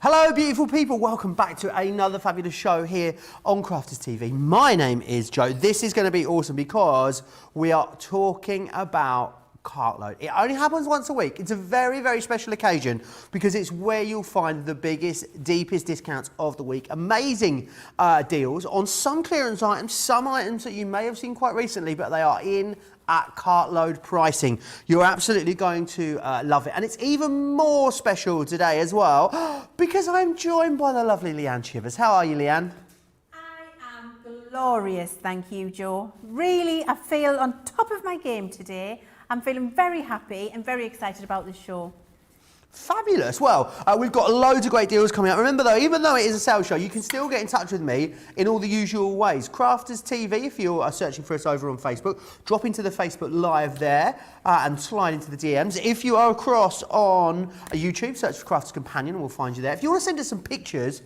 Hello beautiful people, welcome back to another fabulous show here on Crafters TV. My name is Joe. This is going to be awesome because we are talking about Cartload. It only happens once a week. It's a very, very special occasion because it's where you'll find the biggest, deepest discounts of the week. Amazing deals on some clearance items, some items that you may have seen quite recently, but they are in at Cartload pricing. You're absolutely going to love it. And it's even more special today as well because I'm joined by the lovely Leann Joe. How are you, Leann? I am glorious, thank you, Joe. Really, I feel on top of my game today. I'm feeling very happy and very excited about this show. Fabulous. Well, we've got loads of great deals coming up. Remember though, even though it is a sales show, you can still get in touch with me in all the usual ways. Crafters TV, if you are searching for us over on Facebook, drop into the Facebook Live there and slide into the DMs. If you are across on YouTube, search for Crafters Companion and we'll find you there. If you want to send us some pictures,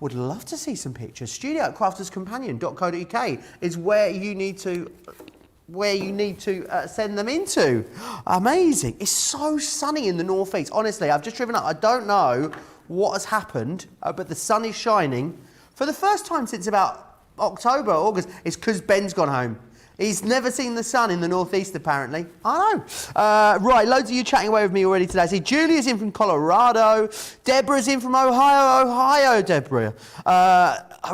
would love to see some pictures. studio@crafterscompanion.co.uk is where you need to send them into. Amazing. It's so sunny in the northeast. Honestly, I've just driven up. I don't know what has happened, but the sun is shining for the first time since about October, August. It's because Ben's gone home. He's never seen the sun in the northeast, apparently. I know. Right, loads of you chatting away with me already today. See, Julia's in from Colorado. Deborah's in from Ohio, Deborah.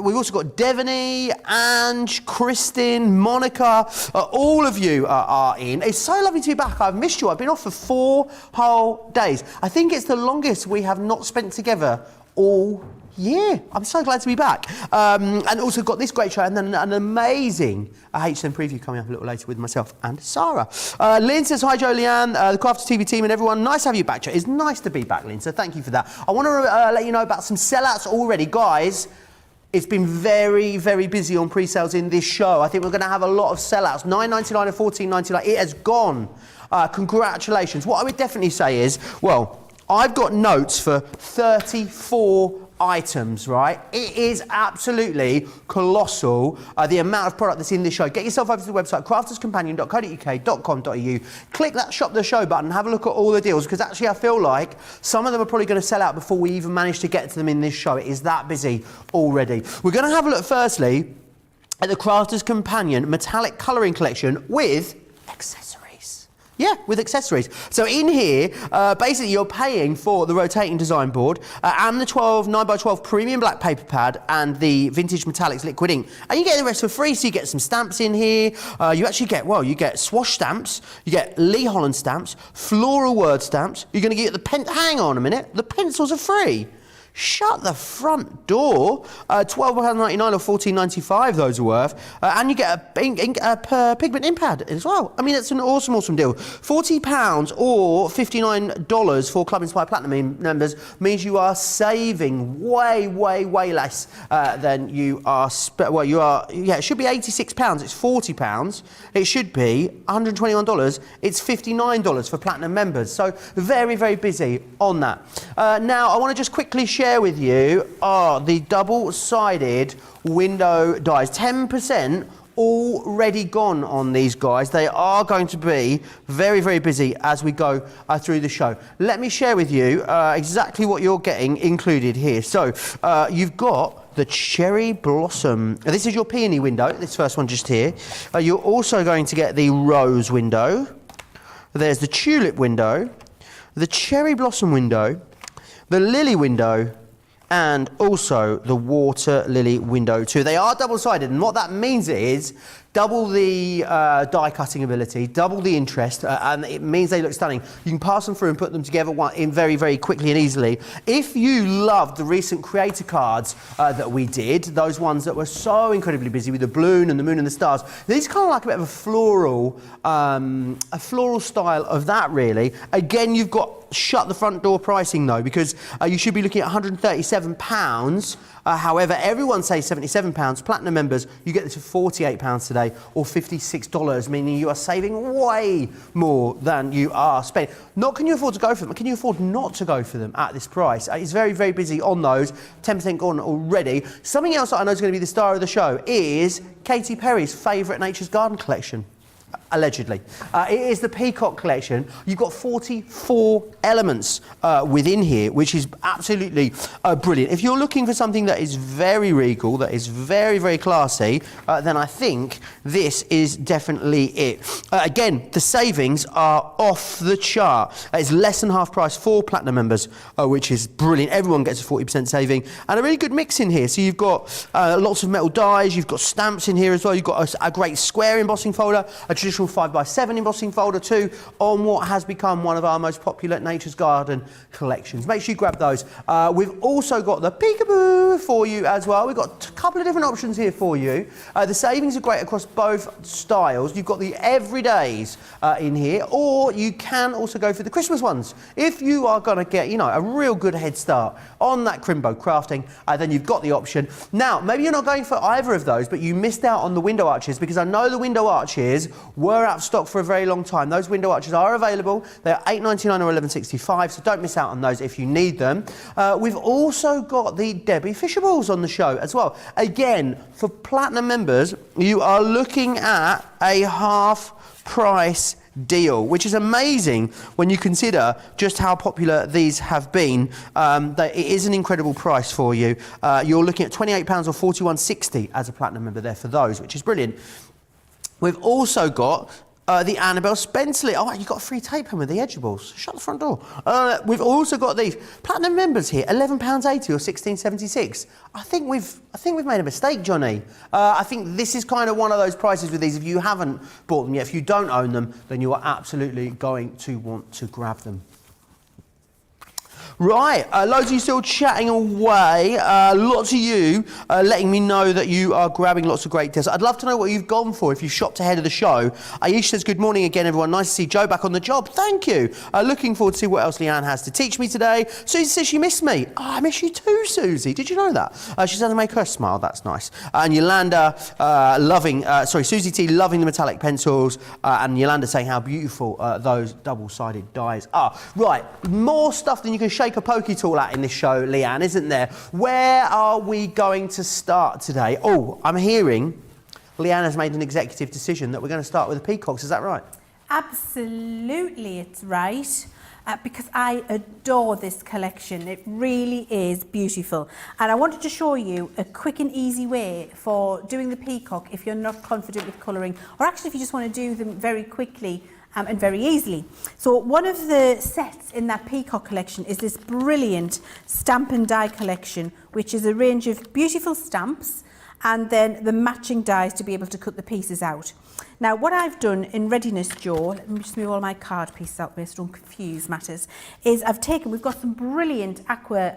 We've also got Devaney, Ange, Kristin, Monica. All of you are in. It's so lovely to be back. I've missed you. I've been off for 4 whole days. I think it's the longest we have not spent together all year. I'm so glad to be back. And also got this great show and then an amazing HSM preview coming up a little later with myself and Sarah. Lynn says, hi Joe Leann, the Crafters TV team and everyone. Nice to have you back, Joe. It's nice to be back, Lynn, so thank you for that. I want to let you know about some sellouts already. Guys, it's been very, very busy on pre-sales in this show. I think we're going to have a lot of sellouts. $9.99 and $14.99. It has gone. Congratulations. What I would definitely say is, well, I've got notes for 34 items, right? It is absolutely colossal, the amount of product that's in this show. Get yourself over to the website, crafterscompanion.co.uk.com.au. Click that shop the show button, have a look at all the deals, because actually I feel like some of them are probably going to sell out before we even manage to get to them in this show. It is that busy already. We're going to have a look firstly at the Crafters Companion metallic colouring collection with accessories. Yeah, with accessories. So in here, basically you're paying for the rotating design board and the 9x12 premium black paper pad and the vintage metallics liquid ink. And you get the rest for free, so you get some stamps in here. You actually get, well, you get swoosh stamps, you get Lee Holland stamps, floral word stamps. You're going to get the hang on a minute, the pencils are free. Shut the front door. £12.99 or $14.95 those are worth. And you get a pigment ink pad as well. I mean, it's an awesome, awesome deal. £40 or $59 for Club Inspired Platinum members means you are saving way, way, way less than you are, it should be £86. It's £40. It should be $121. It's $59 for Platinum members. So very, very busy on that. Now, I want to just quickly share with you the double-sided window dies. 10% already gone on these guys. They are going to be very, very busy as we go through the show. Let me share with you exactly what you're getting included here. So you've got the cherry blossom. This is your peony window, this first one just here. You're also going to get the rose window. There's the tulip window, the cherry blossom window, the lily window, and also the water lily window too. They are double-sided, and what that means is double the die cutting ability, double the interest, and it means they look stunning. You can pass them through and put them together in very, very quickly and easily. If you loved the recent creator cards that we did, those ones that were so incredibly busy with the balloon and the moon and the stars, these kind of like a bit of a floral style of that really. Again, you've got shut the front door pricing though, because you should be looking at £137. However, everyone says £77. Platinum members, you get this for £48 today or $56, meaning you are saving way more than you are spending. Not can you afford to go for them, can you afford not to go for them at this price? It's very, very busy on those. 10% gone already. Something else that I know is going to be the star of the show is Katy Perry's favourite Nature's Garden collection. allegedly. It is the Peacock collection. You've got 44 elements within here, which is absolutely brilliant. If you're looking for something that is very regal, that is very, very classy, then I think this is definitely it. Again, the savings are off the chart. It's less than half price for Platinum members, which is brilliant. Everyone gets a 40% saving, and a really good mix in here. So you've got lots of metal dies, you've got stamps in here as well, you've got a great square embossing folder, a traditional 5x7 embossing folder too, on what has become one of our most popular Nature's Garden collections. Make sure you grab those. We've also got the Peekaboo for you as well. We've got a couple of different options here for you. The savings are great across both styles. You've got the everydays in here, or you can also go for the Christmas ones. If you are going to get, you know, a real good head start on that crimbo crafting, then you've got the option. Now, maybe you're not going for either of those, but you missed out on the window arches, because I know the window arches were out of stock for a very long time. Those window arches are available. They're $8.99 or $11.65, so don't miss out on those if you need them. We've also got the Debbie Fishables on the show as well. Again, for Platinum members, you are looking at a half price deal, which is amazing when you consider just how popular these have been. It is an incredible price for you. You're looking at £28 or $41.60 as a Platinum member there for those, which is brilliant. We've also got the Annabelle Spencers. Oh, you got a free tape home with the edgeables. Shut the front door. We've also got these Platinum members here, £11.80 or $16.76. I think we've made a mistake, Johnny. I think this is kind of one of those prices with these. If you haven't bought them yet, if you don't own them, then you are absolutely going to want to grab them. Right, loads of you still chatting away. Lots of you letting me know that you are grabbing lots of great deals. I'd love to know what you've gone for if you've shopped ahead of the show. Aisha says, good morning again, everyone. Nice to see Joe back on the job. Thank you. Looking forward to see what else Leann has to teach me today. Susie says she missed me. Oh, I miss you too, Susie. Did you know that? She said to make her smile. That's nice. And Yolanda Susie T loving the metallic pencils. And Yolanda saying how beautiful those double-sided dies are. Right, more stuff than you can shake a pokey tool at in this show, Leann, isn't there? Where are we going to start today? Oh, I'm hearing Leann has made an executive decision that we're going to start with the peacocks. Is that right? Absolutely, it's right. Because I adore this collection. It really is beautiful. And I wanted to show you a quick and easy way for doing the peacock if you're not confident with colouring, or actually if you just want to do them very quickly and very easily. So one of the sets in that Peacock collection is this brilliant stamp and die collection, which is a range of beautiful stamps and then the matching dies to be able to cut the pieces out. Now what I've done in readiness, Joe, let me just move all my card pieces out there so don't confuse matters, is we've got some brilliant aqua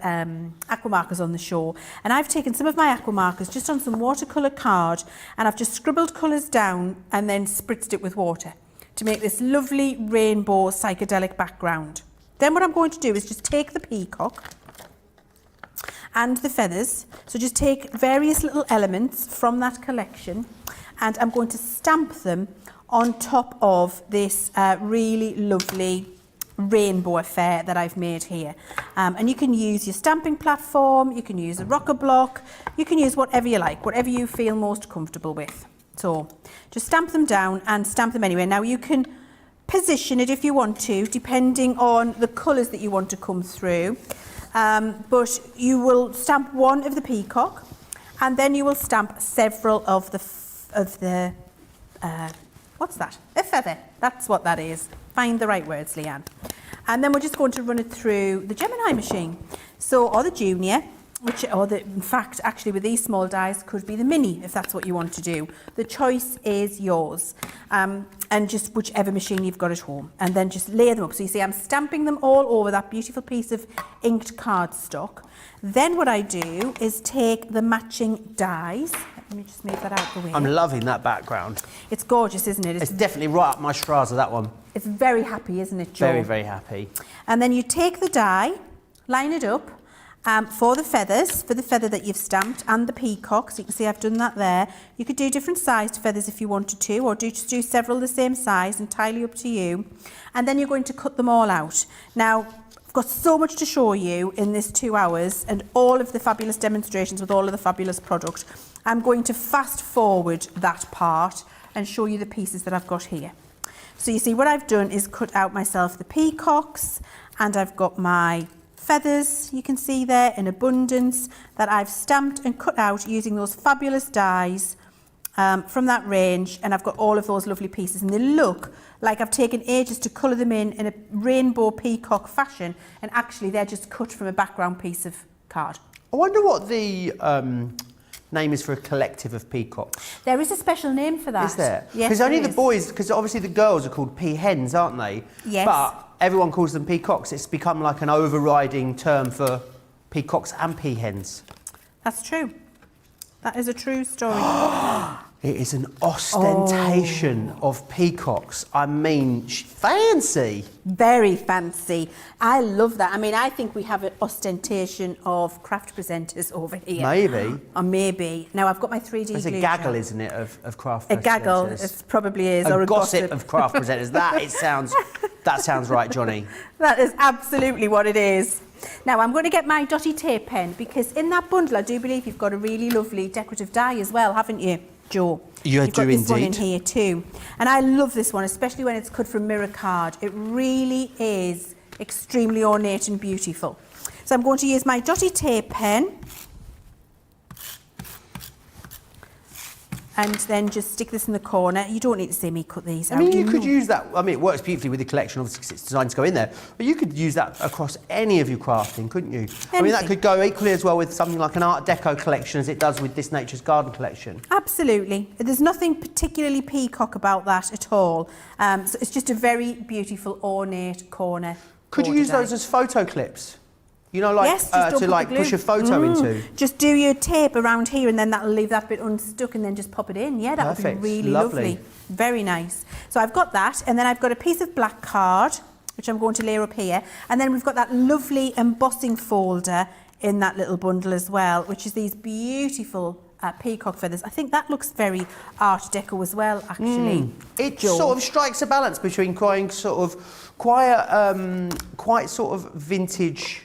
markers on the show, and I've taken some of my aqua markers just on some watercolour card, and I've just scribbled colours down and then spritzed it with water to make this lovely rainbow psychedelic background. Then what I'm going to do is just take the peacock and the feathers, so just take various little elements from that collection, and I'm going to stamp them on top of this really lovely rainbow affair that I've made here. And you can use your stamping platform, you can use a rocker block, you can use whatever you like, whatever you feel most comfortable with. So just stamp them down and stamp them anywhere. Now you can position it if you want to, depending on the colours that you want to come through. But you will stamp one of the peacock, and then you will stamp several of the what's that? A feather. That's what that is. Find the right words, Leann. And then we're just going to run it through the Gemini machine. Or the Junior, in fact, actually with these small dies, could be the Mini, if that's what you want to do. The choice is yours. And just whichever machine you've got at home. And then just layer them up. So you see I'm stamping them all over that beautiful piece of inked cardstock. Then what I do is take the matching dies. Let me just move that out the way. I'm loving that background. It's gorgeous, isn't it? It's definitely right up my schraza, that one. It's very happy, isn't it, Joe? Very, very happy. And then you take the die, line it up, for the feathers, for the feather that you've stamped, and the peacock. So you can see I've done that there. You could do different sized feathers if you wanted to, or just do several the same size, entirely up to you. And then you're going to cut them all out. Now, I've got so much to show you in this 2 hours and all of the fabulous demonstrations with all of the fabulous product. I'm going to fast forward that part and show you the pieces that I've got here. So you see what I've done is cut out myself the peacocks, and I've got my feathers, you can see there in abundance, that I've stamped and cut out using those fabulous dies from that range, and I've got all of those lovely pieces, and they look like I've taken ages to colour them in a rainbow peacock fashion, and actually they're just cut from a background piece of card. I wonder what the name is for a collective of peacocks. There is a special name for that. Is there? Yes, Because only there the is. boys, because obviously the girls are called peahens, aren't they? Yes. But everyone calls them peacocks. It's become like an overriding term for peacocks and peahens. That's true. That is a true story. It is an ostentation of peacocks. I mean, fancy. Very fancy. I love that. I mean, I think we have an ostentation of craft presenters over here. Maybe. Or maybe. Now, I've got my 3D There's a glue gaggle, gel. isn't it, of craft A gaggle, presenters? it probably is. A or a gossip of craft presenters. That sounds right, Johnny. That is absolutely what it is. Now, I'm going to get my dotty tape pen, because in that bundle, I do believe you've got a really lovely decorative die as well, haven't you, Joe? You've got this one in indeed. here too. And I love this one, especially when it's cut from mirror card. It really is extremely ornate and beautiful. So I'm going to use my dotty tape pen and then just stick this in the corner. You don't need to see me cut these out. I mean, you could know. use that. I mean, it works beautifully with the collection, obviously, because it's designed to go in there. But you could use that across any of your crafting, couldn't you? I mean, that Anything. could go equally as well with something like an Art Deco collection as it does with this Nature's Garden collection. Absolutely. There's nothing particularly peacock about that at all. So it's just a very beautiful, ornate corner. Could you border use die. those as photo clips? You know, like Yes, just don't to put like the glue. push a photo into. Just do your tape around here, and then that'll leave that bit unstuck, and then just pop it in. Yeah, that would Perfect. be really Lovely. lovely. Very nice. So I've got that, and then I've got a piece of black card, which I'm going to layer up here. And then we've got that lovely embossing folder in that little bundle as well, which is these beautiful peacock feathers. I think that looks very Art Deco as well, actually. It Joe. sort of strikes a balance between quite sort of vintage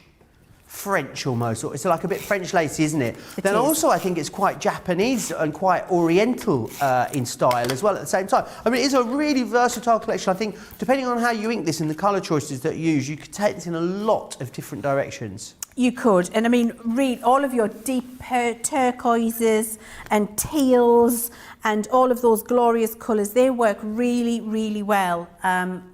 French almost. It's like a bit French lacy, isn't it? It Then is. also I think it's quite Japanese and quite Oriental in style as well at the same time. I mean, it is a really versatile collection. I think depending on how you ink this and the colour choices that you use, you could take this in a lot of different directions. You could, and I mean, read all of your deep turquoises and teals and all of those glorious colours. They work really, really well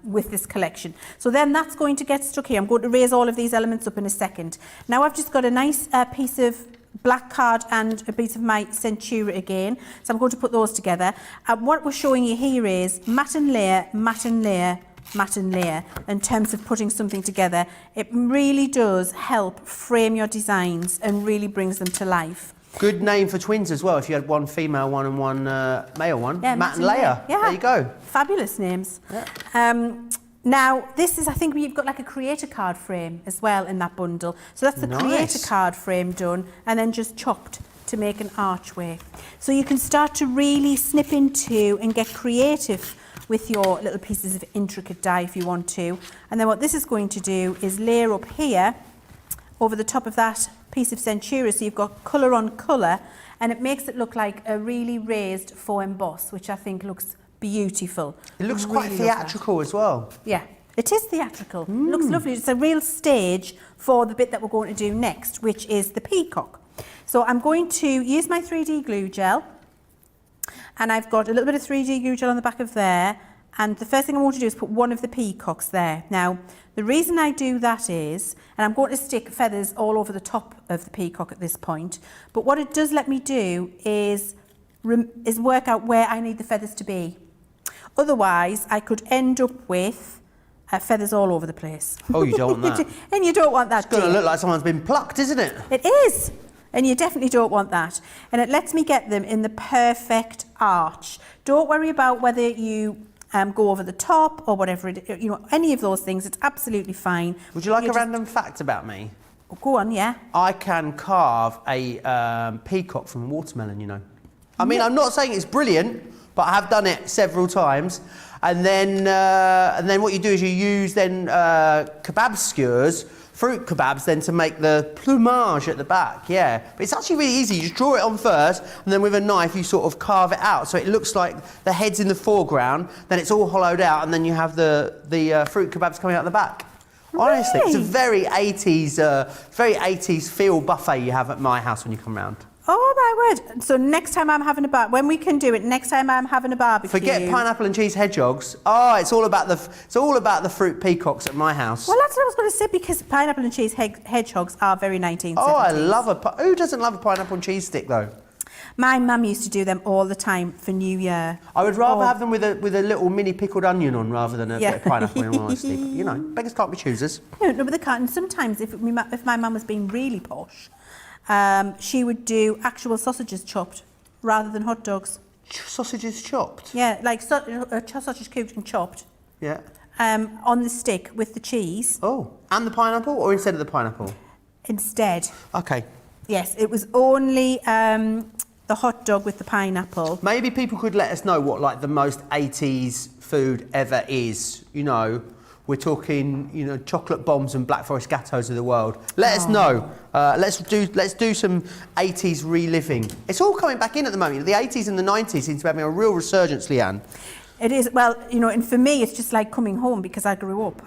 with this collection. So then that's going to get stuck here. I'm going to raise all of these elements up in a second. Now I've just got a nice piece of black card and a piece of my Centura again. So I'm going to put those together. And what we're showing you here is matin layer, matin layer, matin layer in terms of putting something together. It really does help frame your designs and really brings them to life. Good name for twins as well, if you had one female one and one male one. Yeah, Matt and Leia. Yeah. There you go. Fabulous names. Yeah. Now, this is, I think you've got like a creator card frame as well in that bundle. So that's the Nice. creator card frame done and then just chopped to make an archway. So you can start to really snip into and get creative with your little pieces of intricate die if you want to. And then what this is going to do is layer up here over the top of that piece of Centura, so you've got colour on colour, and it makes it look like a really raised faux emboss, which I think looks beautiful. It looks Really quite love that. theatrical as well. Yeah, it is theatrical. Looks lovely. It's a real stage for the bit that we're going to do next, which is the peacock. So I'm going to use my 3D glue gel, and I've got a little bit of 3D glue gel on the back of there, and the first thing I want to do is put one of the peacocks there. Now, the reason I do that is, and I'm going to stick feathers all over the top of the peacock at this point, but what it does let me do is work out where I need the feathers to be. Otherwise, I could end up with feathers all over the place. Oh, you don't want that. And you don't want that, It's going do to you? look like someone's been plucked, isn't it? It is. And you definitely don't want that. And it lets me get them in the perfect arch. Don't worry about whether you go over the top or whatever, any of those things. It's absolutely fine. Would you like You a just- random fact about me? Go on, yeah. I can carve a peacock from a watermelon, you know. I mean, I'm not saying it's brilliant, but I have done it several times. And then what you do is you use kebab skewers fruit kebabs then to make the plumage at the back, yeah. But it's actually really easy. You just draw it on first, and then with a knife you sort of carve it out. So it looks like the head's in the foreground, then it's all hollowed out, and then you have the fruit kebabs coming out the back. Honestly, it's a very 80s feel buffet you have at my house when you come round. Oh my word. So next time I'm having when we can do it, next time I'm having a barbecue. Forget pineapple and cheese hedgehogs. Oh, it's all about the fruit peacocks at my house. Well, that's what I was going to say, because pineapple and cheese hedgehogs are very 1970s. Oh, I love who doesn't love a pineapple and cheese stick though? My mum used to do them all the time for New Year. I would rather have them with a little mini pickled onion on rather than a bit of pineapple in one stick. You know, beggars can't be choosers. No, but they can't. And sometimes if my mum was being really posh, she would do actual sausages chopped rather than hot dogs. Sausages chopped? Yeah, like sausage cubed and chopped. Yeah. On the stick with the cheese. Oh, and the pineapple, or instead of the pineapple? Instead. Okay. Yes, it was only the hot dog with the pineapple. Maybe people could let us know what like the most 80s food ever is. You know, we're talking, you know, chocolate bombs and Black Forest gateaux of the world. Let us know. Let's do some 80s reliving. It's all coming back in at the moment. The 80s and the 90s seem to be having a real resurgence, Leann. It is, well, you know, and for me it's just like coming home, because I grew up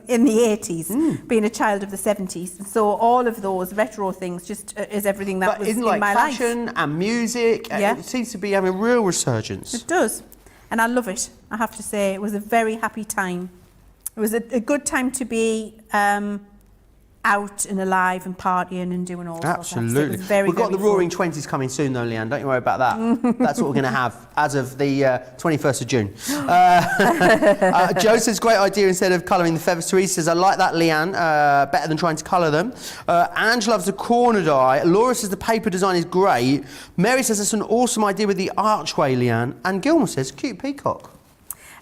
in the 80s, being a child of the 70s. So all of those retro things just is everything that was in my life. But isn't like fashion and music, it seems to be having a real resurgence. It does. And I love it. I have to say, it was a very happy time. It was a good time to be out and alive and partying and doing all sorts of stuff. So it was very, We've got very the Roaring fun. 20s coming soon though, Leann. Don't you worry about that. That's what we're going to have as of the 21st of June. Joe says, great idea instead of colouring the feathers. Therese says, I like that, Leann. Better than trying to colour them. Ange loves the corner die. Laura says the paper design is great. Mary says that's an awesome idea with the archway, Leann. And Gilmore says, cute peacock.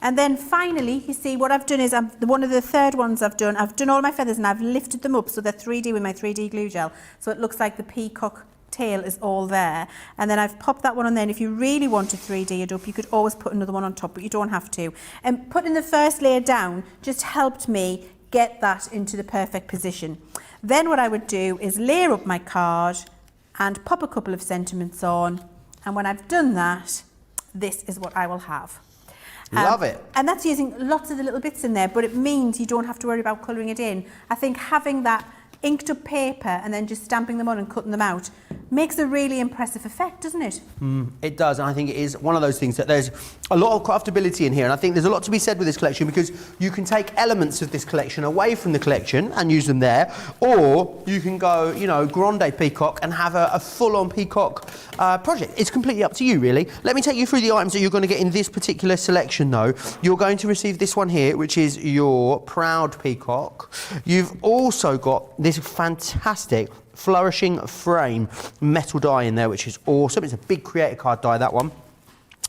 And then finally, you see, what I've done is, one of the third ones I've done all my feathers and I've lifted them up so they're 3D with my 3D glue gel. So it looks like the peacock tail is all there. And then I've popped that one on there. And if you really want to 3D it up, you could always put another one on top, but you don't have to. And putting the first layer down just helped me get that into the perfect position. Then what I would do is layer up my card and pop a couple of sentiments on. And when I've done that, this is what I will have. Love it. And that's using lots of the little bits in there, but it means you don't have to worry about colouring it in. I think having that inked up paper and then just stamping them on and cutting them out makes a really impressive effect, doesn't it? It does, and I think it is one of those things that there's a lot of craftability in here, and I think there's a lot to be said with this collection, because you can take elements of this collection away from the collection and use them there, or you can go, you know, grande peacock and have a full-on peacock project. It's completely up to you, really. Let me take you through the items that you're going to get in this particular selection, though. You're going to receive this one here, which is your proud peacock. You've also got this fantastic flourishing frame metal die in there, which is awesome. It's a big creator card die, that one.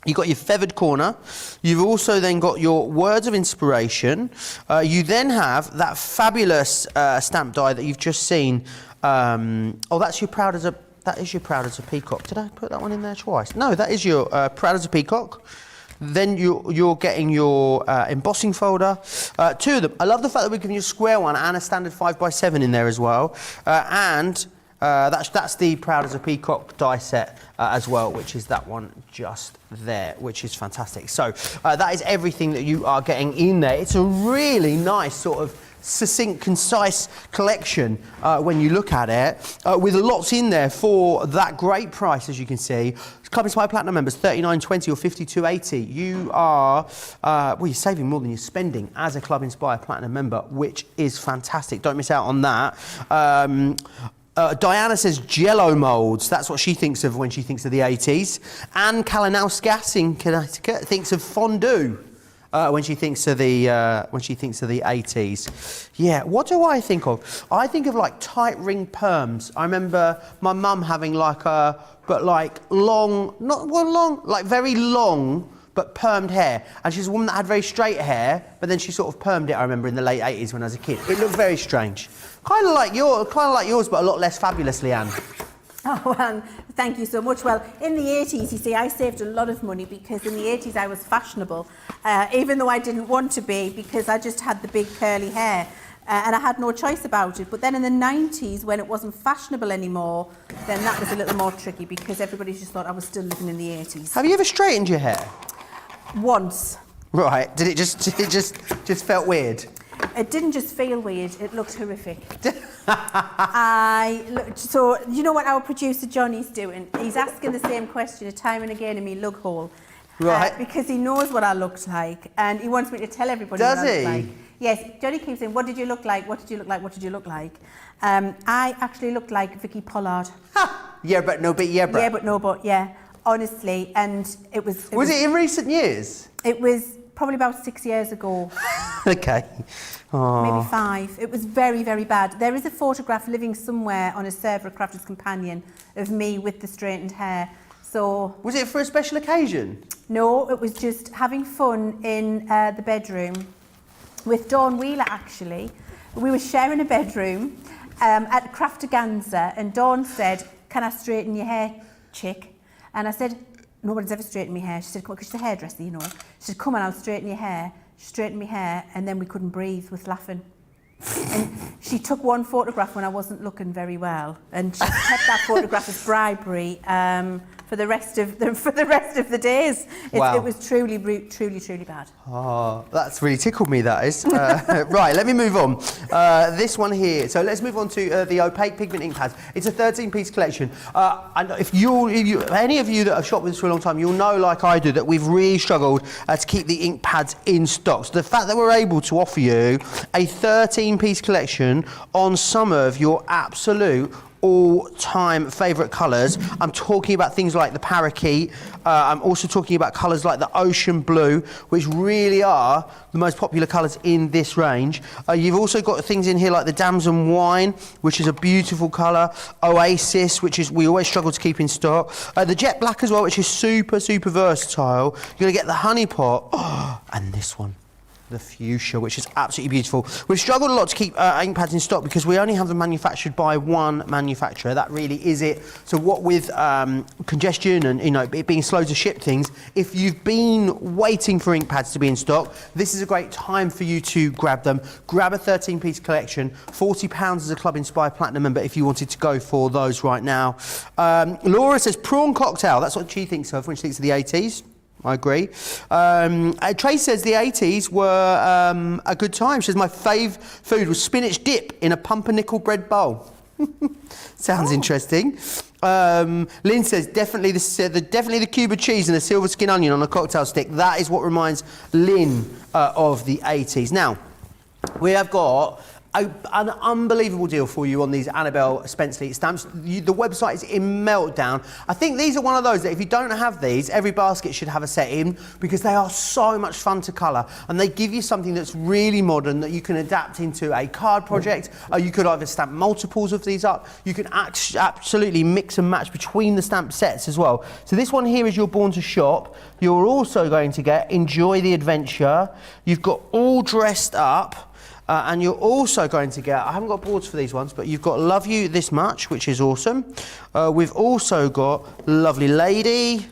You've got your feathered corner. You've also then got your words of inspiration. You then have that fabulous stamp die that you've just seen. Oh, that's your proud as a peacock. Did I put that one in there twice? No, that is your proud as a peacock. Then you're getting your embossing folder, two of them. I love the fact that we're giving you a square one and a standard 5x7 in there as well. That's the Proud as a Peacock die set as well, which is that one just there, which is fantastic. So that is everything that you are getting in there. It's a really nice sort of succinct, concise collection when you look at it, with lots in there for that great price, as you can see. Club Inspire Platinum members, $39.20 or $52.80. You are, well, you're saving more than you're spending as a Club Inspire Platinum member, which is fantastic. Don't miss out on that. Diana says Jello moulds. That's what she thinks of when she thinks of the 80s. Anne Kalinauskas in Connecticut thinks of fondue. When she thinks of the 80s. Yeah, what do I think of? I think of like tight ring perms. I remember my mum having like long, like very long but permed hair. And she's a woman that had very straight hair, but then she sort of permed it, I remember, in the late 80s when I was a kid. It looked very strange. Kind of like yours, but a lot less fabulous, Leann. Oh, thank you so much. Well, in the 80s, you see, I saved a lot of money because in the 80s I was fashionable, even though I didn't want to be, because I just had the big curly hair. And I had no choice about it. But then in the 90s, when it wasn't fashionable anymore, then that was a little more tricky because everybody just thought I was still living in the 80s. Have you ever straightened your hair? Once. Right. Did it just felt weird? It didn't just feel weird, it looked horrific. So, you know what our producer Johnny's doing? He's asking the same question time and again in me lug hole. Right. Because he knows what I looked like and he wants me to tell everybody Does what I he? look like. Yes, Johnny keeps saying, what did you look like? What did you look like? What did you look like? I actually looked like Vicky Pollard. Yeah, but no, but yeah, but. Yeah, but no, but yeah. Honestly, and it was... Was it in recent years? It was probably about 6 years ago. Okay. Oh. Maybe 5. It was very, very bad. There is a photograph living somewhere on a server, a Crafter's Companion, of me with the straightened hair. So... Was it for a special occasion? No, it was just having fun in the bedroom with Dawn Wheeler, actually. We were sharing a bedroom at Extravaganza, and Dawn said, can I straighten your hair, chick? And I said, nobody's ever straightened my hair. She said, come on, because she's a hairdresser, you know. She said, come on, I'll straighten your hair. She straightened my hair, and then we couldn't breathe with laughing. And she took one photograph when I wasn't looking very well, and she kept that photograph as bribery for the rest of the days. Wow. It was truly bad. Oh, that's really tickled me, that is. Right, let me move on. This one here. So let's move on to the opaque pigment ink pads. It's a 13-piece collection. And if any of you that have shopped with us for a long time, you'll know, like I do, that we've really struggled to keep the ink pads in stock. So the fact that we're able to offer you a 13-piece collection on some of your absolute all-time favourite colours. I'm talking about things like the parakeet. I'm also talking about colours like the ocean blue, which really are the most popular colours in this range. You've also got things in here like the damson wine, which is a beautiful colour. Oasis, which is we always struggle to keep in stock. The jet black as well, which is super versatile. You're going to get the honey pot, and this one, the fuchsia, which is absolutely beautiful. We've struggled a lot to keep ink pads in stock because we only have them manufactured by one manufacturer. That really is it. So what with congestion and it being slow to ship things, if you've been waiting for ink pads to be in stock, this is a great time for you to grab them. Grab a 13-piece collection, £40 as a Club Inspired Platinum member if you wanted to go for those right now. Laura says prawn cocktail. That's what she thinks of when she thinks of the 80s. I agree. Trace says the 80s were a good time. She says my fave food was spinach dip in a pumpernickel bread bowl. Sounds interesting. Lynn says definitely the cube of cheese and a silver skin onion on a cocktail stick. That is what reminds Lynn of the 80s. Now, we have got an unbelievable deal for you on these Annabelle Spencers stamps. The website is in meltdown. I think these are one of those that if you don't have these, every basket should have a set in because they are so much fun to colour and they give you something that's really modern that you can adapt into a card project. You could either stamp multiples of these up. You can absolutely mix and match between the stamp sets as well. So this one here is your Born to Shop. You're also going to get Enjoy the Adventure. You've got All Dressed Up. And you're also going to get, I haven't got boards for these ones, but you've got Love You This Much, which is awesome. We've also got Lovely Lady,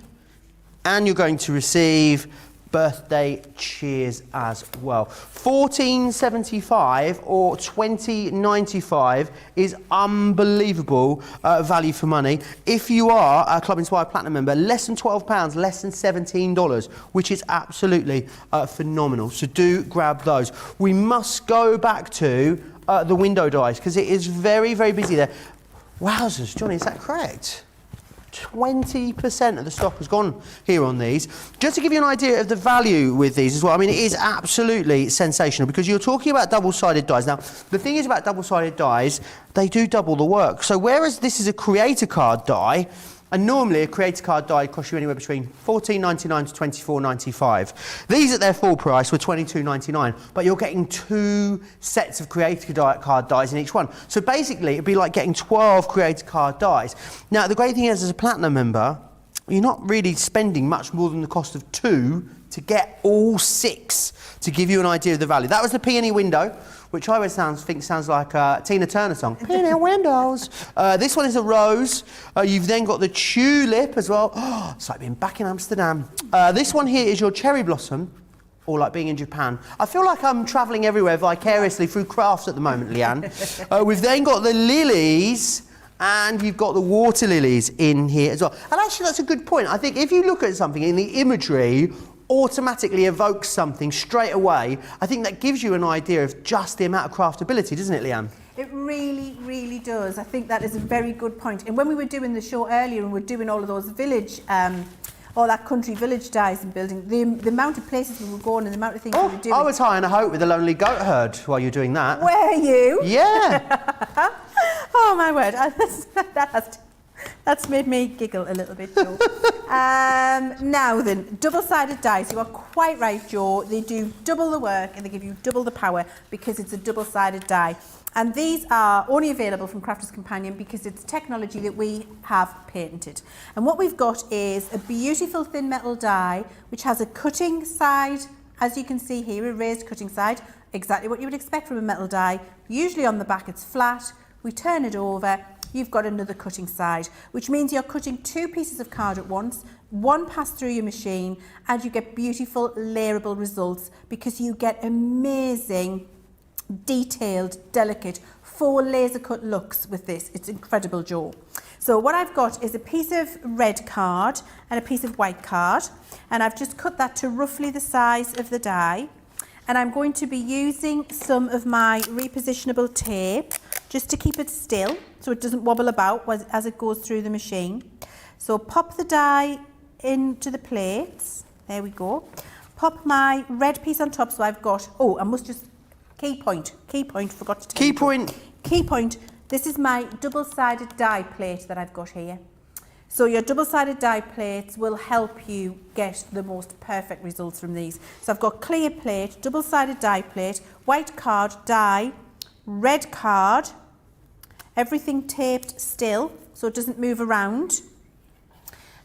and you're going to receive Birthday Cheers as well. $14.75 or $20.95 is unbelievable value for money. If you are a Club Inspired Platinum member, less than £12, less than $17, which is absolutely phenomenal. So do grab those. We must go back to the window dies because it is very busy there. Wowzers, Johnny, is that correct? 20% of the stock has gone here on these. Just to give you an idea of the value with these as well, I mean, it is absolutely sensational because you're talking about double-sided dies. Now, the thing is about double-sided dies, they do double the work. So whereas this is a creator card die, and normally a creator card die costs you anywhere between $14.99 to $24.95. These at their full price were $22.99, but you're getting 2 sets of creator card dies in each one. So basically, it'd be like getting 12 creator card dies. Now, the great thing is, as a Platinum member, you're not really spending much more than the cost of 2 to get all 6 to give you an idea of the value. That was the Peony window, which I always think sounds like a Tina Turner song. Peony windows. This one is a rose. You've then got the tulip as well. Oh, it's like being back in Amsterdam. This one here is your cherry blossom. or like being in Japan. I feel like I'm travelling everywhere vicariously through crafts at the moment, Leann. We've then got the lilies, and you've got the water lilies in here as well. And actually, that's a good point. I think if you look at something in the imagery, automatically evokes something straight away. I think that gives you an idea of just the amount of craftability, doesn't it, Leann? It really, really does. I think that is a very good point. And when we were doing the show earlier and we're doing all of those village, all that country village dies and building, the amount of places we were going and the amount of things we were doing. I was high on a hope with the lonely goat herd while you were doing that. Were you? Yeah. Oh my word, that's made me giggle a little bit, Joe. Now then, double-sided dice. You are quite right, Joe. They do double the work and they give you double the power because it's a double-sided die. And these are only available from Crafter's Companion because it's technology that we have patented. And what we've got is a beautiful thin metal die which has a cutting side, as you can see here, a raised cutting side, exactly what you would expect from a metal die. Usually on the back it's flat. We turn it over, you've got another cutting side, which means you're cutting 2 pieces of card at once, one pass through your machine, and you get beautiful layerable results because you get amazing, detailed, delicate, 4 laser cut looks with this. It's incredible, Joe. So what I've got is a piece of red card and a piece of white card, and I've just cut that to roughly the size of the die. And I'm going to be using some of my repositionable tape just to keep it still so it doesn't wobble about as it goes through the machine. So pop the die into the plates. There we go. Pop my red piece on top. So I've got, I must just, key point, forgot to tell you. Key point. This is my double-sided die plate that I've got here. So your double-sided die plates will help you get the most perfect results from these. So I've got clear plate, double-sided die plate, white card, die, red card, everything taped still so it doesn't move around.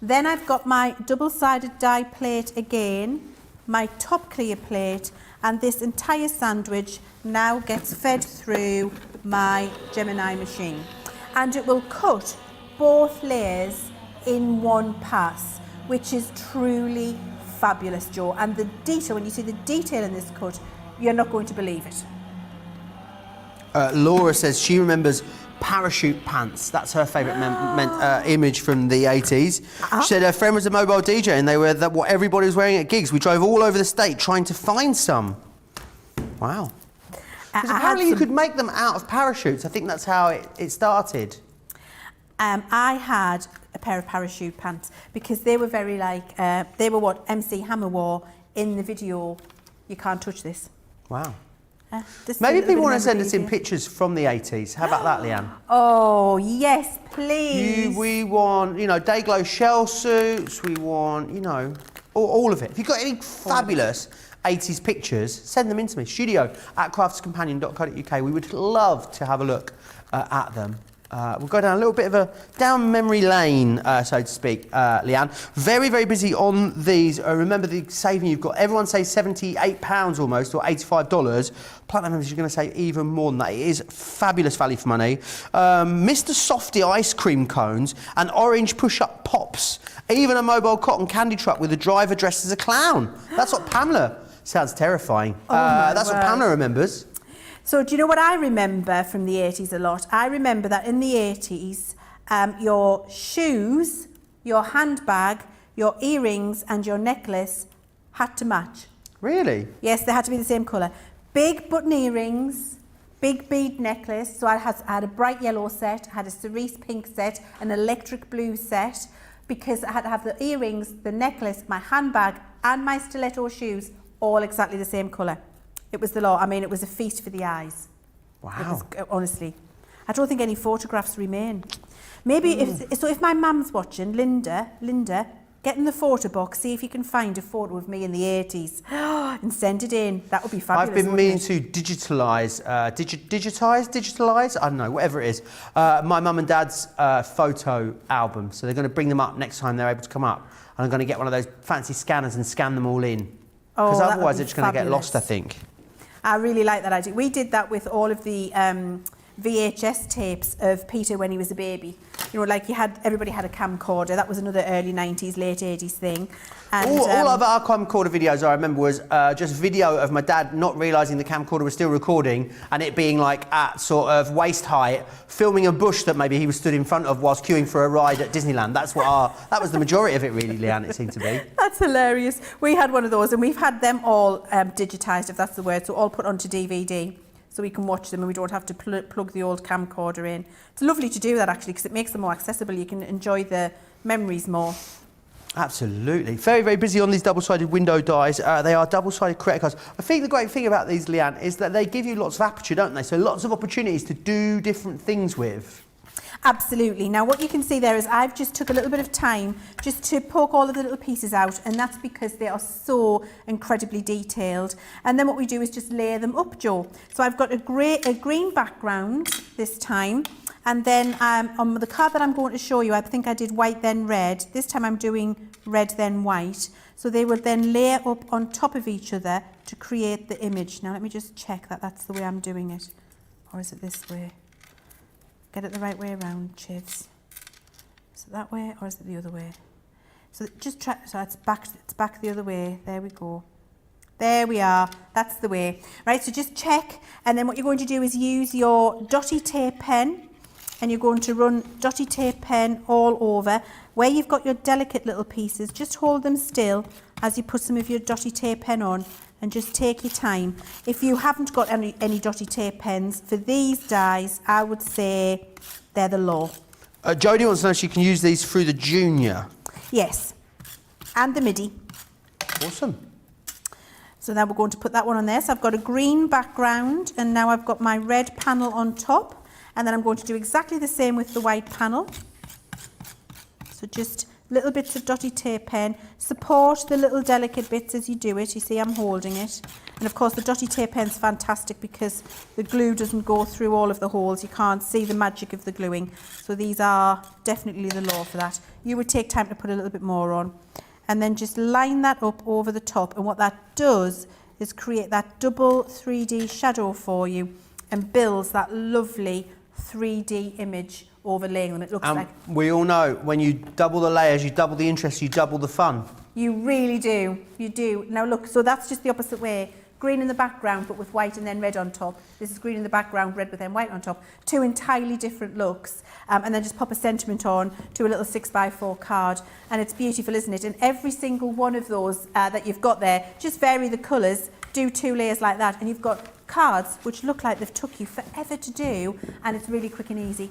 Then I've got my double-sided die plate again, my top clear plate, and this entire sandwich now gets fed through my Gemini machine. And it will cut both layers in one pass, which is truly fabulous, Joe. And the detail, when you see the detail in this cut, you're not going to believe it. Laura says she remembers parachute pants. That's her favourite image from the 80s. She said her friend was a mobile DJ and they were what everybody was wearing at gigs. We drove all over the state trying to find some. Wow. Because apparently you could make them out of parachutes. I think that's how it started. I had a pair of parachute pants because they were very like, they were what MC Hammer wore in the video, You Can't Touch This. Wow. Maybe people want to send us in pictures from the 80s. How about that, Leann? Oh, yes, please. We want, Dayglow shell suits. We want, all of it. If you've got any fabulous 80s pictures, send them in to me. studio@crafterscompanion.co.uk. We would love to have a look at them. We'll go down a little bit of a down memory lane, so to speak, Leann. Very, very busy on these. Remember the saving you've got. Everyone says £78 almost, or $85. Platinum members, you're going to save even more than that. It is fabulous value for money. Mr. Softy ice cream cones and orange push-up pops. Even a mobile cotton candy truck with a driver dressed as a clown. That's what Pamela sounds terrifying. That's what Pamela remembers. So do you know what I remember from the 80s a lot? I remember that in the 80s, your shoes, your handbag, your earrings and your necklace had to match. Really? Yes, they had to be the same colour. Big button earrings, big bead necklace. So I had a bright yellow set, I had a cerise pink set, an electric blue set, because I had to have the earrings, the necklace, my handbag and my stiletto shoes all exactly the same colour. It was the law. I mean, it was a feast for the eyes. Wow. Honestly. I don't think any photographs remain. Maybe if my mum's watching, Linda, get in the photo box, see if you can find a photo of me in the 80s and send it in. That would be fabulous. I've been meaning to digitalise, I don't know, whatever it is, my mum and dad's photo album. So they're going to bring them up next time they're able to come up. And I'm going to get one of those fancy scanners and scan them all in. Because otherwise they're just going to get lost, I think. I really like that idea. We did that with all of the VHS tapes of Peter when he was a baby. You know, like everybody had a camcorder. That was another early 90s, late 80s thing. And, all of our camcorder videos I remember was just video of my dad not realising the camcorder was still recording and it being like at sort of waist height, filming a bush that maybe he was stood in front of whilst queuing for a ride at Disneyland. That was the majority of it really, Leann, it seemed to be. That's hilarious. We had one of those and we've had them all digitised, if that's the word, so all put onto DVD. So we can watch them and we don't have to plug the old camcorder in. It's lovely to do that actually because it makes them more accessible. You can enjoy the memories more. Absolutely. Very, very busy on these double-sided window dies. They are double-sided credit cards. I think the great thing about these, Leann, is that they give you lots of aperture, don't they? So lots of opportunities to do different things with. Absolutely. Now what you can see there is I've just took a little bit of time just to poke all of the little pieces out, and that's because they are so incredibly detailed. And then what we do is just layer them up, Joe. So I've got a green background this time, and then on the card that I'm going to show you, I think I did white then red. This time I'm doing red then white. So they will then layer up on top of each other to create the image. Now let me just check that that's the way I'm doing it. Or is it this way? Get it the right way around, Chivs. Is it that way or is it the other way? So just try, so it's back the other way. There we go. There we are, that's the way. Right, so just check, and then what you're going to do is use your dotty tape pen, and you're going to run dotty tape pen all over. Where you've got your delicate little pieces, just hold them still as you put some of your dotty tape pen on, and just take your time. If you haven't got any dotty tape pens, for these dies, I would say they're the law. Jodie wants to know if she can use these through the Junior. Yes, and the MIDI. Awesome. So now we're going to put that one on there. So I've got a green background, and now I've got my red panel on top, and then I'm going to do exactly the same with the white panel. So just little bits of dotty tape pen. Support the little delicate bits as you do it. You see I'm holding it. And of course the dotty tape pen's fantastic because the glue doesn't go through all of the holes. You can't see the magic of the gluing. So these are definitely the law for that. You would take time to put a little bit more on. And then just line that up over the top. And what that does is create that double 3D shadow for you and builds that lovely 3D image overlaying them. It looks like... We all know when you double the layers, you double the interest, you double the fun. You really do. You do. Now look, so that's just the opposite way. Green in the background, but with white and then red on top. This is green in the background, red with then white on top. Two entirely different looks. And then just pop a sentiment on to a little 6x4 card. And it's beautiful, isn't it? And every single one of those that you've got there, just vary the colours, do 2 layers like that, and you've got cards which look like they've took you forever to do, and it's really quick and easy.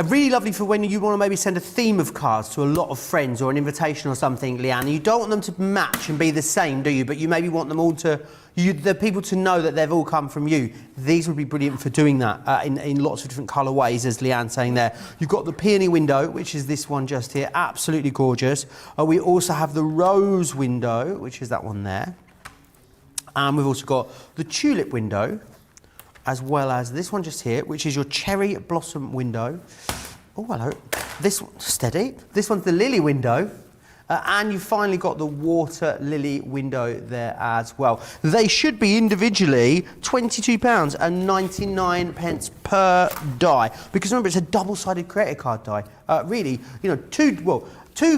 Really lovely for when you want to maybe send a theme of cards to a lot of friends or an invitation or something, Leann. You don't want them to match and be the same, do you? But you maybe want them all to, the people to know that they've all come from you. These would be brilliant for doing that in lots of different colour ways, as Leann's saying there. You've got the peony window, which is this one just here, absolutely gorgeous. We also have the rose window, which is that one there. And we've also got the tulip window, as well as this one just here, which is your cherry blossom window. Oh, hello. This one, steady. This one's the lily window. And you've finally got the water lily window there as well. They should be individually £22.99 per die. Because remember, it's a double-sided creator card die. Really, you know, two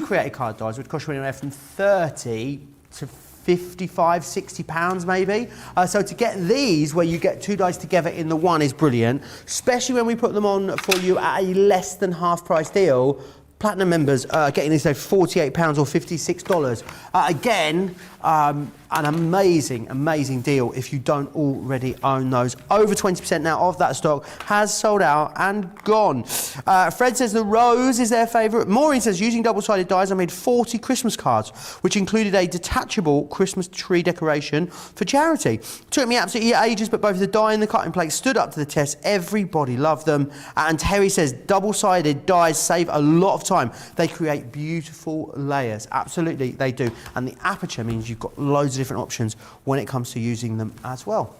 creator card dies would cost you anywhere from 30 to 55, 60 pounds maybe. So to get these, where you get 2 dice together in the one, is brilliant, especially when we put them on for you at a less than half price deal. Platinum members are getting these for £48 or $56. Again, an amazing deal if you don't already own those. Over 20% now of that stock has sold out and gone. Fred says the rose is their favourite. Maureen says using double-sided dies I made 40 Christmas cards, which included a detachable Christmas tree decoration for charity. Took me absolutely ages, but both the die and the cutting plate stood up to the test. Everybody loved them. And Terry says double-sided dies save a lot of time. They create beautiful layers. Absolutely, they do. And the aperture means you've got loads of different options when it comes to using them as well.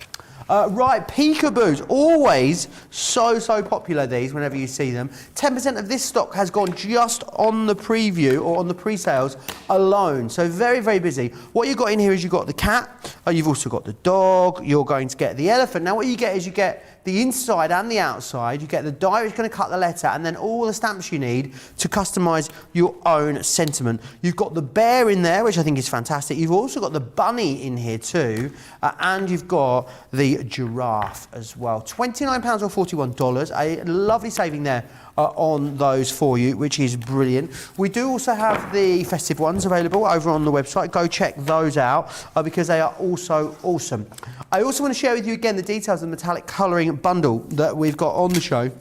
Right, peekaboos, always so popular, these, whenever you see them. 10% of this stock has gone just on the preview or on the pre-sales alone. So very busy. What you've got in here is you've got the cat, you've also got the dog, you're going to get the elephant. Now what you get is you get the inside and the outside. You get the die which is going to cut the letter, and then all the stamps you need to customise your own sentiment. You've got the bear in there, which I think is fantastic. You've also got the bunny in here too, and you've got the giraffe as well. £29 or $41, a lovely saving there on those for you, which is brilliant. We do also have the festive ones available over on the website. Go check those out because they are also awesome. I also want to share with you again the details of the metallic colouring bundle that we've got on the show.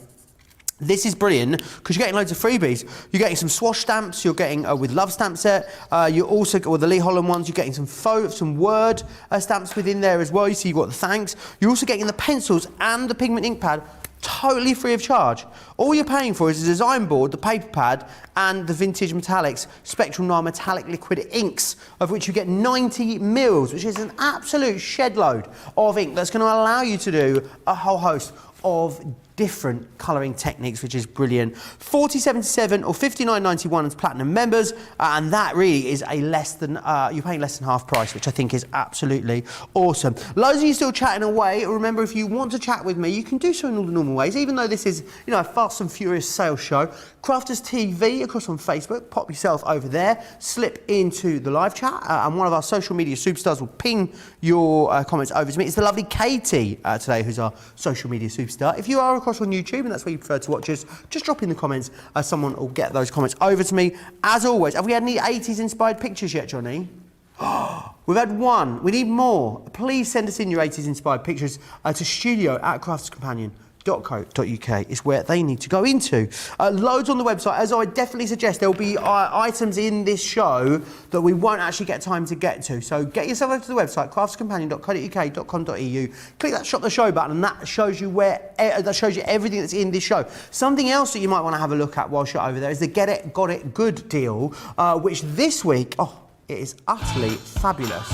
This is brilliant because you're getting loads of freebies. You're getting some swash stamps, you're getting with love stamp set, you're also, with the Lee Holland ones, you're getting some word stamps within there as well. You see you've got the thanks. You're also getting the pencils and the pigment ink pad totally free of charge. All you're paying for is the design board, the paper pad, and the Vintage Metallics Spectral Noir Metallic Liquid Inks, of which you get 90 mils, which is an absolute shed load of ink that's going to allow you to do a whole host of different colouring techniques, which is brilliant. $40.77 or $59.91 as platinum members, and that really is a less than you're paying less than half price, which I think is absolutely awesome. Loads of you still chatting away. Remember, if you want to chat with me, you can do so in all the normal ways. Even though this is, you know, a fast and furious sales show, Crafters TV across on Facebook. Pop yourself over there, slip into the live chat, and one of our social media superstars will ping your comments over to me. It's the lovely Katie today, who's our social media superstar. If you are across on YouTube and that's where you prefer to watch us, just drop in the comments. Someone will get those comments over to me. As always, have we had any 80s inspired pictures yet, Johnny? We've had one. We need more. Please send us in your 80s inspired pictures to studio@crafterscompanion.co.uk is where they need to go into. Loads on the website. As I definitely suggest, there'll be items in this show that we won't actually get time to get to. So get yourself over to the website, crafterscompanion.co.uk.com.au. Click that Shop the Show button, and that shows you everything that's in this show. Something else that you might want to have a look at whilst you're over there is the Get It, Got It Good deal, which this week, it is utterly fabulous.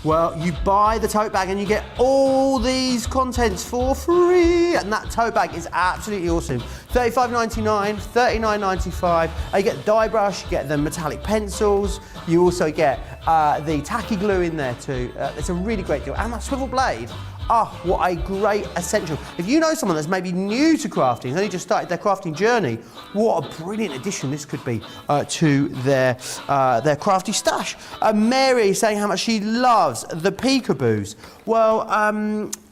Well, you buy the tote bag and you get all these contents for free, and that tote bag is absolutely awesome. $35.99, $39.95. You get the dye brush, you get the metallic pencils, you also get the tacky glue in there too. It's a really great deal, and that swivel blade. What a great essential. If you know someone that's maybe new to crafting, only just started their crafting journey, what a brilliant addition this could be to their crafty stash. Mary saying how much she loves the peekaboos. Well,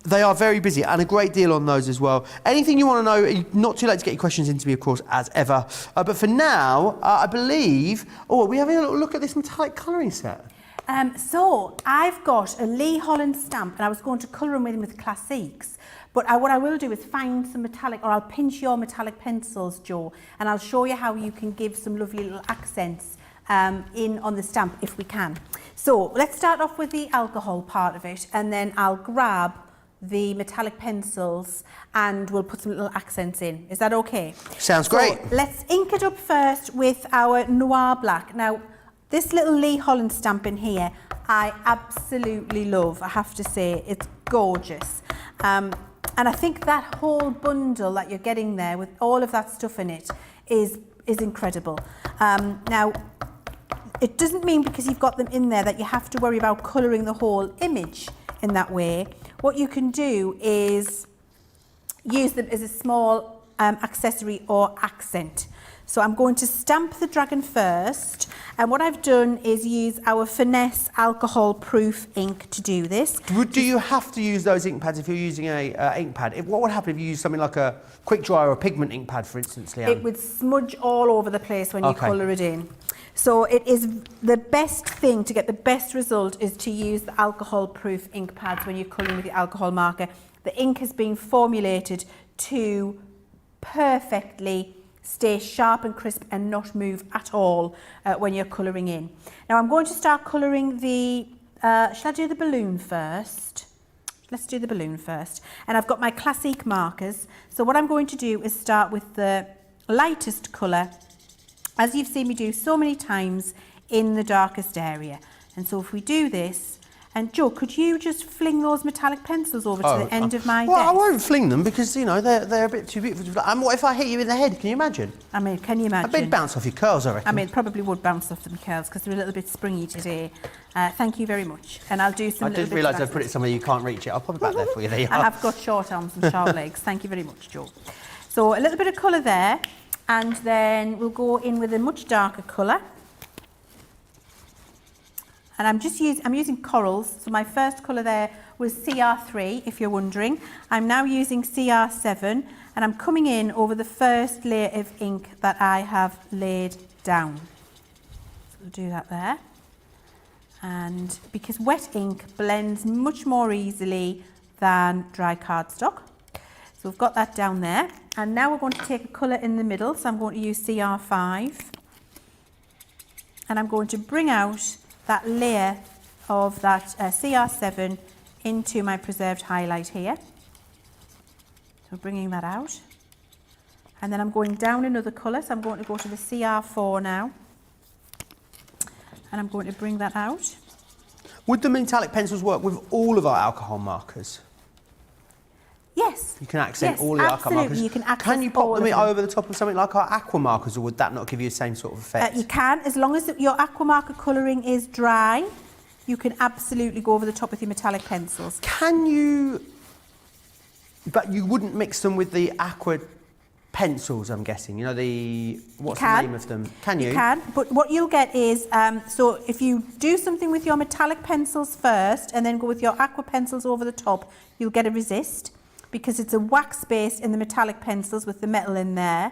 they are very busy, and a great deal on those as well. Anything you want to know, not too late to get your questions into me, of course, as ever. But for now, I believe, we're having a little look at this metallic colouring set. So I've got a Lee Holland stamp, and I was going to colour them with Classiques, but what I will do is find some metallic, or I'll pinch your metallic pencils, Joe, and I'll show you how you can give some lovely little accents in on the stamp if we can. So let's start off with the alcohol part of it, and then I'll grab the metallic pencils and we'll put some little accents in. Is that okay? Sounds great. So let's ink it up first with our Noir Black. Now, this little Lee Holland stamp in here, I absolutely love, I have to say. It's gorgeous. And I think that whole bundle that you're getting there with all of that stuff in it is incredible. Now, it doesn't mean because you've got them in there that you have to worry about colouring the whole image in that way. What you can do is use them as a small accessory or accent. So I'm going to stamp the dragon first, and what I've done is use our Finesse alcohol proof ink to do this. Do you have to use those ink pads if you're using a ink pad? What would happen if you use something like a quick dry or a pigment ink pad, for instance, Leann? It would smudge all over the place when you colour it in. So it is the best thing to get the best result is to use the alcohol proof ink pads when you're colouring with the alcohol marker. The ink has been formulated to perfectly stay sharp and crisp and not move at all when you're colouring in. Now I'm going to start colouring the, shall I do the balloon first? Let's do the balloon first. And I've got my Classique markers. So what I'm going to do is start with the lightest colour, as you've seen me do so many times, in the darkest area. And so if we do this, And Joe, could you just fling those metallic pencils over to the end of my Well, desk? I won't fling them because, you know, they're a bit too beautiful. And what if I hit you in the head? Can you imagine? I mean, can you imagine? A big bounce off your curls, I reckon. I mean, it probably would bounce off them curls because they're a little bit springy today. Thank you very much. And I'll do some I did realise I put it somewhere you can't reach it. I'll pop it back there for you. There you are. I have got short arms and short legs. Thank you very much, Joe. So a little bit of colour there, and then we'll go in with a much darker colour. And I'm using corals. So my first colour there was CR3, if you're wondering. I'm now using CR7, and I'm coming in over the first layer of ink that I have laid down. So we'll do that there. And because wet ink blends much more easily than dry cardstock. So we've got that down there. And now we're going to take a colour in the middle. So I'm going to use CR5. And I'm going to bring out that layer of that CR7 into my preserved highlight here. So bringing that out. And then I'm going down another colour. So I'm going to go to the CR4 now. And I'm going to bring that out. Would the metallic pencils work with all of our alcohol markers? Yes. You can accent all the alcohol markers. You can accent Can you pop all them of them. over the top of something like our aqua markers, or would that not give you the same sort of effect? You can, as long as your aqua marker colouring is dry, you can absolutely go over the top with your metallic pencils. Can you... But you wouldn't mix them with the aqua pencils, I'm guessing. You know, the... What's the name of them? Can you? You can, but what you'll get is, so if you do something with your metallic pencils first and then go with your aqua pencils over the top, you'll get a resist, because it's a wax base in the metallic pencils with the metal in there,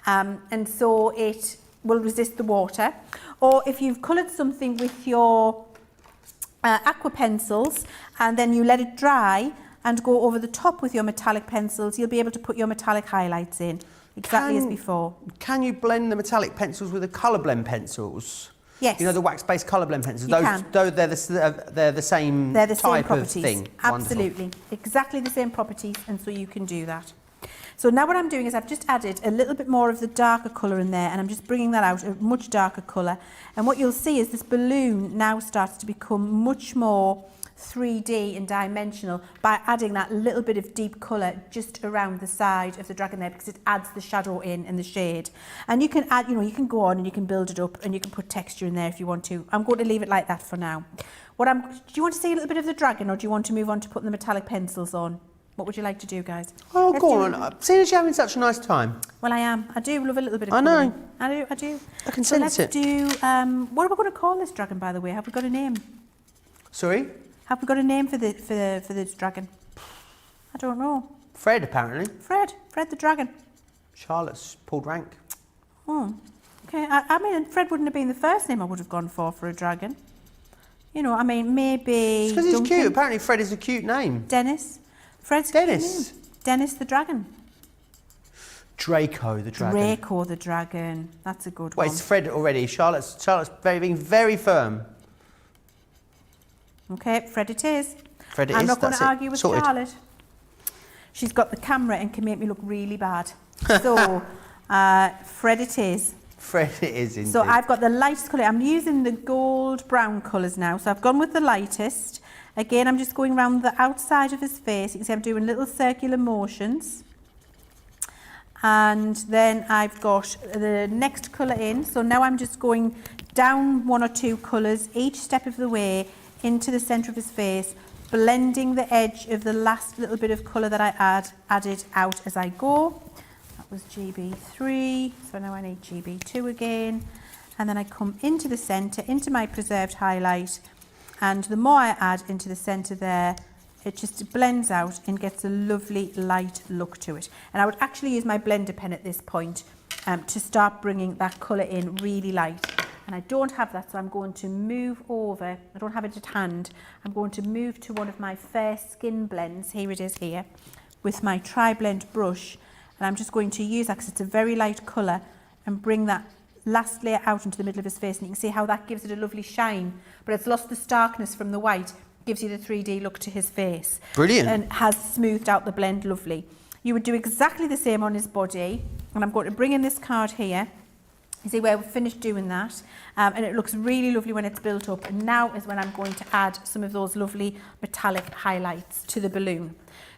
and so it will resist the water. Or if you've coloured something with your aqua pencils and then you let it dry and go over the top with your metallic pencils, you'll be able to put your metallic highlights in exactly as before. Can you blend the metallic pencils with the colour blend pencils? Yes. You know, the wax-based colour blend pencils? They're the same type of thing? Absolutely. Wonderful. Exactly the same properties, and so you can do that. So now what I'm doing is I've just added a little bit more of the darker colour in there, and I'm just bringing that out, a much darker colour. And what you'll see is this balloon now starts to become much more 3D and dimensional by adding that little bit of deep colour just around the side of the dragon there, because it adds the shadow in and the shade. And you can add, you know, you can go on and you can build it up and you can put texture in there if you want to. I'm going to leave it like that for now. Do you want to see a little bit of the dragon, or do you want to move on to putting the metallic pencils on? What would you like to do, guys? Oh, go on. Seeing as you're having such a nice time. Well, I am. I do love a little bit of colouring. I know. I do. I can sense it. So let's do, what are we going to call this dragon, by the way? Have we got a name? Sorry? Have we got a name for this dragon? I don't know. Fred, apparently. Fred the dragon. Charlotte's pulled rank. Oh, okay. I mean, Fred wouldn't have been the first name I would have gone for a dragon. You know, I mean, maybe... It's because he's cute. Apparently Fred is a cute name. Dennis. Fred's Dennis. Cute name. Dennis the dragon. Draco the dragon. Draco the dragon. That's a good one. Well, it's Fred already. Charlotte's being very firm. Okay, Fred it is. Fred it I'm is. not going to argue with Sorted. Charlotte. She's got the camera and can make me look really bad. So, Fred it is. Fred it is indeed. So I've got the lightest colour. I'm using the gold brown colours now. So I've gone with the lightest. Again, I'm just going around the outside of his face. You can see I'm doing little circular motions. And then I've got the next colour in. So now I'm just going down one or two colours each step of the way into the centre of his face, blending the edge of the last little bit of colour that I added out as I go. That was GB3, so now I need GB2 again. And then I come into the centre, into my preserved highlight, and the more I add into the centre there, it just blends out and gets a lovely light look to it. And I would actually use my blender pen at this point to start bringing that colour in really light. And I don't have that, so I'm going to move over. I don't have it at hand. I'm going to move to one of my Fair Skin blends. Here it is here, with my Tri-Blend brush. And I'm just going to use that because it's a very light colour, and bring that last layer out into the middle of his face. And you can see how that gives it a lovely shine, but it's lost the starkness from the white, gives you the 3D look to his face. Brilliant. And has smoothed out the blend lovely. You would do exactly the same on his body. And I'm going to bring in this card here. You see where we've finished doing that, and it looks really lovely when it's built up. And now is when I'm going to add some of those lovely metallic highlights to the balloon.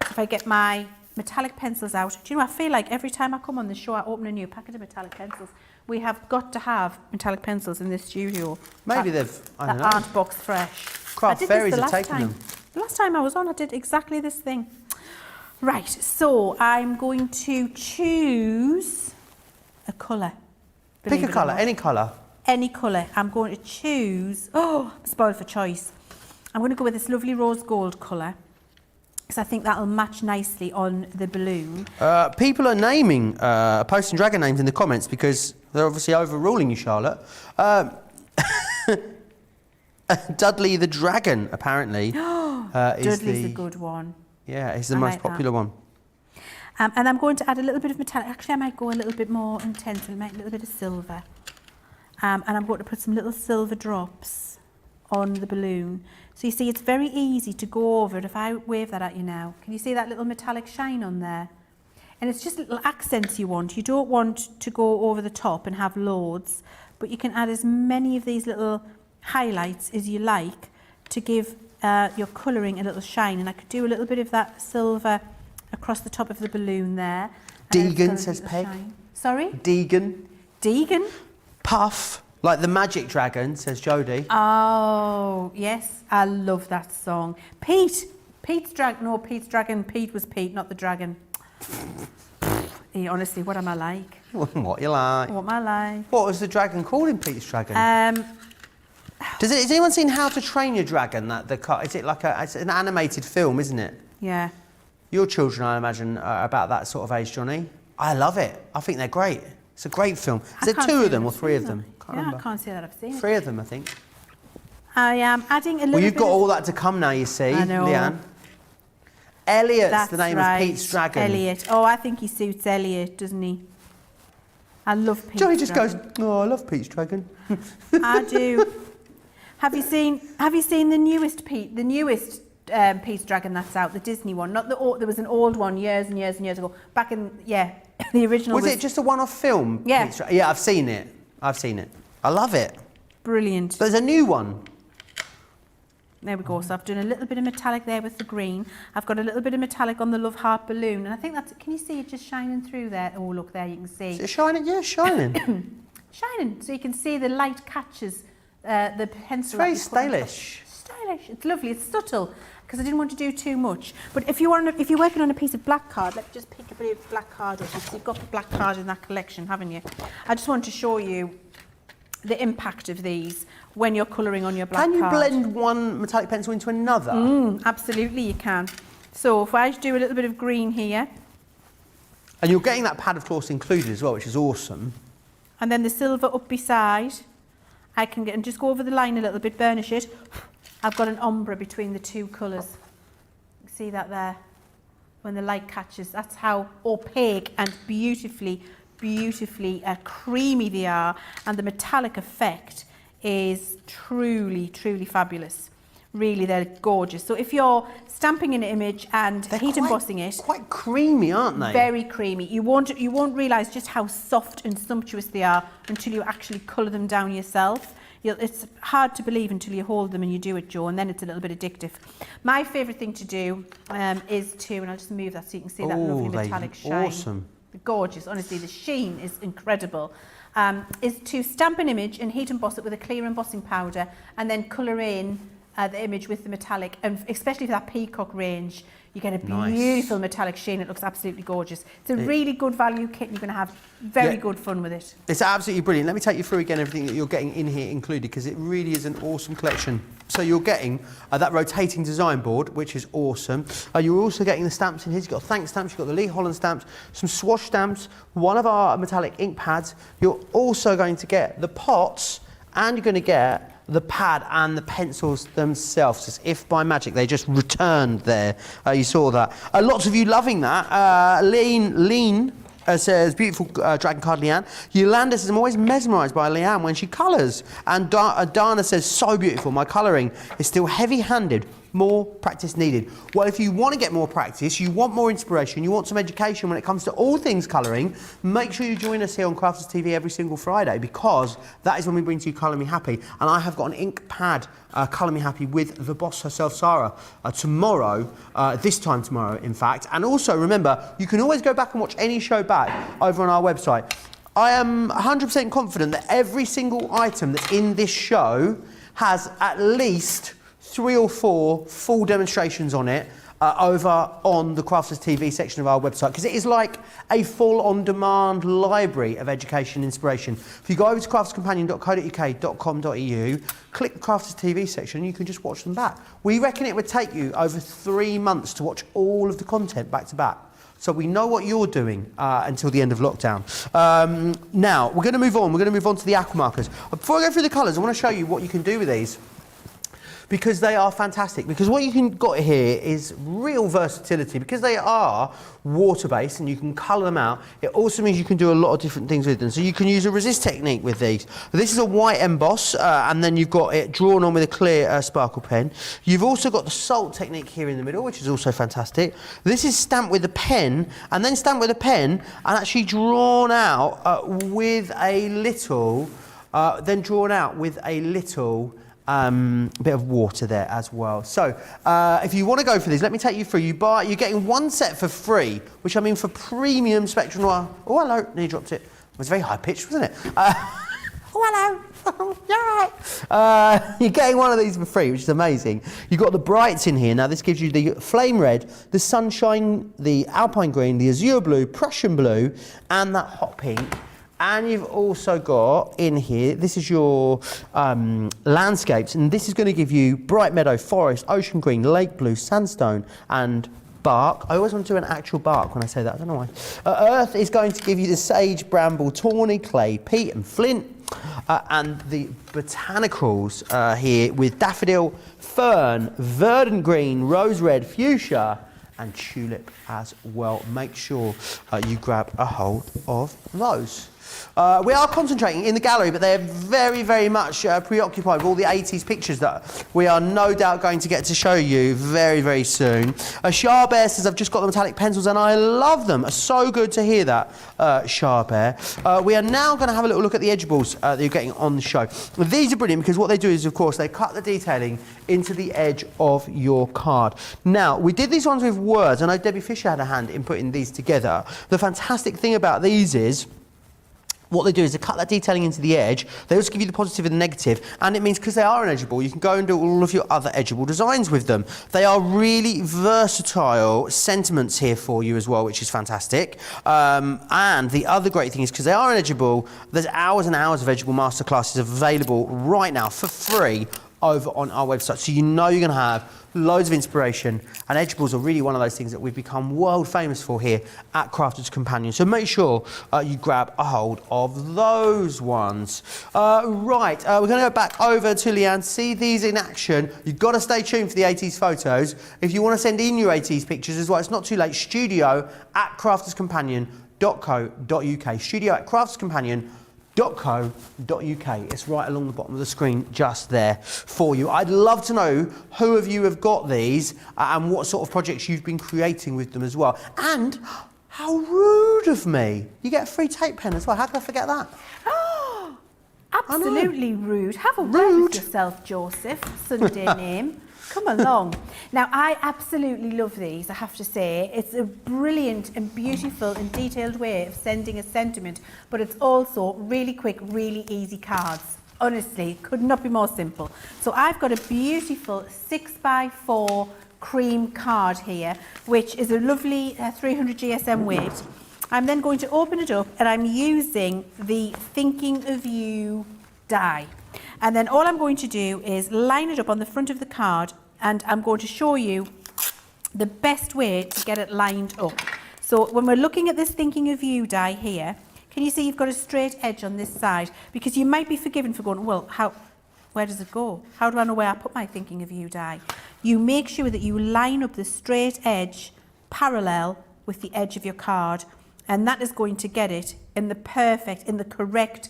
So if I get my metallic pencils out, do you know, I feel like every time I come on the show, I open a new packet of metallic pencils. We have got to have metallic pencils in this studio. Maybe they've, I don't know. That aren't box fresh. Craft fairies have taken them. The last time I was on, I did exactly this thing. Right, so I'm going to choose a colour. Pick a colour, any colour. Any colour. I'm going to choose, oh, I'm spoiled for choice. I'm going to go with this lovely rose gold colour, because I think that'll match nicely on the balloon. People are naming, posting dragon names in the comments because they're obviously overruling you, Charlotte. Dudley the Dragon, apparently. Dudley's a good one. Yeah, he's the most popular one. And I'm going to add a little bit of metallic. Actually, I might go a little bit more intense and make a little bit of silver. And I'm going to put some little silver drops on the balloon. So you see, it's very easy to go over it. If I wave that at you now, can you see that little metallic shine on there? And it's just little accents you want. You don't want to go over the top and have loads, but you can add as many of these little highlights as you like to give your colouring a little shine. And I could do a little bit of that silver across the top of the balloon there. Deegan, says Peg. Shine. Sorry? Deegan. Deegan? Puff, like the magic dragon, says Jodie. Oh, yes. I love that song. Pete. Pete's dragon. No, Pete's dragon. Pete was Pete, not the dragon. Hey, honestly, what am I like? What you like? What am I like? What was the dragon called in Pete's Dragon? Has anyone seen How to Train Your Dragon? Is it like it's an animated film, isn't it? Yeah. Your children, I imagine, are about that sort of age, Johnny. I love it. I think they're great. It's a great film. Is there two of them or three of them? I can't say that I've seen it. Three of them, I think. I am adding a little bit. Well, you've got all that to come now, you see, I know. Leann. Elliot's That's the name right. of Pete's Dragon. Elliot. Oh, I think he suits Elliot, doesn't he? I love Pete's Johnny just Dragon. goes, oh, I love Pete's Dragon. I do. Have you seen the newest Pete's Dragon that's out, the Disney one? Not the old, there was an old one years and years and years ago. Back in, the original Was it just a one-off film? Yeah. Yeah, I've seen it. I love it. Brilliant. There's a new one. There we go. So I've done a little bit of metallic there with the green. I've got a little bit of metallic on the Love Heart balloon. And I think that's, can you see it just shining through there? Oh, look there, you can see. Is it shining? Yeah, shining. Shining. So you can see the light catches the pencil. It's very stylish. Stylish. It's lovely. It's subtle because I didn't want to do too much. But if you're working on a piece of black card, let me just pick a bit of black card up. You've got the black card in that collection, haven't you? I just want to show you the impact of these when you're colouring on your black card. Can you blend one metallic pencil into another? Absolutely, you can. So if I do a little bit of green here. And you're getting that pad of course included as well, which is awesome. And then the silver up beside. I can get and just go over the line a little bit, burnish it. I've got an ombre between the two colours. See that there? When the light catches, that's how opaque and beautifully creamy they are, and the metallic effect is truly fabulous. Really, they're gorgeous. So if you're stamping an image and heat embossing it, quite creamy, aren't they? Very creamy. You won't realise just how soft and sumptuous they are until you actually colour them down yourself. It's hard to believe until you hold them and you do it, Joe, and then it's a little bit addictive. My favourite thing to do is to, and I'll just move that so you can see that lovely metallic shine. Awesome. Gorgeous, honestly, the sheen is incredible. Is to stamp an image and heat emboss it with a clear embossing powder and then colour in the image with the metallic, and especially for that Peacock range, you get a beautiful metallic sheen. It looks absolutely gorgeous. It's a really good value kit and you're going to have very good fun with it. It's absolutely brilliant. Let me take you through again everything that you're getting in here included, because it really is an awesome collection. So you're getting that rotating design board, which is awesome. You're also getting the stamps in here. You've got thanks stamps, you've got the Lee Holland stamps, some swatch stamps, one of our metallic ink pads. You're also going to get the pots, and you're going to get the pad and the pencils themselves, as if by magic they just returned there. You saw that. Lots of you loving that. Leann says, beautiful dragon card, Leann. Yolanda says, I'm always mesmerised by Leann when she colours. And Dana says, so beautiful. My colouring is still heavy-handed, more practice needed. Well, if you want to get more practice, you want more inspiration, you want some education when it comes to all things colouring, make sure you join us here on Crafters TV every single Friday, because that is when we bring to you Colour Me Happy. And I have got an ink pad Colour Me Happy with the boss herself, Sarah, tomorrow, this time tomorrow, in fact. And also, remember, you can always go back and watch any show back over on our website. I am 100% confident that every single item that's in this show has at least 3 or 4 full demonstrations on it over on the Crafters TV section of our website, because it is like a full on-demand library of education and inspiration. If you go over to crafterscompanion.co.uk.com.au, click the Crafters TV section, you can just watch them back. We reckon it would take you over 3 months to watch all of the content back to back. So we know what you're doing until the end of lockdown. Now, we're going to move on. We're going to move on to the aqua markers. Before I go through the colours, I want to show you what you can do with these, because they are fantastic. Because what you can got here is real versatility. Because they are water-based and you can colour them out, it also means you can do a lot of different things with them. So you can use a resist technique with these. This is a white emboss, and then you've got it drawn on with a clear sparkle pen. You've also got the salt technique here in the middle, which is also fantastic. This is stamped with a pen, and then stamped with a pen, and actually drawn out with a little, bit of water there as well. So if you want to go for these, let me take you through. You're getting 1 set for free, which I mean for premium Spectrum Noir. Oh, hello, nearly dropped it. It was very high pitched, wasn't it? Oh, hello. You're right. You're getting one of these for free, which is amazing. You've got the brights in here. Now, this gives you the flame red, the sunshine, the alpine green, the azure blue, Prussian blue, and that hot pink. And you've also got in here, this is your landscapes, and this is going to give you bright meadow, forest, ocean green, lake blue, sandstone, and bark. I always want to do an actual bark when I say that, I don't know why. Earth is going to give you the sage, bramble, tawny, clay, peat, and flint. And the botanicals here with daffodil, fern, verdant green, rose red, fuchsia, and tulip as well. Make sure you grab a hold of those. We are concentrating in the gallery, but they're very, very much preoccupied with all the 80s pictures that we are no doubt going to get to show you very, very soon. Sharbear says, I've just got the metallic pencils and I love them. So good to hear that, Sharbear. We are now going to have a little look at the edge balls that you're getting on the show. These are brilliant because what they do is, of course, they cut the detailing into the edge of your card. Now, we did these ones with words. I know Debbie Fisher had a hand in putting these together. The fantastic thing about these is, what they do is they cut that detailing into the edge. They also give you the positive and the negative, and it means because they are an edgeable, you can go and do all of your other edgeable designs with them. They are really versatile sentiments here for you as well, which is fantastic. And the other great thing is, because they are an edgeable, there's hours and hours of edgeable masterclasses available right now for free over on our website. So you know you're going to have loads of inspiration, and edgeables are really one of those things that we've become world famous for here at Crafters Companion. So make sure you grab a hold of those ones. Right, we're going to go back over to Leann, see these in action. You've got to stay tuned for the 80s photos. If you want to send in your 80s pictures as well, it's not too late. studio@crafterscompanion.co.uk. studio@crafterscompanion.co.uk. It's right along the bottom of the screen just there for you. I'd love to know who of you have got these and what sort of projects you've been creating with them as well. And how rude of me. You get a free tape pen as well. How could I forget that? Absolutely rude. Have a word with yourself, Joseph. Sunday name. Come along. Now, I absolutely love these, I have to say. It's a brilliant and beautiful and detailed way of sending a sentiment, but it's also really quick, really easy cards. Honestly, could not be more simple. So I've got a beautiful 6x4 cream card here, which is a lovely 300 GSM weight. I'm then going to open it up, and I'm using the Thinking of You die. And then all I'm going to do is line it up on the front of the card, and I'm going to show you the best way to get it lined up. So when we're looking at this Thinking of You die here, can you see you've got a straight edge on this side? Because you might be forgiven for going, well, where does it go? How do I know where I put my Thinking of You die? You make sure that you line up the straight edge parallel with the edge of your card, and that is going to get it in the correct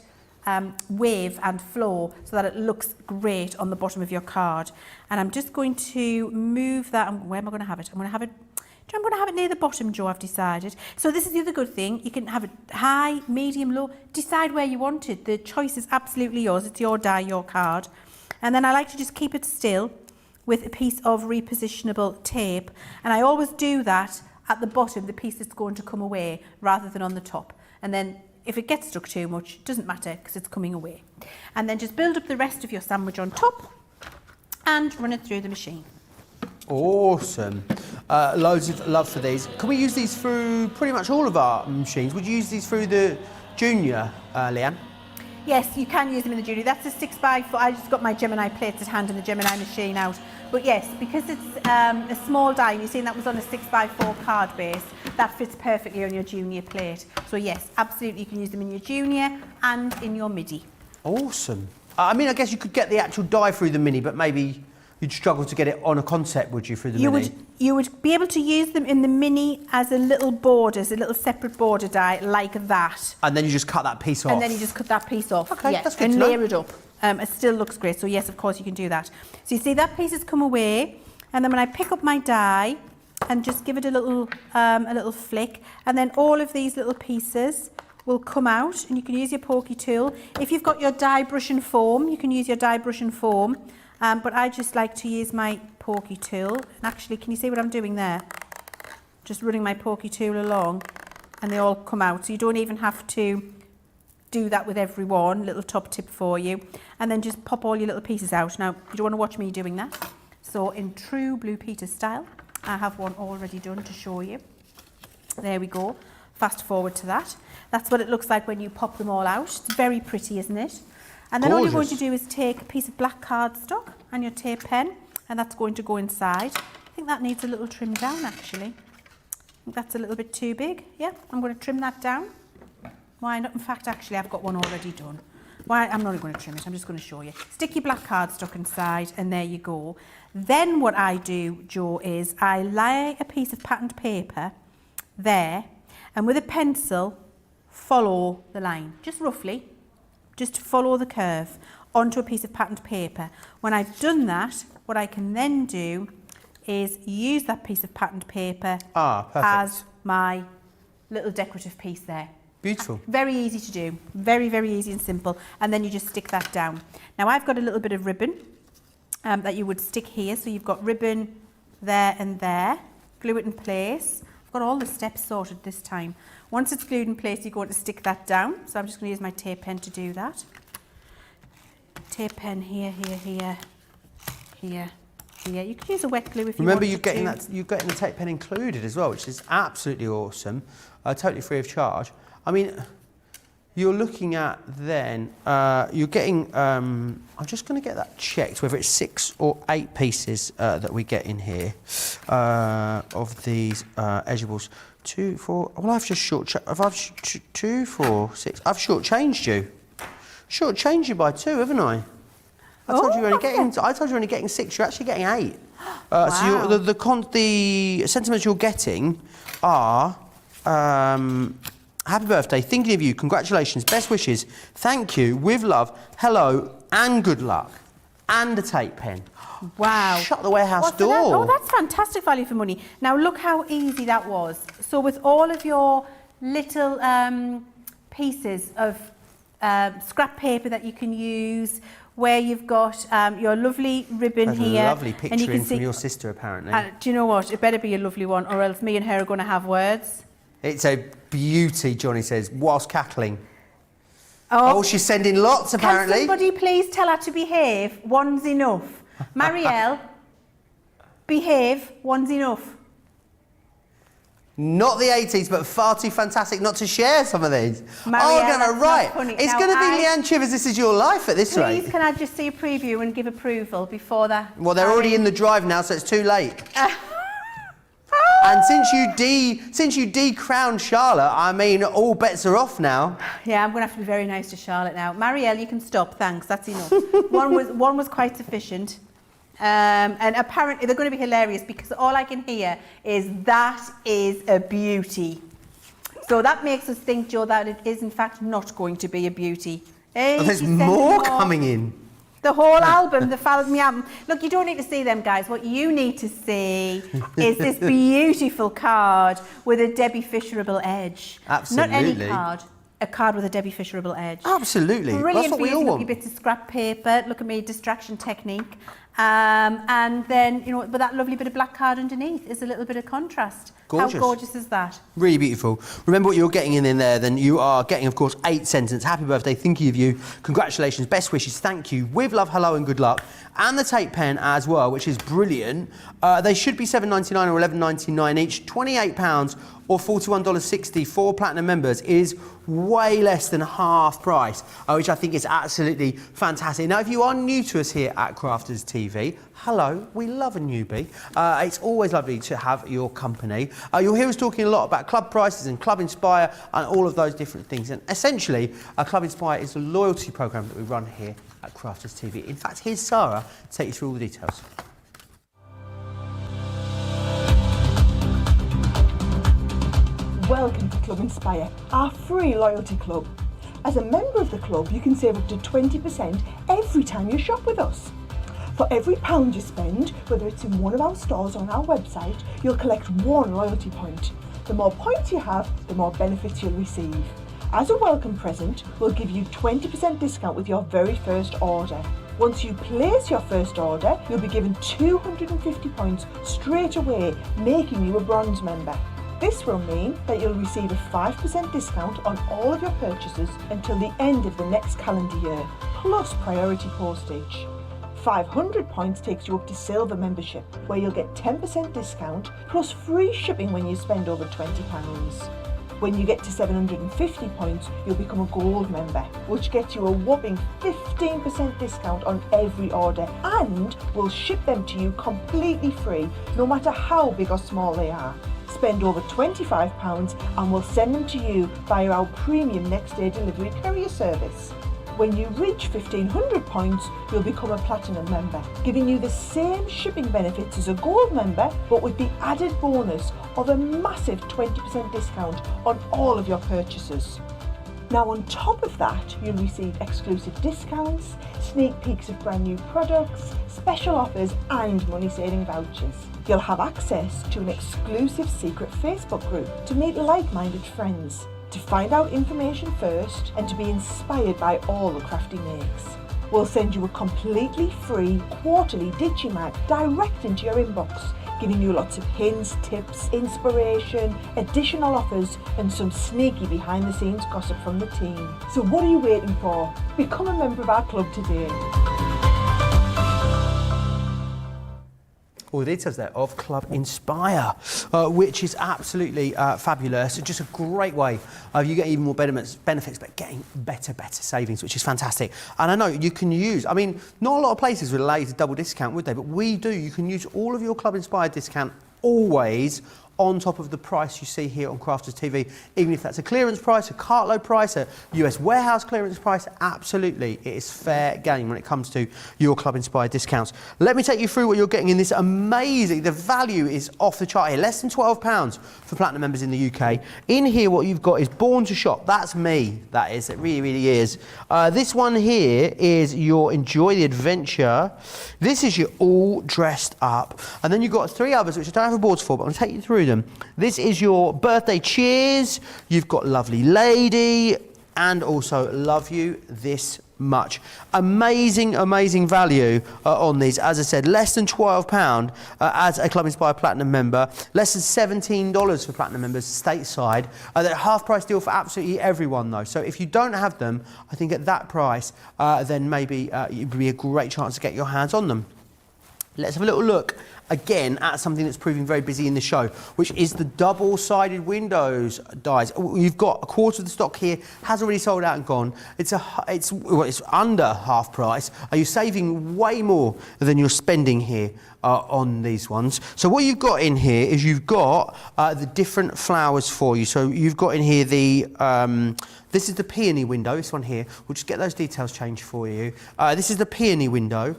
wave and flow so that it looks great on the bottom of your card. And I'm just going to move that. Where am I going to have it? I'm going to have it near the bottom, Joe, I've decided. So this is the other good thing. You can have it high, medium, low. Decide where you want it. The choice is absolutely yours. It's your die, your card. And then I like to just keep it still with a piece of repositionable tape. And I always do that at the bottom, the piece that's going to come away, rather than on the top. And then if it gets stuck too much, it doesn't matter because it's coming away. And then just build up the rest of your sandwich on top and run it through the machine. Awesome. Loads of love for these. Can we use these through pretty much all of our machines? Would you use these through the Junior, Leann? Yes, you can use them in the Junior. That's a 6x4. I just got my Gemini plates at hand and the Gemini machine out. But yes, because it's a small die, and you've seen that was on a 6x4 card base, that fits perfectly on your Junior plate. So yes, absolutely, you can use them in your Junior and in your Midi. Awesome. I mean, I guess you could get the actual die through the Mini, but maybe you'd struggle to get it on a concept, would you, through the Mini? You would be able to use them in the Mini as a little border, as a little separate border die, like that. And then you just cut that piece off? And then you just cut that piece off. Okay, yeah, that's good and to know. layer it up. It still looks great, so yes, of course you can do that. So you see that piece has come away, and then when I pick up my die and just give it a little flick, and then all of these little pieces will come out, and you can use your pokey tool. If you've got your die brush and foam, you can use your die brush and foam, but I just like to use my pokey tool. And actually, can you see what I'm doing there? Just running my pokey tool along, and they all come out, so you don't even have to do that with every one. Little top tip for you. And then just pop all your little pieces out. Now, you don't want to watch me doing that. So in true Blue Peter style, I have one already done to show you. There we go. Fast forward to that. That's what it looks like when you pop them all out. It's very pretty, isn't it? And then all you're going to do is take a piece of black cardstock and your tape pen, and that's going to go inside. I think that needs a little trim down, actually. I think that's a little bit too big. Yeah, I'm going to trim that down. Why not? In fact, actually, I've got one already done. Why? I'm not going to trim it. I'm just going to show you. Stick your black cardstock inside, and there you go. Then what I do, Joe, is I lay a piece of patterned paper there, and with a pencil, follow the line, just roughly, just follow the curve onto a piece of patterned paper. When I've done that, what I can then do is use that piece of patterned paper as my little decorative piece there. Beautiful. Very easy to do. Very, very easy and simple. And then you just stick that down. Now I've got a little bit of ribbon that you would stick here. So you've got ribbon there and there. Glue it in place. I've got all the steps sorted this time. Once it's glued in place, you're going to stick that down. So I'm just going to use my tape pen to do that. Tape pen here, here, here, here. Yeah, you can use a wet glue if you want to. Remember, you're getting the tape pen included as well, which is absolutely awesome. Totally free of charge. I mean, you're looking at then, you're getting, I'm just going to get that checked, whether it's 6 or 8 pieces that we get in here of these edgeables. 2, 4, well, I've just shortchanged, 2, 4, 6, I've shortchanged you. Shortchanged you by 2, haven't I? I told you you're only getting 6, you're actually getting 8. Wow. So the sentiments you're getting are, happy birthday, thinking of you, congratulations, best wishes, thank you, with love, hello, and good luck, and a tape pen. Wow. Shut the warehouse door. Oh, that's fantastic value for money. Now look how easy that was. So with all of your little pieces of scrap paper that you can use, where you've got your lovely ribbon here. Lovely picture in from your sister, apparently. Do you know what? It better be a lovely one, or else me and her are going to have words. It's a beauty, Johnny says, whilst cackling. Oh, she's sending lots, apparently. Can somebody please tell her to behave? One's enough. Marielle, behave. One's enough. Not the 80s, but far too fantastic not to share some of these. Marielle, right. It's going to be Leann Chivers, This Is Your Life at this rate. Please, can I just see a preview and give approval before that? Well, they're already in the drive now, so it's too late. And since you decrowned Charlotte, I mean, all bets are off now. Yeah, I'm going to have to be very nice to Charlotte now. Marielle, you can stop. Thanks. That's enough. one was quite sufficient. And apparently they're going to be hilarious because all I can hear is that is a beauty. So that makes us think, Joe, that it is in fact not going to be a beauty. Oh, there's more coming in. The whole album, the Followed Me album. Look, you don't need to see them, guys. What you need to see is this beautiful card with a Debbie Fisherable edge. Absolutely. Not any card. A card with a Debbie Fisherable edge. Absolutely. Brilliant. That's what we all want. Lovely bits of scrap paper. Look at me, distraction technique. And then, you know, with that lovely bit of black card underneath is a little bit of contrast. Gorgeous. How gorgeous is that? Really beautiful. Remember what you're getting in there, then you are getting, of course, 8 sentences. Happy birthday, thinking of you. Congratulations, best wishes, thank you, with love, hello, and good luck. And the tape pen as well, which is brilliant. They should be $7.99 or $11.99 each, £28 or $41.60 for Platinum members is way less than half price, which I think is absolutely fantastic. Now, if you are new to us here at Crafters TV, hello, we love a newbie. It's always lovely to have your company. You'll hear us talking a lot about Club Prices and Club Inspire and all of those different things. And essentially, Club Inspire is a loyalty program that we run here at Crafters TV. In fact, here's Sarah to take you through all the details. Welcome to Club Inspire, our free loyalty club. As a member of the club, you can save up to 20% every time you shop with us. For every £1 you spend, whether it's in one of our stores or on our website, you'll collect 1 loyalty point. The more points you have, the more benefits you'll receive. As a welcome present, we'll give you 20% discount with your very first order. Once you place your first order, you'll be given 250 points straight away, making you a bronze member. This will mean that you'll receive a 5% discount on all of your purchases until the end of the next calendar year, plus priority postage. 500 points takes you up to silver membership, where you'll get 10% discount plus free shipping when you spend over £20. When you get to 750 points, you'll become a gold member, which gets you a whopping 15% discount on every order, and we'll ship them to you completely free, no matter how big or small they are. Spend over £25 and we'll send them to you via our premium next day delivery courier service. When you reach 1500 points, you'll become a platinum member, giving you the same shipping benefits as a gold member, but with the added bonus of a massive 20% discount on all of your purchases. Now, on top of that, you'll receive exclusive discounts, sneak peeks of brand new products, special offers and money-saving vouchers. You'll have access to an exclusive secret Facebook group to meet like-minded friends, to find out information first and to be inspired by all the crafty makes. We'll send you a completely free quarterly Digimag direct into your inbox, giving you lots of hints, tips, inspiration, additional offers and some sneaky behind-the-scenes gossip from the team. So what are you waiting for? Become a member of our club today. All the details there of Club Inspire, which is absolutely fabulous. It's just a great way of you getting even more benefits, but getting better savings, which is fantastic. And I know you can use, I mean, not a lot of places would allow you to double discount, would they? But we do. You can use all of your Club Inspire discount always on top of the price you see here on Crafters TV, even if that's a clearance price, a cartload price, a US warehouse clearance price. Absolutely, it is fair game when it comes to your Club Inspired discounts. Let me take you through what you're getting in this amazing, the value is off the chart here, less than £12 for Platinum members in the UK. In here, what you've got is Born to Shop. That's me, that is, it really is. This one here is your Enjoy the Adventure. This is your All Dressed Up. And then you've got 3 others, which I don't have a board for, but I'm gonna take you through them. This is your Birthday Cheers. You've got Lovely Lady and also Love You This Much. Amazing value on these. As I said, less than £12 as a Club Inspire Platinum member, less than $17 for Platinum members stateside. They're a half price deal for absolutely everyone though. So if you don't have them, I think at that price, then maybe it would be a great chance to get your hands on them. Let's have a little look again at something that's proving very busy in the show, which is the double-sided windows dies. You've got a quarter of the stock here, has already sold out and gone. It's under half price. Are you saving way more than you're spending here on these ones? So what you've got in here is you've got the different flowers for you. So you've got in here the this is the peony window, this one here. We'll just get those details changed for you. This is the peony window.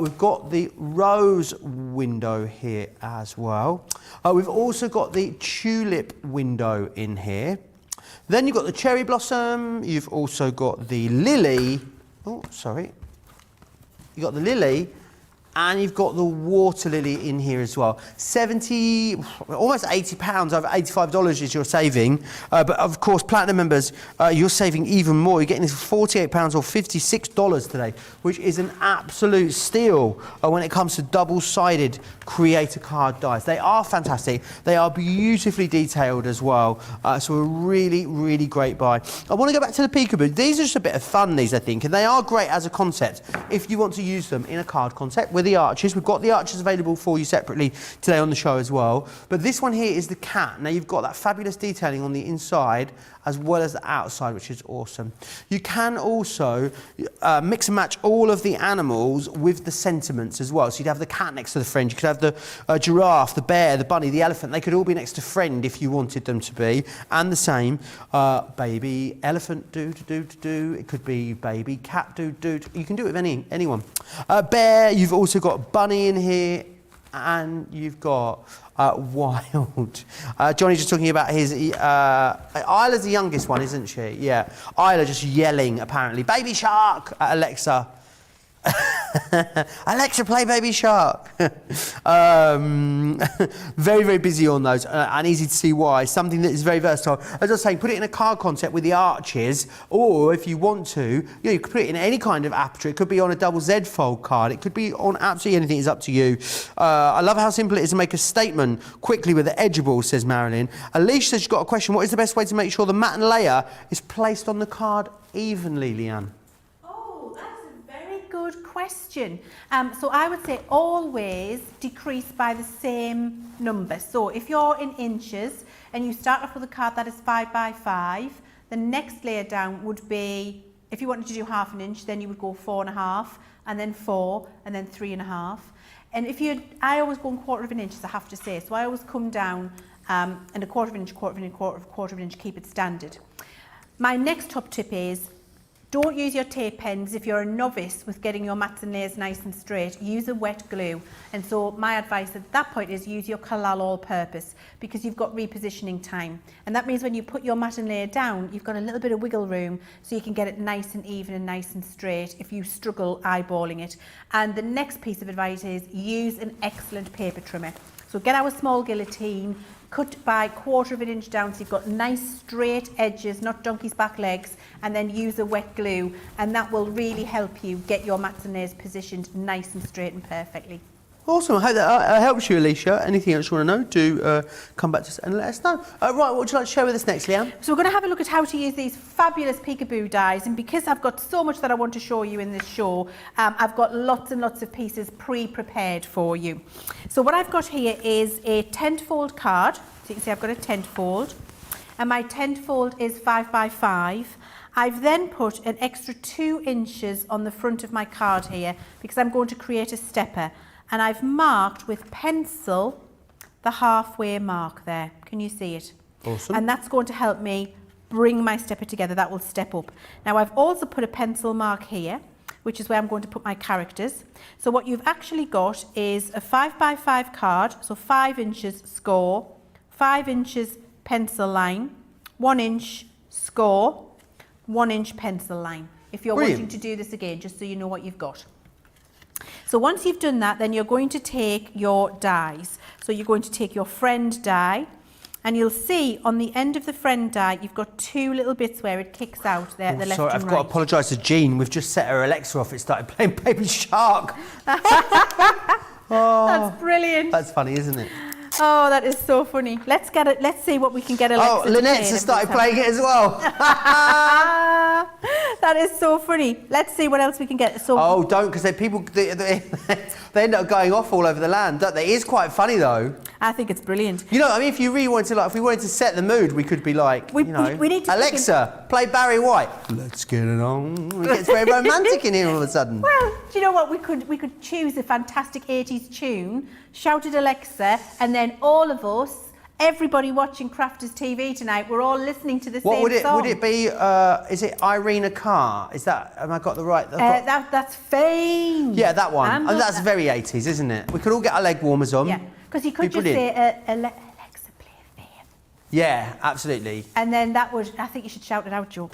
We've got the rose window here as well. We've also got the tulip window in here. Then you've got the cherry blossom. You've also got the lily. Oh, sorry. You've got the lily. And you've got the water lily in here as well. 70, almost £80, over $85 is your saving. But of course, Platinum members, you're saving even more. You're getting this for £48 or $56 today, which is an absolute steal when it comes to double-sided creator card dies. They are fantastic. They are beautifully detailed as well. So a really, really great buy. I want to go back to the Peekaboo. These are just a bit of fun, these, I think, and they are great as a concept if you want to use them in a card concept with the arches. We've got the arches available for you separately today on the show as well. But this one here is the cat. Now you've got that fabulous detailing on the inside as well as the outside, which is awesome. You can also mix and match all of the animals with the sentiments as well. So you'd have the cat next to the friend. You could have the giraffe, the bear, the bunny, the elephant. They could all be next to friend if you wanted them to be. And the same, baby elephant do. It could be baby cat do. You can do it with anyone. Bear, you've also got bunny in here, and you've got wild. Johnny's just talking about his... Isla's the youngest one, isn't she? Yeah. Isla just yelling, apparently, baby shark at Alexa. Alexa, play Baby Shark. Very, very busy on those, and easy to see why. Something that is very versatile. As I was saying, put it in a card concept with the arches, or if you want to, you could put it in any kind of aperture. It could be on a double Z fold card. It could be on absolutely anything. It's up to you. I love how simple it is to make a statement quickly with the edgeable, says Marilyn. Alicia says she's got a question. What is the best way to make sure the Matin layer is placed on the card evenly, Leann? Good question. So I would say always decrease by the same number. So if you're in inches and you start off with a card that is 5 by 5, the next layer down would be, if you wanted to do ½ an inch, then you would go 4.5, and then 4, and then 3.5. And if I always go in 1/4 of an inch, I have to say. So I always come down and a 1/4 of an inch, 1/4 of an inch, 1/4 of an inch, keep it standard. My next top tip is, don't use your tape pens if you're a novice with getting your mats and layers nice and straight. Use a wet glue. And so my advice at that point is use your Cartload all-purpose, because you've got repositioning time. And that means when you put your mat and layer down, you've got a little bit of wiggle room so you can get it nice and even and nice and straight if you struggle eyeballing it. And the next piece of advice is use an excellent paper trimmer. So get our small guillotine, cut by 1/4 of an inch down so you've got nice straight edges, not donkey's back legs, and then use a wet glue, and that will really help you get your mats and layers positioned nice and straight and perfectly. Awesome. I hope that helps you, Alicia. Anything else you want to know, do come back to us and let us know. Right, what would you like to share with us next, Leann? So we're going to have a look at how to use these fabulous Peekaboo dies, and because I've got so much that I want to show you in this show, I've got lots and lots of pieces pre-prepared for you. So what I've got here is a tent-fold card. So you can see I've got a tent-fold, and my tent-fold is 5 by 5. I've then put an extra 2 inches on the front of my card here because I'm going to create a stepper. And I've marked with pencil the halfway mark there. Can you see it? Awesome. And that's going to help me bring my stepper together. That will step up. Now I've also put a pencil mark here, which is where I'm going to put my characters. So what you've actually got is a 5 by 5 card, so 5 inches score, 5 inches pencil line, 1 inch score, 1 inch pencil line. If you're Brilliant. wanting to do this again, just so you know what you've got. So once you've done that, then you're going to take your dies. So you're going to take your friend die, and you'll see on the end of the friend die, you've got 2 little bits where it kicks out there at the left Sorry, and I've right. got to apologise to Jean. We've just set her Alexa off. It started playing Baby Shark. That's brilliant. That's funny, isn't it? Oh, that is so funny. Let's get it. Let's see what we can get Alexa to play. Lynette's has started playing it as well. That is so funny. Let's see what else we can get. So Don't, because they end up going off all over the land, don't they? It is quite funny, though. I think it's brilliant. You know, I mean, if you really wanted to, if we wanted to set the mood, we could be like, We need to Alexa, play Barry White. Let's get it on. It gets very romantic in here all of a sudden. Well, do you know what? We could choose a fantastic 80s tune, shout at Alexa, and then all of us, everybody watching Crafters TV tonight, we're all listening to the same song. Would it be, is it Irina Carr? Is that, have I got the right? That's Fame. Yeah, that one. And that's very 80s, isn't it? We could all get our leg warmers on. Yeah, because you could just say, Alexa, play Fame. Yeah, absolutely. And then that would, I think you should shout it out, Joe.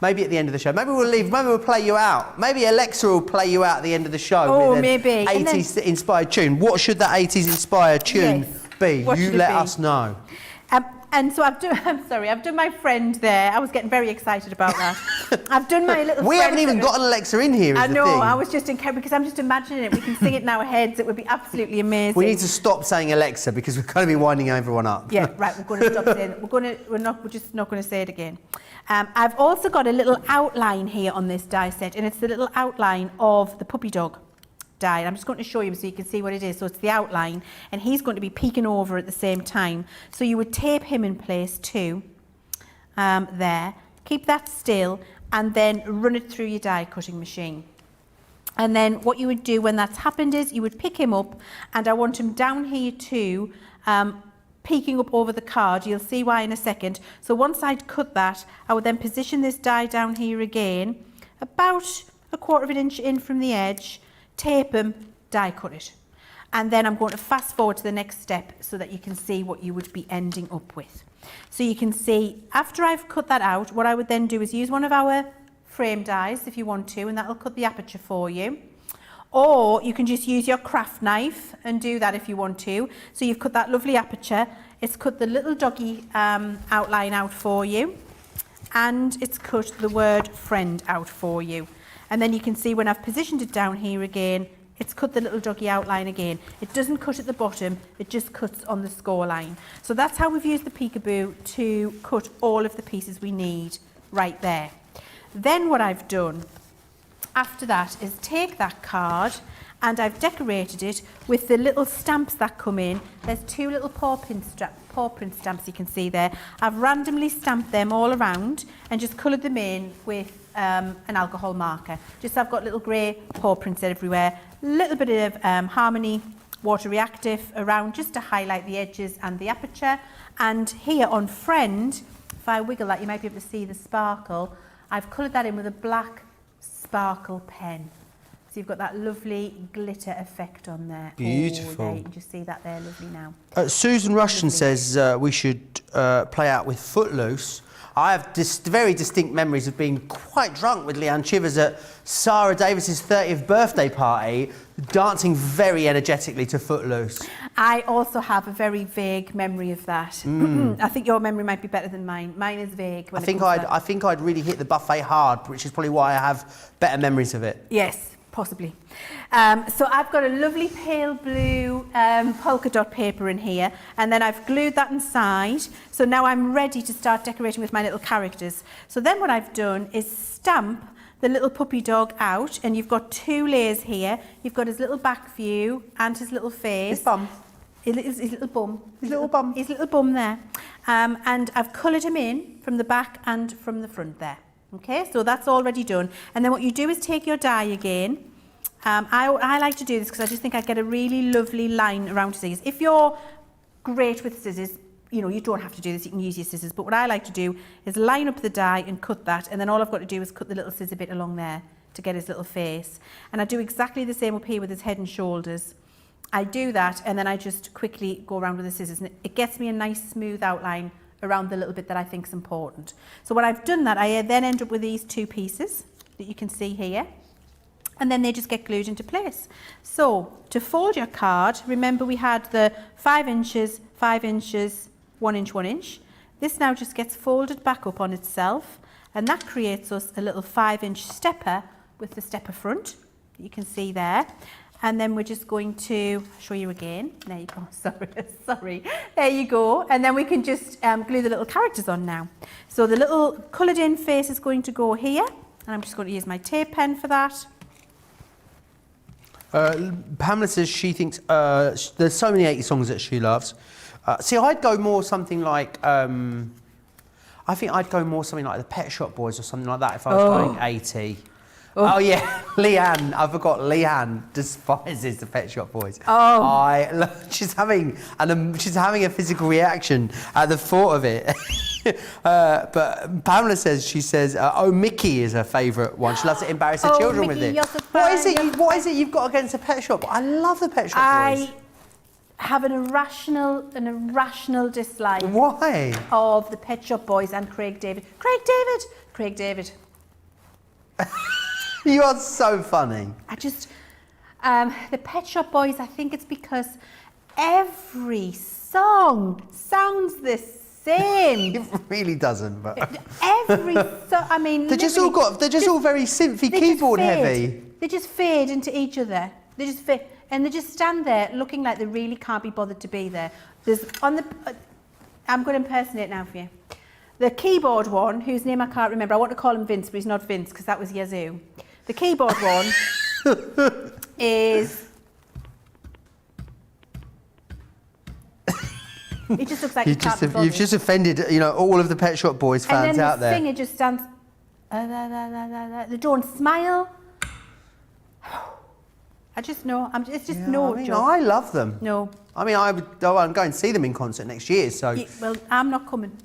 Maybe at the end of the show. Maybe we'll leave. Maybe we'll play you out. Maybe Alexa will play you out at the end of the show. Oh, with an maybe. 80s inspired tune. What should that 80s inspired tune be? What You should it let be? us know. And so I've done my friend there. I was getting very excited about that. I've done my little We friend haven't even that- got an Alexa in here, is I the know, thing. I was just because I'm just imagining it. We can sing it in our heads. It would be absolutely amazing. We need to stop saying Alexa because we're going to be winding everyone up. Yeah, right. We're going to stop saying it. We're just not going to say it again. I've also got a little outline here on this die set, and it's the little outline of the puppy dog die. I'm just going to show you so you can see what it is. So it's the outline, and he's going to be peeking over at the same time. So you would tape him in place too. There. Keep that still, and then run it through your die cutting machine. And then what you would do when that's happened is you would pick him up, and I want him down here too, peeking up over the card. You'll see why in a second. So once I'd cut that, I would then position this die down here again, about 1/4 inch in from the edge, tape him, die cut it. And then I'm going to fast forward to the next step so that you can see what you would be ending up with. So you can see, after I've cut that out, what I would then do is use one of our frame dies if you want to, and that'll cut the aperture for you. Or you can just use your craft knife and do that if you want to. So you've cut that lovely aperture, it's cut the little doggy outline out for you, and it's cut the word friend out for you. And then you can see when I've positioned it down here again, it's cut the little doggy outline again. It doesn't cut at the bottom, it just cuts on the score line. So that's how we've used the peekaboo to cut all of the pieces we need right there. Then what I've done after that is take that card and I've decorated it with the little stamps that come in. There's 2 little paw print stamps you can see there. I've randomly stamped them all around and just coloured them in with an alcohol marker. Just so I've got little grey paw prints everywhere. A little bit of Harmony water reactive around just to highlight the edges and the aperture. And here on friend, if I wiggle that, you might be able to see the sparkle. I've coloured that in with a black sparkle pen. So you've got that lovely glitter effect on there. Beautiful. Oh, there, you can just see that there, lovely now. Susan Rushton says we should play out with Footloose. I have very distinct memories of being quite drunk with Leann Chivers at Sarah Davis's 30th birthday party, dancing very energetically to Footloose. I also have a very vague memory of that. I think your memory might be better than mine. Mine is vague. I think I'd really hit the buffet hard, which is probably why I have better memories of it. Yes, possibly. So I've got a lovely pale blue polka dot paper in here, and then I've glued that inside. So now I'm ready to start decorating with my little characters. So then what I've done is stamp the little puppy dog out, and you've got 2 layers here. You've got his little back view and his little face. His bum. His little bum. His little bum. His little bum there. And I've coloured him in from the back and from the front there. Okay, so that's already done. And then what you do is take your die again. I like to do this because I just think I get a really lovely line around scissors. If you're great with scissors, you know, you don't have to do this, you can use your scissors. But what I like to do is line up the die and cut that. And then all I've got to do is cut the little scissor bit along there to get his little face. And I do exactly the same up here with his head and shoulders. I do that and then I just quickly go around with the scissors. And it gets me a nice smooth outline around the little bit that I think is important. So when I've done that, I then end up with these 2 pieces that you can see here. And then they just get glued into place. So to fold your card, remember we had the 5 inches, 5 inches, 1 inch, 1 inch. This now just gets folded back up on itself, and that creates us a little 5-inch stepper with the stepper front that you can see there. And then we're just going to show you again. There you go. Sorry. There you go. And then we can just glue the little characters on now. So the little coloured in face is going to go here, and I'm just going to use my tape pen for that. Pamela says she thinks there's so many 80 songs that she loves. See, I'd go more something like I think I'd go more something like the Pet Shop Boys or something like that if I was going 80. Oh yeah, Leann. I forgot. Leann despises the Pet Shop Boys. She's having a physical reaction at the thought of it. But Pamela says Mickey is her favourite one. She loves to embarrass her children Mickey, with it. you're so What is fun, it? What is it you've got against the Pet Shop? I love the Pet Shop Boys. have an irrational dislike Why? of the Pet Shop Boys and Craig David. Craig David. You are so funny. I just, the Pet Shop Boys, I think it's because every song sounds the same. It really doesn't, but Every song, I mean, they're just all very synthy keyboard heavy. They just fade into each other. They just fade, and they just stand there looking like they really can't be bothered to be there. There's on the, I'm going to impersonate now for you. The keyboard one, whose name I can't remember. I want to call him Vince, but he's not Vince because that was Yazoo. The keyboard one is. He just looks like You've just offended, all of the Pet Shop Boys fans out there. And then the singer just stands. They don't smile. I just know. It's just Joe. I love them. No. I mean, I'm going to see them in concert next year. So. Well, I'm not coming.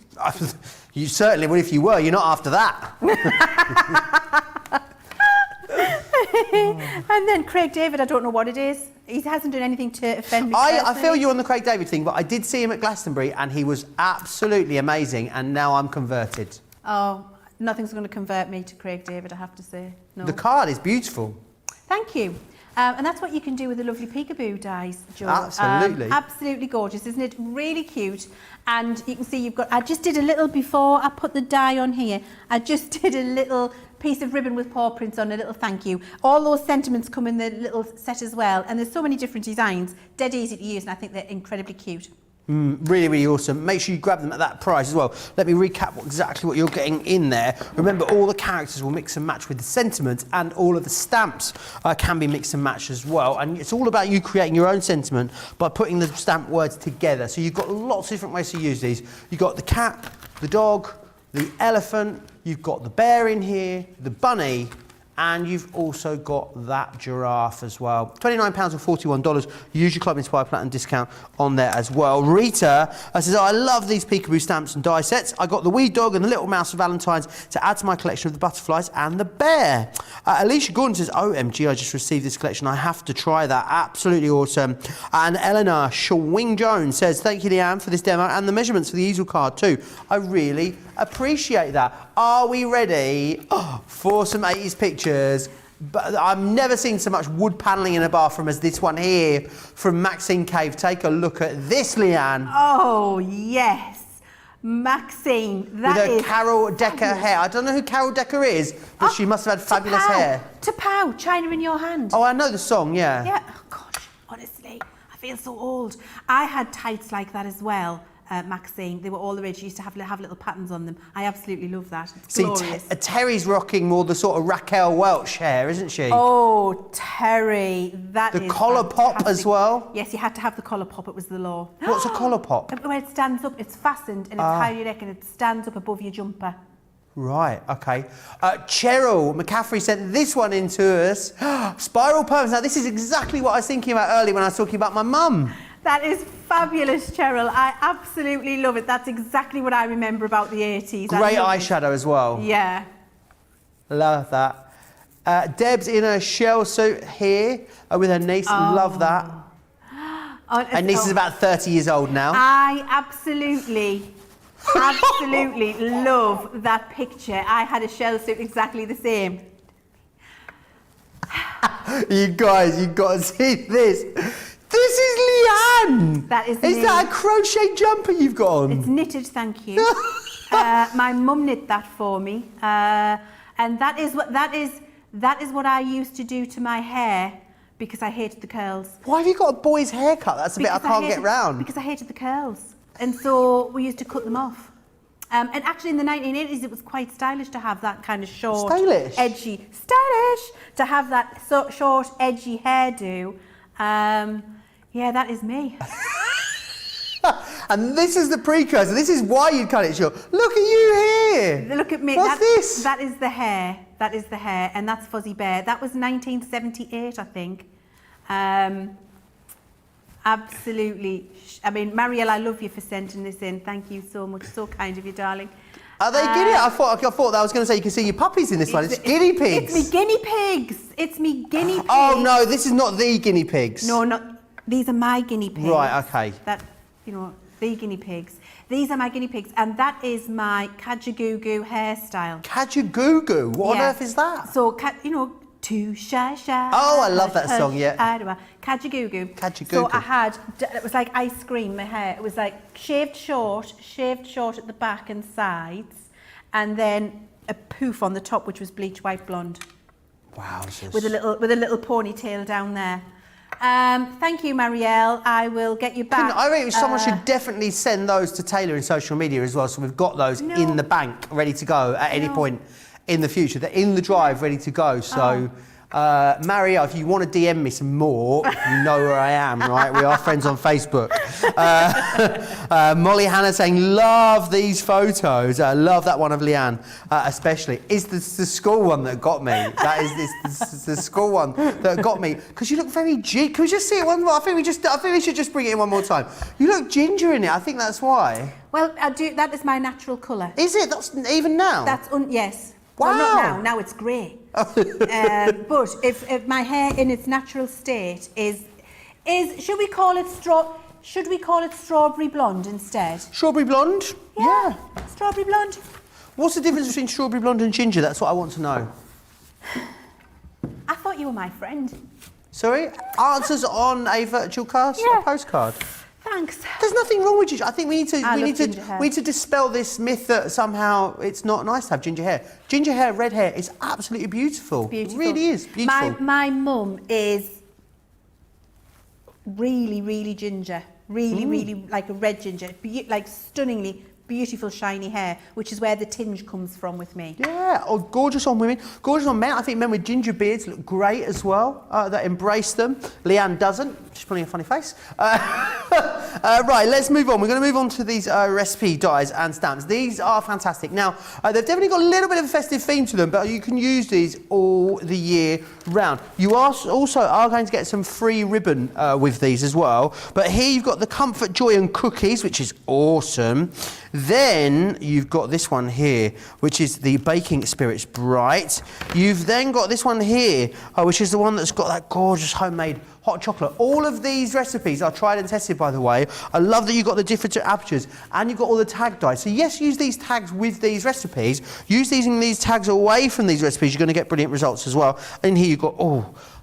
You certainly would if you were. You're not after that. And then Craig David, I don't know what it is. He hasn't done anything to offend me. I feel you on the Craig David thing, but I did see him at Glastonbury and he was absolutely amazing, and now I'm converted. Oh, nothing's going to convert me to Craig David, I have to say. No. The card is beautiful. Thank you. And that's what you can do with the lovely peekaboo dies, Joe. Absolutely. Absolutely gorgeous, isn't it? Really cute. And you can see I just did a little, before I put the die on here, I just did a little piece of ribbon with paw prints on, a little thank you. All those sentiments come in the little set as well. And there's so many different designs, dead easy to use, and I think they're incredibly cute. Really, really awesome. Make sure you grab them at that price as well. Let me recap exactly what you're getting in there. Remember, all the characters will mix and match with the sentiment, and all of the stamps can be mixed and matched as well. And it's all about you creating your own sentiment by putting the stamp words together. So you've got lots of different ways to use these. You've got the cat, the dog, the elephant, you've got the bear in here, the bunny, and you've also got that giraffe as well. £29 or $41. Use your Club Inspire Platinum discount on there as well. Rita says, I love these peekaboo stamps and die sets. I got the wee dog and the little mouse for Valentine's to add to my collection of the butterflies and the bear. Alicia Gordon says, OMG, I just received this collection. I have to try that. Absolutely awesome. And Eleanor Schwing Jones says, thank you, Leann, for this demo and the measurements for the easel card too. I really appreciate that. Are we ready for some 80s pictures? But I've never seen so much wood panelling in a bathroom as this one here from Maxine Cave. Take a look at this, Leann. Oh, yes. Maxine, that is... With her Carol Decker hair. I don't know who Carol Decker is, but she must have had fabulous hair. T'Pow, China in Your Hand. Oh, I know the song, yeah. Yeah, oh gosh, honestly, I feel so old. I had tights like that as well. Maxine, they were all the rage. You used to have little patterns on them. I absolutely love that. It's glorious. Terry's rocking more the sort of Raquel Welch hair, isn't she? Oh, Terry, that is the collar pop as well. Yes, you had to have the collar pop. It was the law. What's a collar pop? Where it stands up, it's fastened, and it's how you reckon it stands up above your jumper. Right, okay. Cheryl McCaffrey sent this one in to us. Spiral perms. Now, this is exactly what I was thinking about earlier when I was talking about my mum. That is fabulous, Cheryl. I absolutely love it. That's exactly what I remember about the 80s. Great eyeshadow as well. Yeah. Love that. Deb's in a shell suit here with her niece. Love that. Her niece is about 30 years old now. I absolutely love that picture. I had a shell suit exactly the same. You guys, you've got to see this. This is Leann! That is Is that a crochet jumper you've got on? It's knitted, thank you. My mum knit that for me. And that is what I used to do to my hair because I hated the curls. Why have you got a boy's haircut? That's a bit I can't get round. Because I hated the curls. And so we used to cut them off. And actually in the 1980s it was quite stylish to have that kind of short, edgy, to have that short, edgy hairdo. Yeah, that is me. And this is the precursor. This is why you cut it short. Look at you here. Look at me. What's this? That is the hair. That is the hair. And that's Fuzzy Bear. That was 1978, I think. Absolutely. I mean, Marielle, I love you for sending this in. Thank you so much. So kind of you, darling. Are they guinea? I thought that I was going to say you can see your puppies in this one. It's guinea pigs. It's me guinea pigs. It's me guinea pigs. Oh no, this is not the guinea pigs. No, not. these are my guinea pigs. Right, okay. That, you know, the guinea pigs. These are my guinea pigs, and that is my Kajagoogoo hairstyle. Kajagoogoo? What on earth is that? So, you know, too shy. Oh, I love that song, yeah. Kajagoogoo. Kajagoogoo. So I had, it was like ice cream, my hair. It was like shaved short at the back and sides, and then a poof on the top, which was bleach white blonde. Wow. With a little ponytail down there. Thank you, Marielle. I will get you back. I think someone should definitely send those to Taylor in social media as well, so we've got those in the bank ready to go at any point in the future. They're in the drive ready to go. So, Marielle, if you want to DM me some more, you know where I am, right? We are friends on Facebook. Molly Hannah saying, love these photos. I love that one of Leann, especially. It's the school one that got me. That is the school one that got me. Because you look very ginger. Can we just see it one more? I think we should just bring it in one more time. You look ginger in it. I think that's why. Well, I do. That is my natural colour. Is it? That's even now? That's yes. Wow. Well, not now. Now it's grey. But if my hair in its natural state is should we call it strawberry blonde instead? Strawberry blonde? Yeah. Strawberry blonde. What's the difference between strawberry blonde and ginger? That's what I want to know. I thought you were my friend. Sorry? Answers on a virtual cast? Yeah. A postcard? Thanks. There's nothing wrong with ginger. I think we need to dispel this myth that somehow it's not nice to have ginger hair. Ginger hair, red hair is absolutely beautiful. Beautiful. It really is beautiful. My mum is really ginger. Really like a red ginger. Like stunningly beautiful shiny hair, which is where the tinge comes from with me. Yeah, gorgeous on women, gorgeous on men. I think men with ginger beards look great as well, that embrace them. Leann doesn't, she's putting a funny face. Right, let's move on. We're going to move on to these recipe dies and stamps. These are fantastic. Now, they've definitely got a little bit of a festive theme to them, but you can use these all the year round. You also are going to get some free ribbon with these as well. But here you've got the Comfort, Joy and Cookies, which is awesome. Then you've got this one here, which is the Baking Spirits Bright. You've then got this one here, which is the one that's got that gorgeous homemade hot chocolate. All of these recipes are tried and tested, by the way. I love that you've got the different apertures and you've got all the tag dies. So yes, use these tags with these recipes. Using these tags away from these recipes, you're going to get brilliant results as well. And here you've got,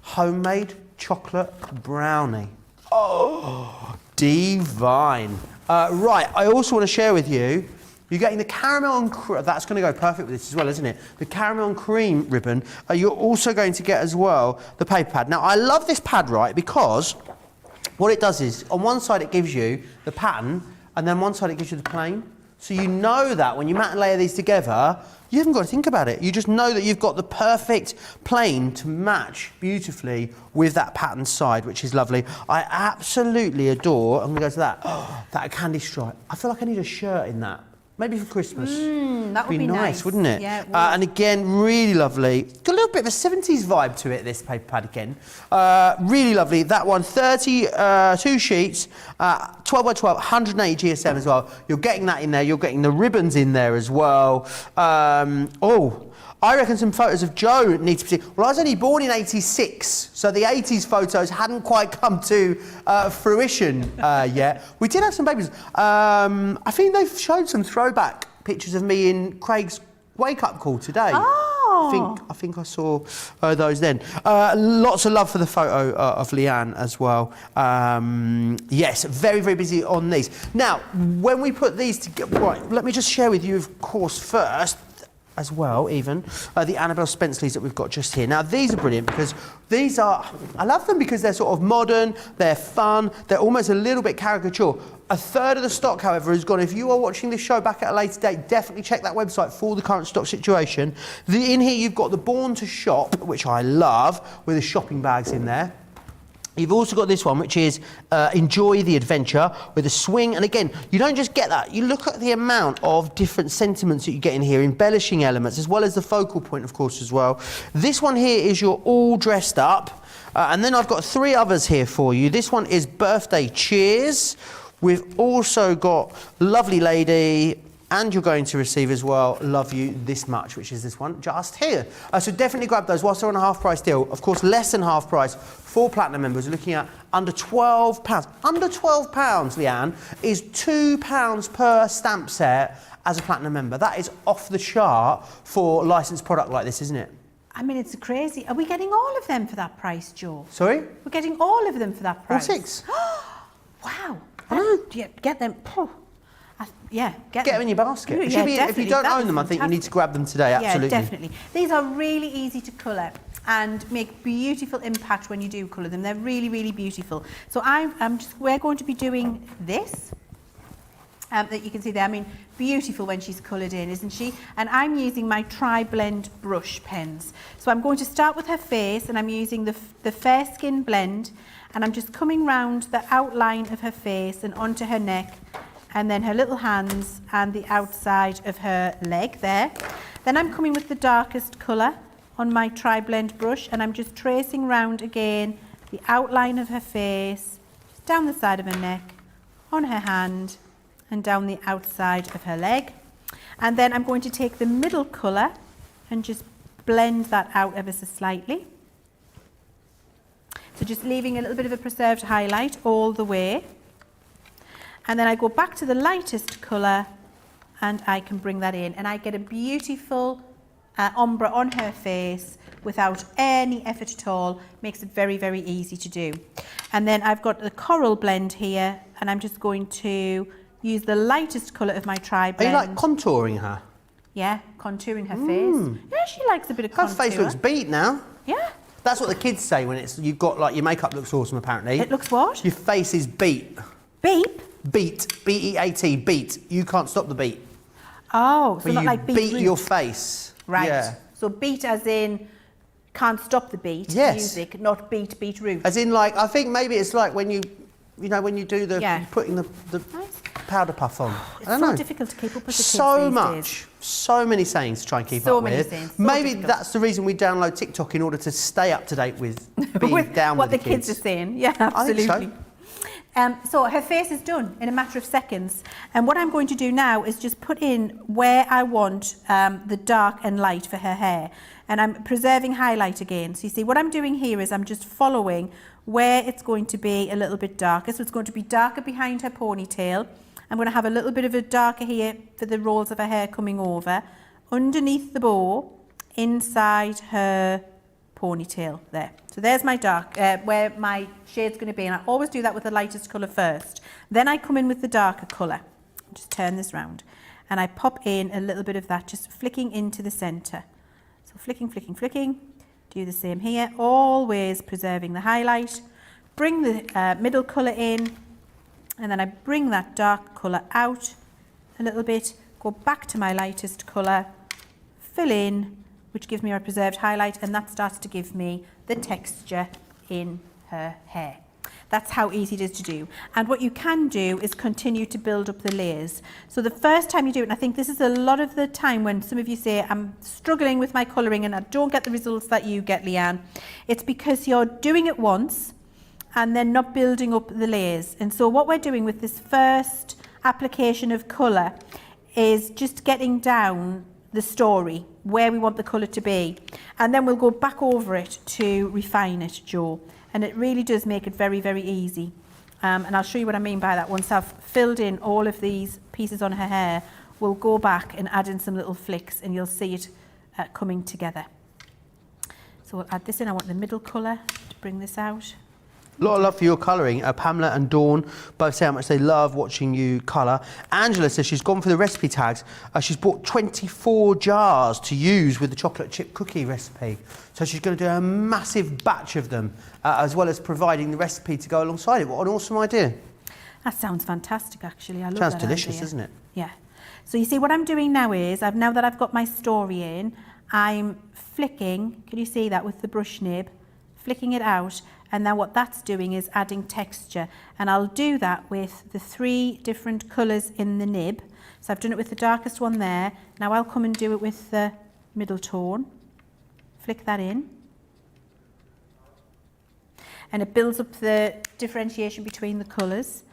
homemade chocolate brownie. Oh, divine. Right, I also want to share with you, you're getting the caramel and cream, that's going to go perfect with this as well, isn't it? The caramel and cream ribbon. You're also going to get as well the paper pad. Now, I love this pad, right, because what it does is, on one side it gives you the pattern, and then one side it gives you the plain. So you know that when you mat and layer these together, you haven't got to think about it. You just know that you've got the perfect plain to match beautifully with that pattern side, which is lovely. I absolutely adore, I'm going to go to that, that candy stripe. I feel like I need a shirt in that. Maybe for Christmas. That would be nice, wouldn't it? Yeah, it would. And again, really lovely. Got a little bit of a 70s vibe to it, this paper pad again. Really lovely. That one, 32 sheets, 12 by 12, 180 GSM as well. You're getting that in there. You're getting the ribbons in there as well. I reckon some photos of Joe need to be... Well, I was only born in 86, so the 80s photos hadn't quite come to fruition yet. We did have some babies. I think they've showed some throwback pictures of me in Craig's wake-up call today. Oh. I think I saw those then. Lots of love for the photo of Leann as well. Yes, very, very busy on these. Now, when we put these together... Right, let me just share with you, of course, first... as well, even, the Annabelle Spencers that we've got just here. Now, these are brilliant because these are, I love them because they're sort of modern, they're fun, they're almost a little bit caricature. A third of the stock, however, is gone. If you are watching this show back at a later date, definitely check that website for the current stock situation. In here, you've got the Born to Shop, which I love, with the shopping bags in there. You've also got this one, which is Enjoy the Adventure with a swing. And again, you don't just get that. You look at the amount of different sentiments that you get in here, embellishing elements, as well as the focal point, of course, as well. This one here is your all dressed up. And then I've got three others here for you. This one is Birthday Cheers. We've also got Lovely Lady. And you're going to receive as well, love you this much, which is this one just here. So definitely grab those whilst they're on a half price deal. Of course, less than half price for Platinum members. We're looking at under £12. Under £12, Leann, is £2 per stamp set as a Platinum member. That is off the chart for licensed product like this, isn't it? I mean, it's crazy. Are we getting all of them for that price, Joe? Sorry? We're getting all of them for that price. All 6. Wow. I know. Get them. Yeah, Get them in your basket. Ooh, It yeah, should be, if you definitely. don't That own is them, I think you need to fantastic. grab them today, absolutely. Yeah, definitely. These are really easy to colour and make beautiful impact when you do colour them. They're really, really beautiful. So we're going to be doing this. That you can see there. I mean, beautiful when she's coloured in, isn't she? And I'm using my Tri-Blend brush pens. So I'm going to start with her face, and I'm using the Fair Skin blend, and I'm just coming round the outline of her face and onto her neck, and then her little hands and the outside of her leg there. Then I'm coming with the darkest colour on my Tri-Blend brush, and I'm just tracing round again the outline of her face, down the side of her neck, on her hand, and down the outside of her leg. And then I'm going to take the middle colour and just blend that out ever so slightly. So just leaving a little bit of a preserved highlight all the way. And then I go back to the lightest colour and I can bring that in, and I get a beautiful ombre on her face without any effort at all. Makes it very, very easy to do. And then I've got the coral blend here, and I'm just going to use the lightest colour of my Tri-Blend. Are you like contouring her? Yeah, contouring her face. Yeah, she likes a bit of contour. Her face looks beat now. Yeah. That's what the kids say when you've got like your makeup looks awesome apparently. It looks what? Your face is beat. Beep? Beat. B-E-A-T. Beat. You can't stop the beat. Oh, so Where not you like beat your face. Right. Yeah. So beat as in can't stop the beat. Yes. Music, not beat root. As in like, I think maybe it's like when you do the, Yeah. putting the Nice. powder puff on. It's I don't so know. difficult to keep up with the kids So these much. days. So many sayings to try and keep So up many with. sayings, so Maybe difficult. that's the reason we download TikTok, in order to stay up to date with being With down what with the kids are saying. Yeah, I think so. absolutely. So her face is done in a matter of seconds, and what I'm going to do now is just put in where I want the dark and light for her hair, and I'm preserving highlight again. So you see what I'm doing here is I'm just following where it's going to be a little bit darker. So it's going to be darker behind her ponytail. I'm going to have a little bit of a darker here for the rolls of her hair coming over, underneath the bow, inside her ponytail there. So there's my dark, where my shade's going to be, and I always do that with the lightest colour first. Then I come in with the darker colour. Just turn this round, and I pop in a little bit of that, just flicking into the centre. So flicking, do the same here, always preserving the highlight. Bring the middle colour in, and then I bring that dark colour out a little bit, go back to my lightest colour, fill in, which gives me a preserved highlight, and that starts to give me the texture in her hair. That's how easy it is to do. And what you can do is continue to build up the layers. So the first time you do it, and I think this is a lot of the time when some of you say, I'm struggling with my colouring and I don't get the results that you get, Leann, it's because you're doing it once and then not building up the layers. And so what we're doing with this first application of colour is just getting down the story, where we want the colour to be. And then we'll go back over it to refine it, Joe. And it really does make it very, very easy. And I'll show you what I mean by that. Once I've filled in all of these pieces on her hair, we'll go back and add in some little flicks, and you'll see it coming together. So we'll add this in. I want the middle colour to bring this out. A lot of love for your colouring. Pamela and Dawn both say how much they love watching you colour. Angela says she's gone for the recipe tags. She's bought 24 jars to use with the chocolate chip cookie recipe. So she's going to do a massive batch of them, as well as providing the recipe to go alongside it. What an awesome idea. That sounds fantastic, actually. I love Sounds that delicious, idea. doesn't it? Yeah. So you see what I'm doing now is, now that I've got my story in, I'm flicking, can you see that, with the brush nib, flicking it out. And now what that's doing is adding texture. And I'll do that with the 3 different colours in the nib. So I've done it with the darkest one there. Now I'll come and do it with the middle tone. Flick that in. And it builds up the differentiation between the colours.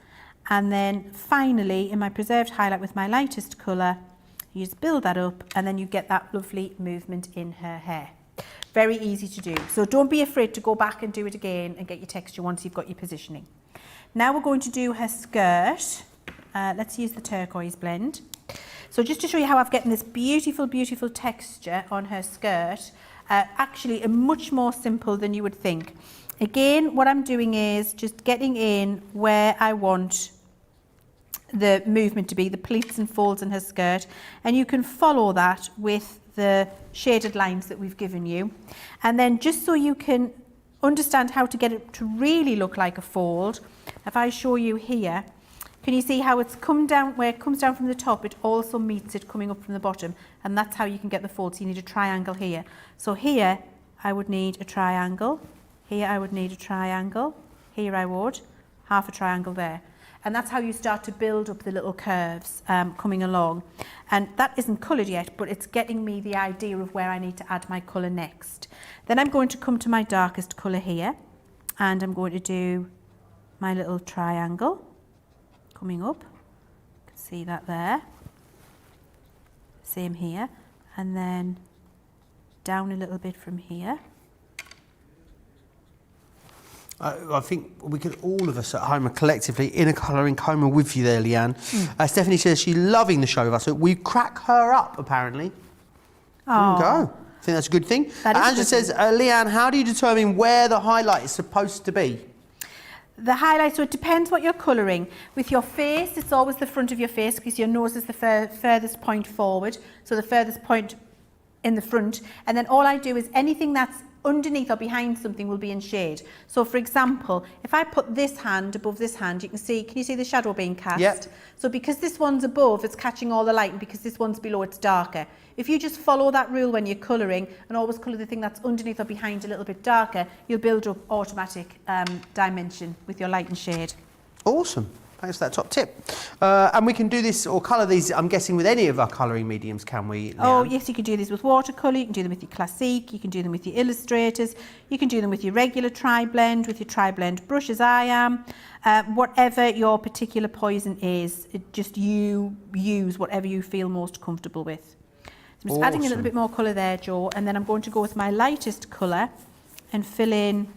And then finally, in my preserved highlight with my lightest colour, you just build that up and then you get that lovely movement in her hair. Very easy to do. So don't be afraid to go back and do it again and get your texture once you've got your positioning. Now we're going to do her skirt. Let's use the turquoise blend. So just to show you how I've gotten this beautiful, beautiful texture on her skirt, actually much more simple than you would think. Again, what I'm doing is just getting in where I want the movement to be, the pleats and folds in her skirt, and you can follow that with the shaded lines that we've given you. And then just so you can understand how to get it to really look like a fold, if I show you here, can you see how it's come down, where it comes down from the top, it also meets it coming up from the bottom, and that's how you can get the fold. So you need a triangle here. So here I would need a triangle, here I would need a triangle, here I would, half a triangle there. And that's how you start to build up the little curves coming along. And that isn't coloured yet, but it's getting me the idea of where I need to add my colour next. Then I'm going to come to my darkest colour here, and I'm going to do my little triangle coming up. You can see that there. Same here. And then down a little bit from here. I think we could, all of us at home are collectively in a colouring coma with you there, Leann. Stephanie says she's loving the show with us. So we crack her up, apparently. There you go. I think that's a good thing. Angela says, Leann, how do you determine where the highlight is supposed to be? The highlight, so it depends what you're colouring. With your face, it's always the front of your face because your nose is the furthest point forward. So the furthest point in the front. And then all I do is anything that's underneath or behind something will be in shade. So for example, if I put this hand above this hand, you can you see the shadow being cast? Yep. So because this one's above, it's catching all the light, and because this one's below, it's darker. If you just follow that rule when you're colouring and always colour the thing that's underneath or behind a little bit darker, you'll build up automatic dimension with your light and shade. Awesome. Thanks for that top tip. And we can do this or colour these, I'm guessing, with any of our colouring mediums, can we, Leann? Oh, yes, you can do these with watercolour, you can do them with your Classique, you can do them with your illustrators, you can do them with your regular tri-blend, with your tri-blend brush, as I am. Whatever your particular poison is, just you use whatever you feel most comfortable with. So I'm just adding a little bit more colour there, Joe, and then I'm going to go with my lightest colour and fill in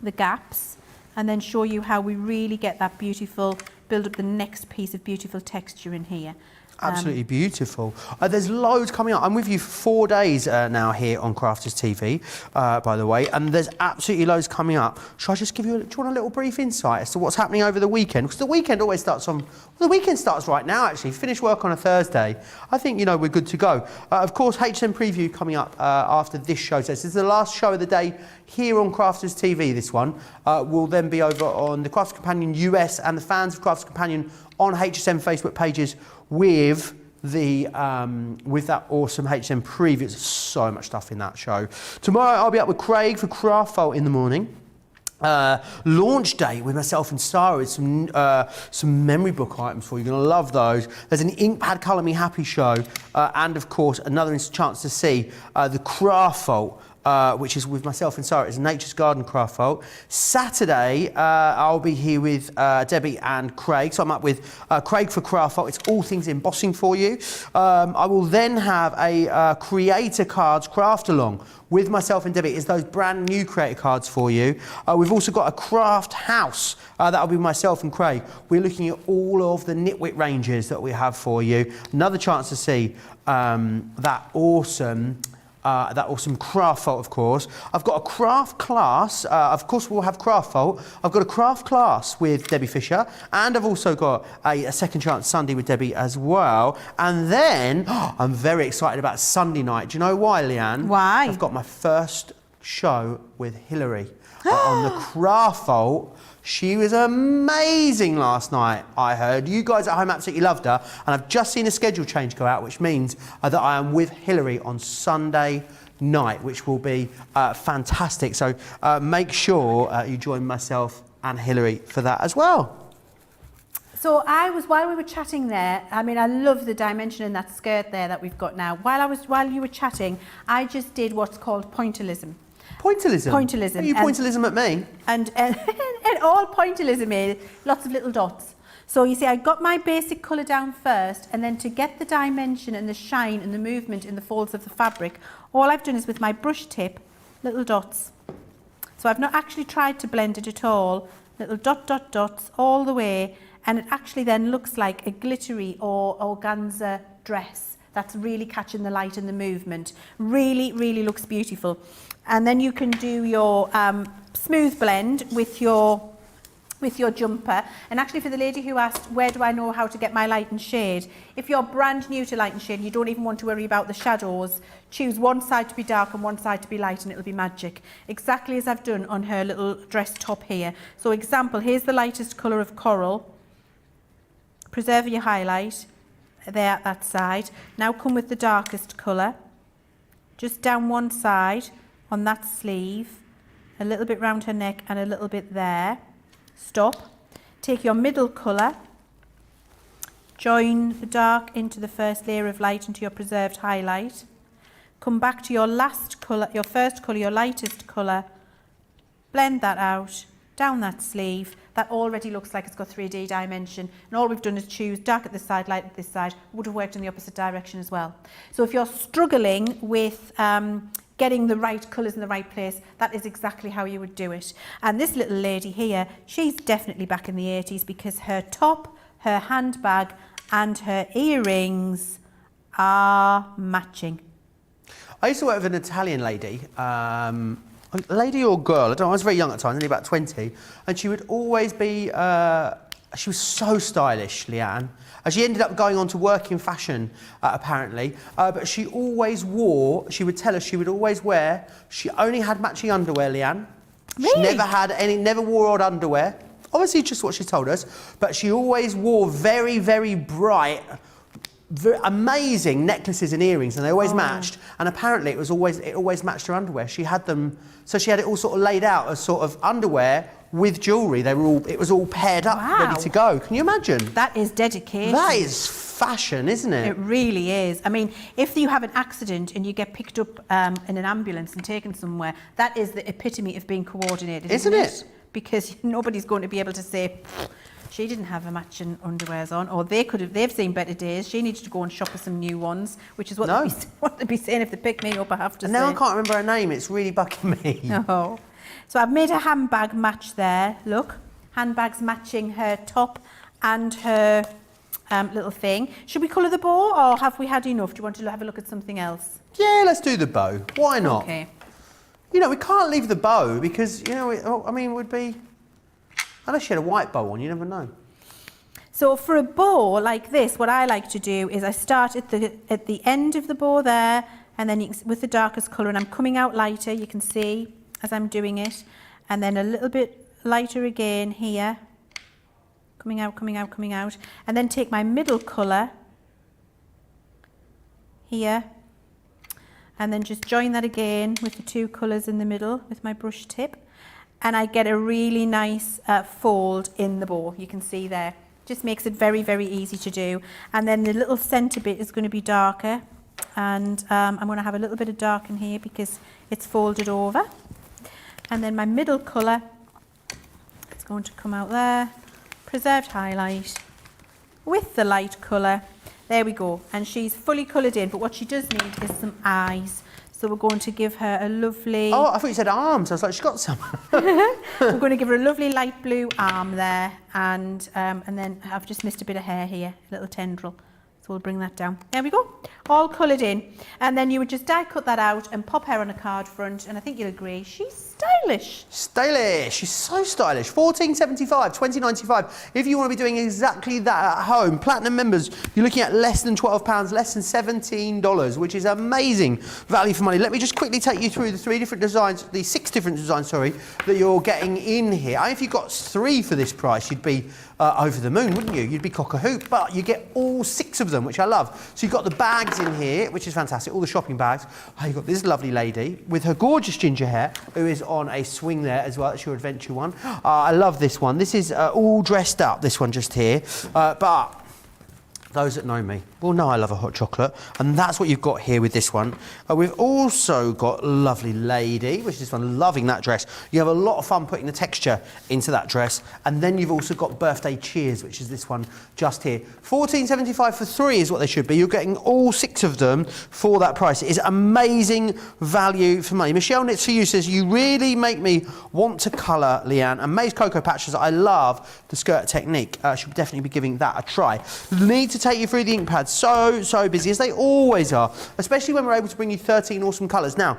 the gaps, and then show you how we really get that beautiful, build up the next piece of beautiful texture in here. Absolutely beautiful. There's loads coming up. I'm with you for 4 days now here on Crafters TV, by the way, and there's absolutely loads coming up. Shall I just give you, do you want a little brief insight as to what's happening over the weekend? Because the weekend always starts on, well, the weekend starts right now, actually. Finish work on a Thursday. I think, you know, we're good to go. Of course, HSM Preview coming up after this show. So this is the last show of the day here on Crafters TV, this one. Will then be over on the Crafters Companion US and the fans of Crafters Companion on HSM Facebook pages with the with that awesome HSM preview. There's so much stuff in that show. Tomorrow I'll be up with Craig for Carve in the morning. Launch day with myself and Sarah with some memory book items for you. You're gonna love those. There's an ink pad colour me happy show, and of course another chance to see the Carve which is with myself and Sarah. It's Nature's Garden Craft Vault. Saturday, I'll be here with Debbie and Craig. So I'm up with Craig for Craft Vault. It's all things embossing for you. I will then have a Creator Cards Craft Along with myself and Debbie. It's those brand new Creator Cards for you. We've also got a Craft House. That'll be myself and Craig. We're looking at all of the Knitwit ranges that we have for you. Another chance to see that awesome craft vault, of course. I've got a craft class. Of course, we'll have craft vault. I've got a craft class with Debbie Fisher, and I've also got a second chance Sunday with Debbie as well. And then I'm very excited about Sunday night. Do you know why, Leann? Why? I've got my first show with Hilary on the craft vault. She was amazing last night, I heard. You guys at home absolutely loved her. And I've just seen a schedule change go out, which means that I am with Hilary on Sunday night, which will be fantastic. So make sure you join myself and Hilary for that as well. So while we were chatting there, I mean, I love the dimension in that skirt there that we've got now. While you were chatting, I just did what's called pointillism. Pointillism? Pointillism. You pointillism at me? And all pointillism is lots of little dots. So you see, I got my basic colour down first, and then to get the dimension and the shine and the movement in the folds of the fabric, all I've done is with my brush tip, little dots. So I've not actually tried to blend it at all, little dots all the way, and it actually then looks like a glittery or organza dress that's really catching the light and the movement. Really, really looks beautiful. And then you can do your smooth blend with your jumper. And actually, for the lady who asked, where do I know how to get my light and shade? If you're brand new to light and shade, you don't even want to worry about the shadows. Choose one side to be dark and one side to be light, and it'll be magic. Exactly as I've done on her little dress top here. So example, here's the lightest colour of coral. Preserve your highlight there at that side. Now come with the darkest colour. Just down one side on that sleeve, a little bit round her neck and a little bit there. Stop. Take your middle colour, join the dark into the first layer of light into your preserved highlight. Come back to your last colour, your first colour, your lightest colour. Blend that out, down that sleeve. That already looks like it's got 3D dimension. And all we've done is choose dark at this side, light at this side. Would have worked in the opposite direction as well. So if you're struggling with getting the right colours in the right place, that is exactly how you would do it. And this little lady here, she's definitely back in the 80s because her top, her handbag and her earrings are matching. I used to work with an Italian lady, lady or girl, I don't know, I was very young at the time, only about 20, and she would always be, she was so stylish, Leann. She ended up going on to work in fashion, apparently, but she always wore, she would tell us she would always wear, she only had matching underwear, Leann. Really? She never had any, never wore old underwear. Obviously, just what she told us, but she always wore very, very bright, amazing necklaces and earrings, and they always matched. And apparently, it always matched her underwear. She had them, so she had it all sort of laid out as sort of underwear with jewellery. It was all paired up, ready to go. Can you imagine? That is dedication. That is fashion, isn't it? It really is. I mean, if you have an accident and you get picked up in an ambulance and taken somewhere, that is the epitome of being coordinated, isn't it? Because nobody's going to be able to say, she didn't have a matching underwears on, or they've seen better days. She needed to go and shop for some new ones, which is what they'd be saying if they pick me up, I have to say. Now I can't remember her name. It's really bugging me. No. So I've made a handbag match there. Look, handbag's matching her top and her little thing. Should we colour the bow, or have we had enough? Do you want to have a look at something else? Yeah, let's do the bow. Why not? Okay. You know, we can't leave the bow because, you know, it would be... Unless you had a white bow on, you never know. So for a bow like this, what I like to do is I start at the end of the bow there, and then with the darkest colour, and I'm coming out lighter, you can see as I'm doing it, and then a little bit lighter again here, coming out, and then take my middle colour here, and then just join that again with the two colours in the middle with my brush tip. And I get a really nice fold in the bow, you can see there. Just makes it very, very easy to do. And then the little centre bit is going to be darker. And I'm going to have a little bit of dark in here because it's folded over. And then my middle colour, it's going to come out there. Preserved highlight with the light colour. There we go. And she's fully coloured in, but what she does need is some eyes. So we're going to give her a lovely... Oh, I thought you said arms. I was like, she's got some. We're going to give her a lovely light blue arm there. And then I've just missed a bit of hair here, a little tendril. So we'll bring that down. There we go. All coloured in. And then you would just die cut that out and pop her on a card front. And I think you'll agree, she's stylish. Stylish. She's so stylish. $14.75, $20.95. If you want to be doing exactly that at home, Platinum members, you're looking at less than £12, less than $17, which is amazing value for money. Let me just quickly take you through the 6 different designs, that you're getting in here. If you got 3 for this price, you'd be over the moon, wouldn't you? You'd be cock-a-hoop, but you get all 6 of them, which I love. So you've got the bags in here, which is fantastic, all the shopping bags. You've got this lovely lady with her gorgeous ginger hair, who is on a swing there as well. It's your adventure one. I love this one. This is all dressed up, this one just here. But those that know me, Well, no, I love a hot chocolate, and that's what you've got here with this one. We've also got Lovely Lady, which is this one, loving that dress. You have a lot of fun putting the texture into that dress, and then you've also got Birthday Cheers, which is this one just here. $14.75 for 3 is what they should be. You're getting all 6 of them for that price. It is amazing value for money. Michelle Knits For You says, you really make me want to colour, Leann. And May's Cocoa Patches, I love the skirt technique. Should definitely be giving that a try. Need to take you through the ink pads. So busy, as they always are, especially when we're able to bring you 13 awesome colours. Now,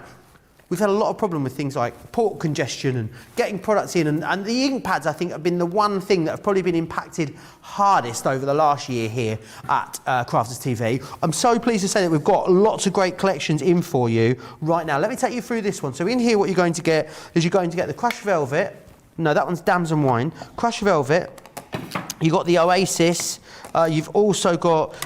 we've had a lot of problem with things like port congestion and getting products in, and the ink pads, I think, have been the one thing that have probably been impacted hardest over the last year here at Crafters TV. I'm so pleased to say that we've got lots of great collections in for you right now. Let me take you through this one. So in here, what you're going to get is you're going to get the Crushed Velvet. No, that one's Damson Wine. Crushed Velvet. You've got the Oasis. You've also got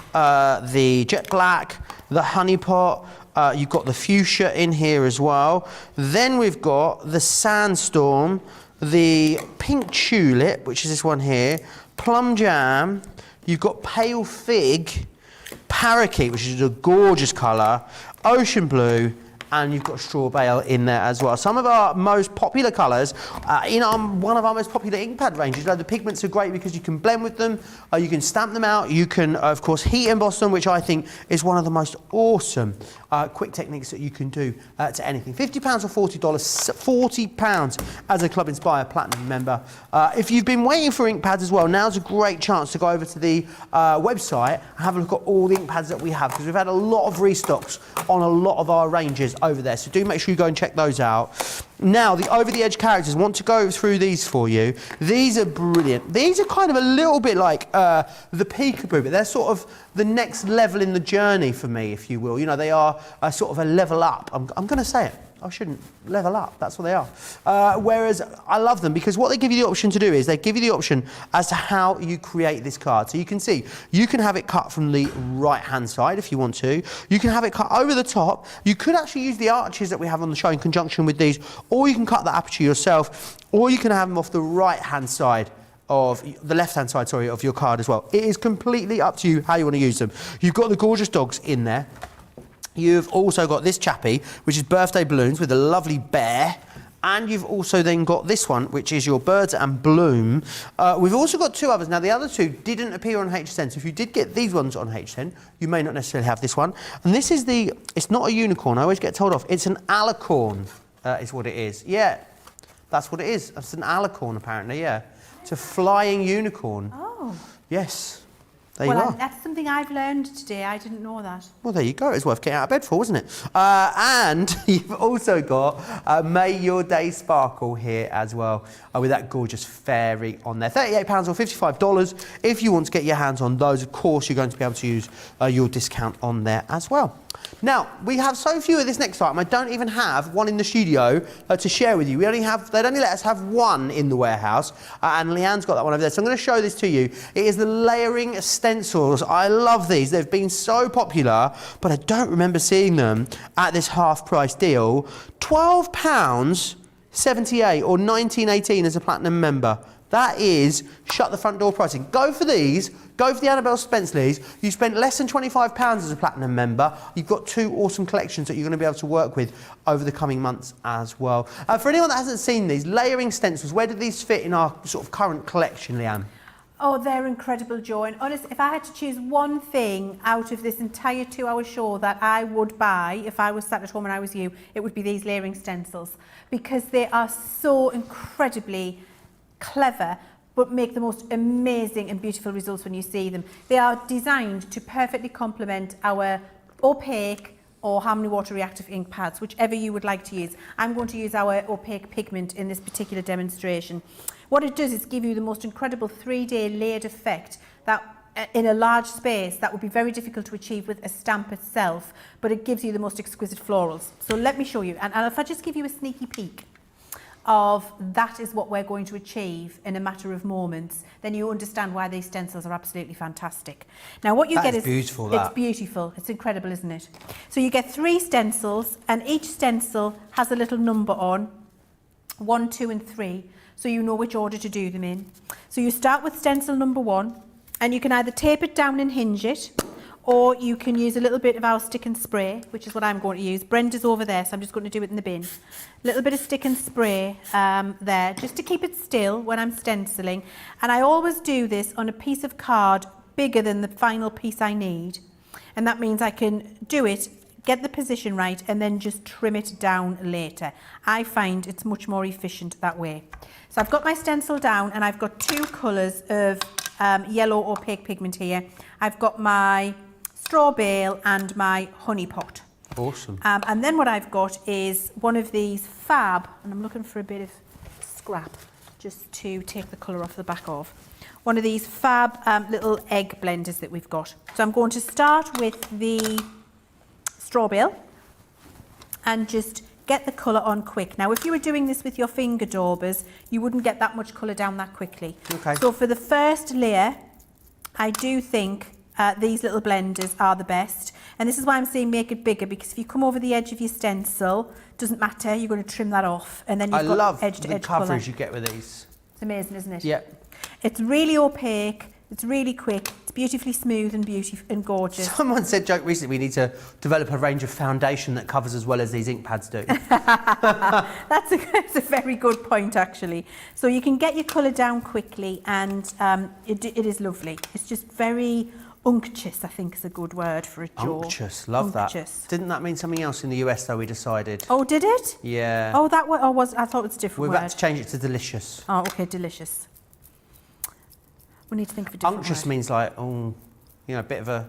the Jet Black, the Honey Pot. You've got the Fuchsia in here as well. Then we've got the Sandstorm, the Pink Tulip, which is this one here, Plum Jam. You've got Pale Fig, Parakeet, which is a gorgeous colour, Ocean Blue, and you've got Straw Bale in there as well. Some of our most popular colours in one of our most popular ink pad ranges. The pigments are great because you can blend with them, you can stamp them out, you can, of course, heat emboss them, which I think is one of the most awesome quick techniques that you can do to anything. £50 or $40, £40 as a Club Inspire Platinum member. If you've been waiting for ink pads as well, now's a great chance to go over to the website and have a look at all the ink pads that we have, because we've had a lot of restocks on a lot of our ranges over there, so do make sure you go and check those out. Now, the over-the-edge characters, want to go through these for you. These are brilliant. These are kind of a little bit like the Peekaboo, but they're sort of the next level in the journey for me, if you will. You know, they are sort of a level up. I'm going to say it. I shouldn't. Level up, that's what they are. Whereas I love them because what they give you the option to do is they give you the option as to how you create this card. So you can see, you can have it cut from the right-hand side if you want to. You can have it cut over the top. You could actually use the arches that we have on the show in conjunction with these, or you can cut the aperture yourself, or you can have them off the right-hand side of the left-hand side, sorry, of your card as well. It is completely up to you how you want to use them. You've got the gorgeous dogs in there. You've also got this chappie, which is birthday balloons with a lovely bear. And you've also then got this one, which is your Birds and Bloom. We've also got 2 others. Now, the other 2 didn't appear on HSN, so if you did get these ones on HSN, you may not necessarily have this one. And this is it's not a unicorn, I always get told off. It's an alicorn, is what it is. Yeah, that's what it is. It's an alicorn, apparently, yeah. It's a flying unicorn. Oh. Yes. There you are. That's something I've learned today. I didn't know that. Well, there you go. It's worth getting out of bed for, wasn't it? And you've also got May Your Day Sparkle here as well, with that gorgeous fairy on there. £38 or $55. If you want to get your hands on those, of course, you're going to be able to use your discount on there as well. Now, we have so few of this next item, I don't even have one in the studio to share with you. They'd only let us have one in the warehouse, and Leann's got that one over there. So I'm going to show this to you. It is the layering stencils. I love these. They've been so popular, but I don't remember seeing them at this half-price deal. £12.78 or $19.18 as a platinum member. That is shut the front door pricing. Go for these. Go for the Annabelle Spencers. You spent less than £25 as a platinum member. You've got 2 awesome collections that you're going to be able to work with over the coming months as well. For anyone that hasn't seen these, layering stencils, where do these fit in our sort of current collection, Leann? Oh, they're incredible, Joe. And honestly, if I had to choose one thing out of this entire 2-hour show that I would buy if I was sat at home and I was you, it would be these layering stencils, because they are so incredibly clever, but make the most amazing and beautiful results when you see them. They are designed to perfectly complement our opaque or Harmony Water Reactive ink pads, whichever you would like to use. I'm going to use our opaque pigment in this particular demonstration. What it does is give you the most incredible 3-day layered effect that in a large space that would be very difficult to achieve with a stamp itself, but it gives you the most exquisite florals. So let me show you, and if I just give you a sneaky peek of that is what we're going to achieve in a matter of moments, then you understand why these stencils are absolutely fantastic. Now what you get is beautiful. It's beautiful. It's incredible, isn't it? So you get 3 stencils, and each stencil has a little number on, 1, 2 and 3, so you know which order to do them in. So you start with stencil number 1, and you can either tape it down and hinge it, or you can use a little bit of our stick and spray, which is what I'm going to use. Brenda's over there, so I'm just going to do it in the bin. A little bit of stick and spray there, just to keep it still when I'm stenciling. And I always do this on a piece of card bigger than the final piece I need. And that means I can do it, get the position right, and then just trim it down later. I find it's much more efficient that way. So I've got my stencil down, and I've got two colours of yellow opaque pigment here. I've got my straw bale and my honey pot. Awesome. And then what I've got is one of these fab, and I'm looking for a bit of scrap just to take the colour off the back of. One of these fab little egg blenders that we've got. So I'm going to start with the straw bale and just get the colour on quick. Now, if you were doing this with your finger daubers, you wouldn't get that much colour down that quickly. Okay. So for the first layer, I do think these little blenders are the best. And this is why I'm saying make it bigger, because if you come over the edge of your stencil, doesn't matter, you're going to trim that off. And then you've got edge to edge colour. I love the coverage you get with these. It's amazing, isn't it? Yeah. It's really opaque, it's really quick, it's beautifully smooth and gorgeous. Someone said, joke recently, we need to develop a range of foundation that covers as well as these ink pads do. That's a very good point, actually. So you can get your colour down quickly, and it is lovely. It's just very unctuous, I think is a good word for it, Joe. Unctuous, love unctuous. That. Didn't that mean something else in the US though, we decided? Oh, did it? Yeah. Oh, that was, I thought it was a different We've word. had to change it to delicious. Oh, okay, delicious. We need to think of a different Unctuous word. means like, oh, you know, they're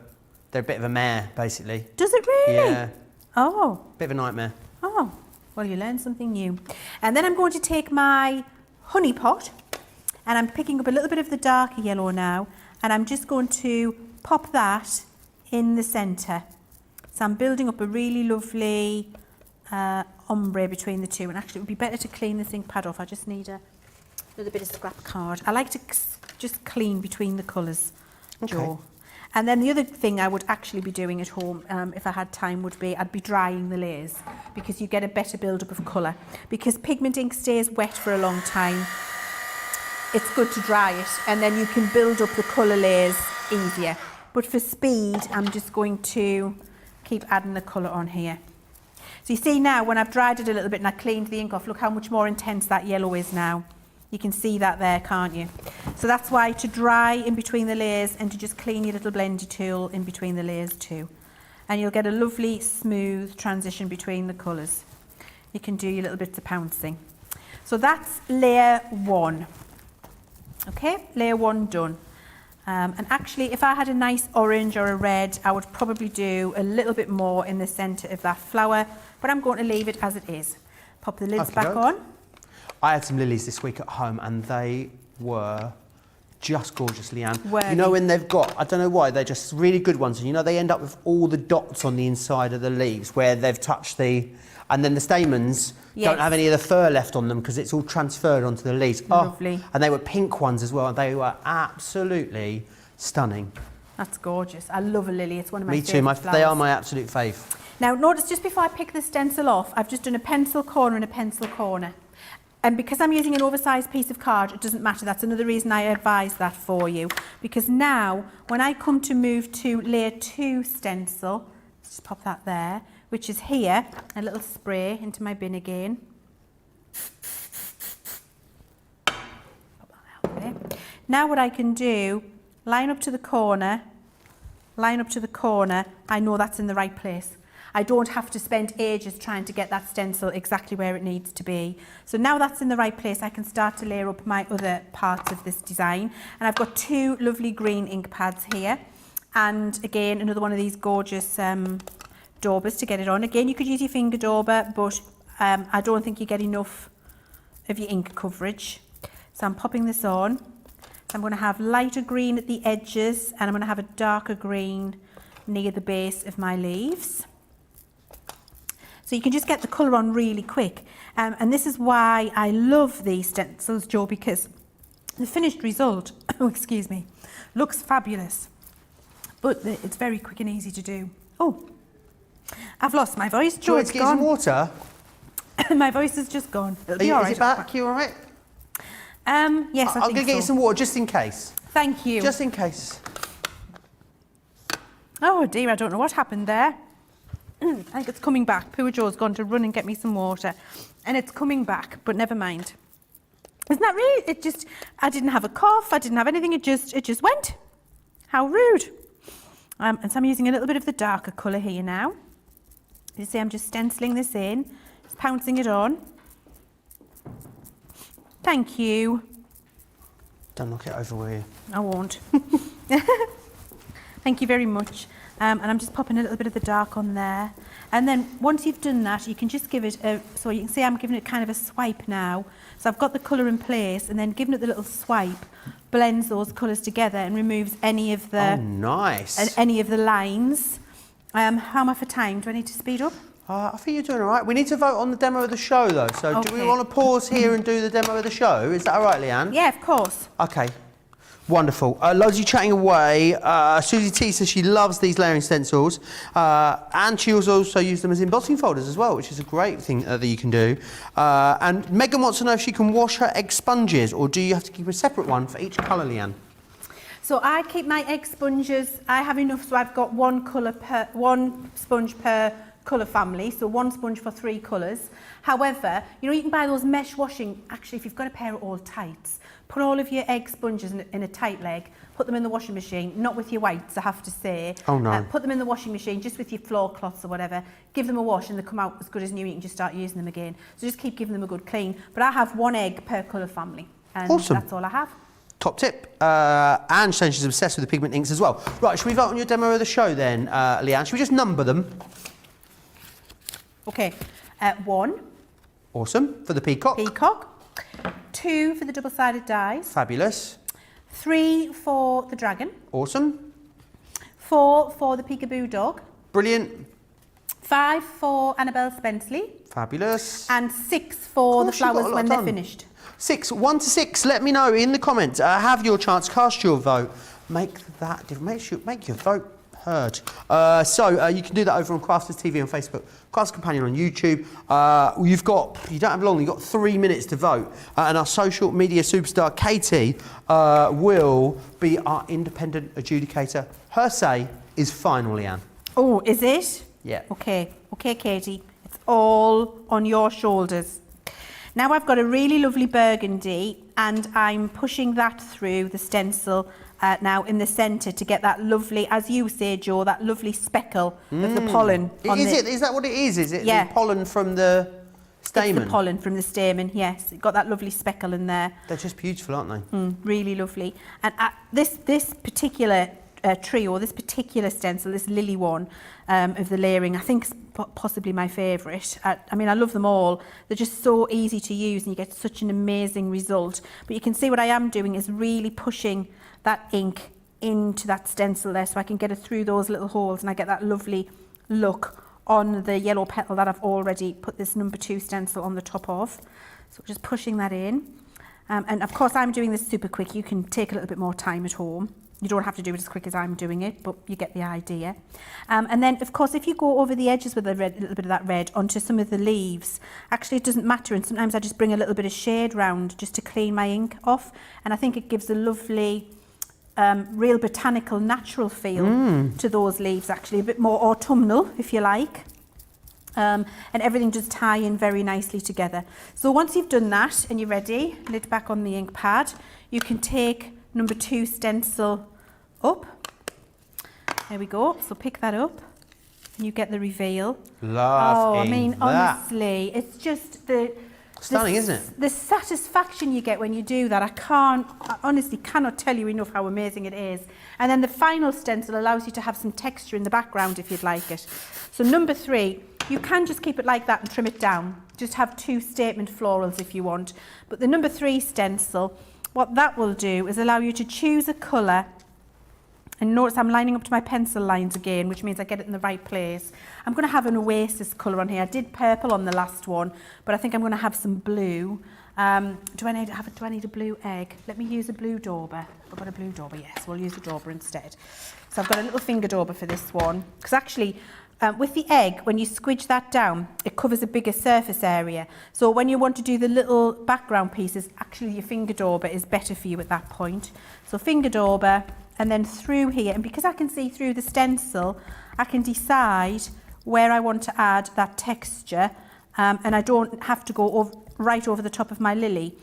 a bit of a mare, basically. Does it really? Yeah. Oh. Bit of a nightmare. Oh, well, you learned something new. And then I'm going to take my honey pot, and I'm picking up a little bit of the darker yellow now, and I'm just going to pop that in the centre. So I'm building up a really lovely ombre between the two. And actually, it would be better to clean this ink pad off. I just need another bit of scrap card. I like to just clean between the colours, Joe. Okay. And then the other thing I would actually be doing at home, if I had time, would be I'd be drying the layers, because you get a better build-up of colour. Because pigment ink stays wet for a long time, it's good to dry it, and then you can build up the colour layers easier. But for speed, I'm just going to keep adding the colour on here. So you see now, when I've dried it a little bit and I cleaned the ink off, look how much more intense that yellow is now. You can see that there, can't you? So that's why to dry in between the layers and to just clean your little blendy tool in between the layers too. And you'll get a lovely smooth transition between the colours. You can do your little bits of pouncing. So that's layer one. Okay, layer one done. And actually, if I had a nice orange or a red, I would probably do a little bit more in the centre of that flower, but I'm going to leave it as it is. Pop the lids back on. I had some lilies this week at home, and they were just gorgeous, Leann. Were you know, they? when they've got, I don't know why, they're just really good ones. And you know, they end up with all the dots on the inside of the leaves where they've touched and then the stamens don't have any of the fur left on them because it's all transferred onto the leaves. Lovely. Oh, and they were pink ones as well. They were absolutely stunning. That's gorgeous. I love a lily. It's one of my Me favourite too. flowers. They are my absolute fave. Now, notice just before I pick the stencil off, I've just done a pencil corner and a pencil corner. And because I'm using an oversized piece of card, it doesn't matter. That's another reason I advise that for you. Because now, when I come to move to layer 2 stencil, let's just pop that there, which is here, a little spray into my bin again. Pop that out there. Now what I can do, line up to the corner, I know that's in the right place. I don't have to spend ages trying to get that stencil exactly where it needs to be. So now that's in the right place, I can start to layer up my other parts of this design. And I've got 2 lovely green ink pads here. And again, another one of these gorgeous daubers to get it on. Again, you could use your finger dauber, but I don't think you get enough of your ink coverage. So I'm popping this on. So I'm going to have lighter green at the edges, and I'm going to have a darker green near the base of my leaves. So you can just get the colour on really quick. And this is why I love these stencils, Joe, because the finished result, oh, excuse me, looks fabulous. But it's very quick and easy to do. Oh, I've lost my voice, Joe. It's Get some gone. water. My voice is just gone. It'll be all right. Is it back? You all right? Yes, I'm going to get you some water just in case. Thank you. Just in case. Oh dear, I don't know what happened there. I think it's coming back. Poor Joe's gone to run and get me some water. And it's coming back, but never mind. Isn't that really? It just, I didn't have a cough, I didn't have anything, it just went. How rude. And so I'm using a little bit of the darker colour here now. You see, I'm just stenciling this in, just pouncing it on. Thank you. Don't knock it over, will you? I won't. Thank you very much. And I'm just popping a little bit of the dark on there. And then once you've done that, you can just give it a, so you can see I'm giving it kind of a swipe now. So I've got the colour in place and then giving it the little swipe, blends those colours together and removes any of the... Oh, nice. Any of the lines. How am I for time? Do I need to speed up? I think you're doing all right. We need to vote on the demo of the show, though. So do we Okay. want to pause here and do the demo of the show? Is that all right, Leann? Yeah, of course. Okay. Wonderful. Loads of you chatting away. Susie T says she loves these layering stencils. And she also used them as embossing folders as well, which is a great thing that you can do. And Megan wants to know if she can wash her egg sponges, or do you have to keep a separate one for each colour, Leann? So I keep my egg sponges, I have enough, so I've got one sponge per colour family, so one sponge for 3 colours. However, you know, you can buy those mesh washing, actually if you've got a pair of all tights, put all of your egg sponges in a tight leg, put them in the washing machine, not with your whites I have to say. Oh no. Put them in the washing machine just with your floor cloths or whatever, give them a wash and they come out as good as new, you can just start using them again. So just keep giving them a good clean. But I have 1 egg per colour family and Awesome. That's all I have. Top tip. Anne says she's obsessed with the pigment inks as well. Right, should we vote on your demo of the show then, Leann? Should we just number them? Okay, 1. Awesome. For the peacock. Peacock. 2 for the double-sided dies. Fabulous. 3 for the dragon. Awesome. 4 for the peekaboo dog. Brilliant. 5 for Annabelle Spencers. Fabulous. And 6 for the Gosh, you've got a flowers lot when they're done. finished. 1 to 6. Let me know in the comments. Have your chance. Cast your vote. Make that different. Make your vote heard. So you can do that over on Crafters TV on Facebook, Crafters Companion on YouTube. You don't have long. You've got 3 minutes to vote, and our social media superstar Katie will be our independent adjudicator. Her say is final, Leann. Oh, is it? Yeah. Okay, Katie. It's all on your shoulders. Now I've got a really lovely burgundy and I'm pushing that through the stencil now in the centre to get that lovely, as you say, Joe, that lovely speckle of the pollen. Is that what it is? Is it Yeah. the pollen from the stamen? It's the pollen from the stamen, yes. It got that lovely speckle in there. They're just beautiful, aren't they? Really lovely. And this particular trio, this particular stencil, this lily one of the layering, I think is possibly my favourite. I mean, I love them all. They're just so easy to use and you get such an amazing result. But you can see what I am doing is really pushing that ink into that stencil there so I can get it through those little holes and I get that lovely look on the yellow petal that I've already put this number 2 stencil on the top of. So just pushing that in. And of course I'm doing this super quick. You can take a little bit more time at home. You don't have to do it as quick as I'm doing it, but you get the idea. And then, of course, if you go over the edges with a little bit of that red onto some of the leaves, actually it doesn't matter. And sometimes I just bring a little bit of shade round just to clean my ink off. And I think it gives a lovely, real botanical, natural feel to those leaves, actually. A bit more autumnal, if you like. And everything just tie in very nicely together. So once you've done that and you're ready, lid back on the ink pad, you can take number 2 stencil up. There we go. So pick that up and you get the reveal. Lovely. I mean, honestly, it's just stunning, isn't it? The satisfaction you get when you do that, I honestly cannot tell you enough how amazing it is. And then the final stencil allows you to have some texture in the background if you'd like it. So number 3, you can just keep it like that and trim it down. Just have 2 statement florals if you want. But the number 3 stencil, what that will do is allow you to choose a colour. And notice I'm lining up to my pencil lines again, which means I get it in the right place. I'm going to have an oasis colour on here. I did purple on the last one, but I think I'm going to have some blue. Do I need a blue egg? Let me use a blue dauber. I've got a blue dauber, yes. We'll use a dauber instead. So I've got a little finger dauber for this one. Because actually, with the egg, when you squidge that down, it covers a bigger surface area. So when you want to do the little background pieces, actually your finger dauber is better for you at that point. So finger dauber, and then through here, and because I can see through the stencil, I can decide where I want to add that texture, and I don't have to go right over the top of my lily.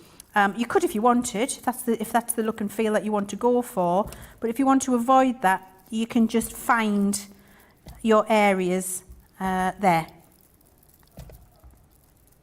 You could if you wanted, if that's the look and feel that you want to go for, but if you want to avoid that, you can just find your areas there.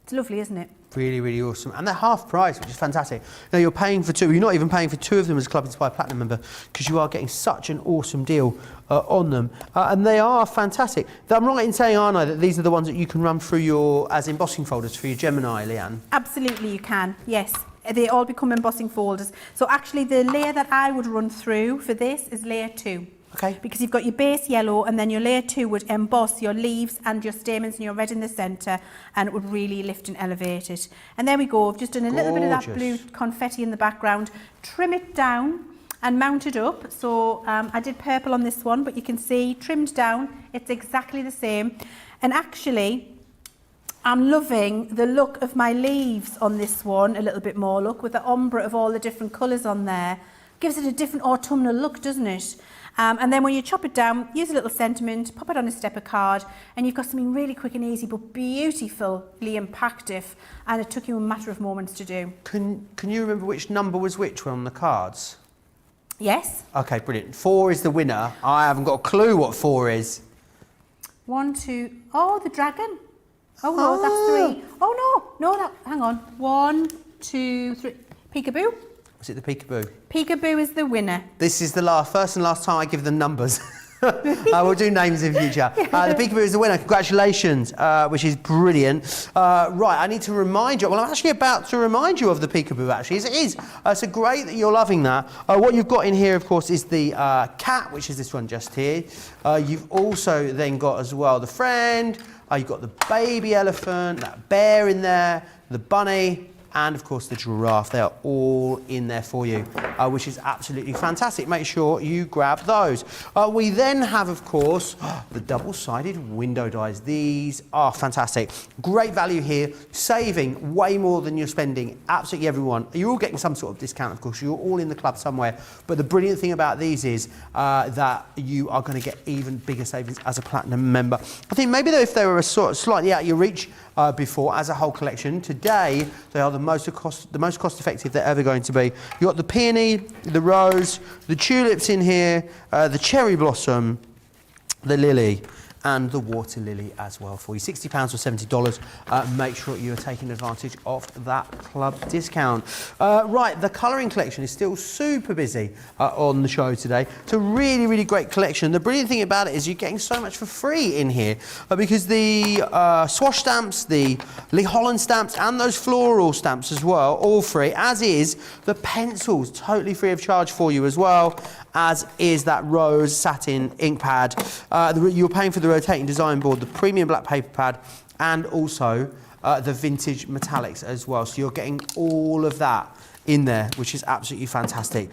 It's lovely, isn't it? Really, really awesome. And they're half price, which is fantastic. Now you're paying for two. You're not even paying for two of them as a Club Inspired Platinum member because you are getting such an awesome deal on them. And they are fantastic. I'm right in saying, aren't I, that these are the ones that you can run through as embossing folders for your Gemini, Leann? Absolutely you can, yes. They all become embossing folders. So actually the layer that I would run through for this is layer 2. Okay. Because you've got your base yellow and then your layer 2 would emboss your leaves and your stamens and your red in the centre, and it would really lift and elevate it. And there we go, I've just done a little bit of that blue confetti in the background, trim it down and mount it up. So I did purple on this one, but you can see trimmed down, it's exactly the same. And actually, I'm loving the look of my leaves on this one a little bit more, look, with the ombre of all the different colours on there. Gives it a different autumnal look, doesn't it? And then when you chop it down, use a little sentiment, pop it on a stepper card, and you've got something really quick and easy, but beautifully impactful, and it took you a matter of moments to do. Can you remember which number was which on the cards? Yes. Okay, brilliant. 4 is the winner. I haven't got a clue what 4 is. 1, 2, oh, the dragon. Oh no, that's 3. Oh no, hang on. 1, 2, 3. Peekaboo. Was it the peekaboo? Peekaboo is the winner. This is the first and last time I give them numbers. We'll do names in future. The peekaboo is the winner. Congratulations, which is brilliant. Right, I need to remind you. Well, I'm actually about to remind you of the peekaboo, actually, as it is. So great that you're loving that. What you've got in here, of course, is the cat, which is this one just here. You've also then got as well the friend. You've got the baby elephant, that bear in there, the bunny, and of course the giraffe. They are all in there for you, which is absolutely fantastic. Make sure you grab those. We then have, of course, the double-sided window dies. These are fantastic. Great value here, saving way more than you're spending. Absolutely everyone. You're all getting some sort of discount, of course. You're all in the club somewhere. But the brilliant thing about these is that you are going to get even bigger savings as a platinum member. I think maybe though if they were slightly out of your reach before as a whole collection, today they are the most cost effective they're ever going to be. You've got the peony, the rose, the tulips in here, the cherry blossom, the lily, and the water lily as well for you. £60 or $70. Make sure you're taking advantage of that club discount. Right, the colouring collection is still super busy on the show today. It's a really, really great collection. The brilliant thing about it is you're getting so much for free in here because the swash stamps, the Lee Holland stamps, and those floral stamps as well, all free, as is the pencils, totally free of charge for you as well, as is that rose satin ink pad. You're paying for the rotating design board, the premium black paper pad, and also the vintage metallics as well. So you're getting all of that in there, which is absolutely fantastic.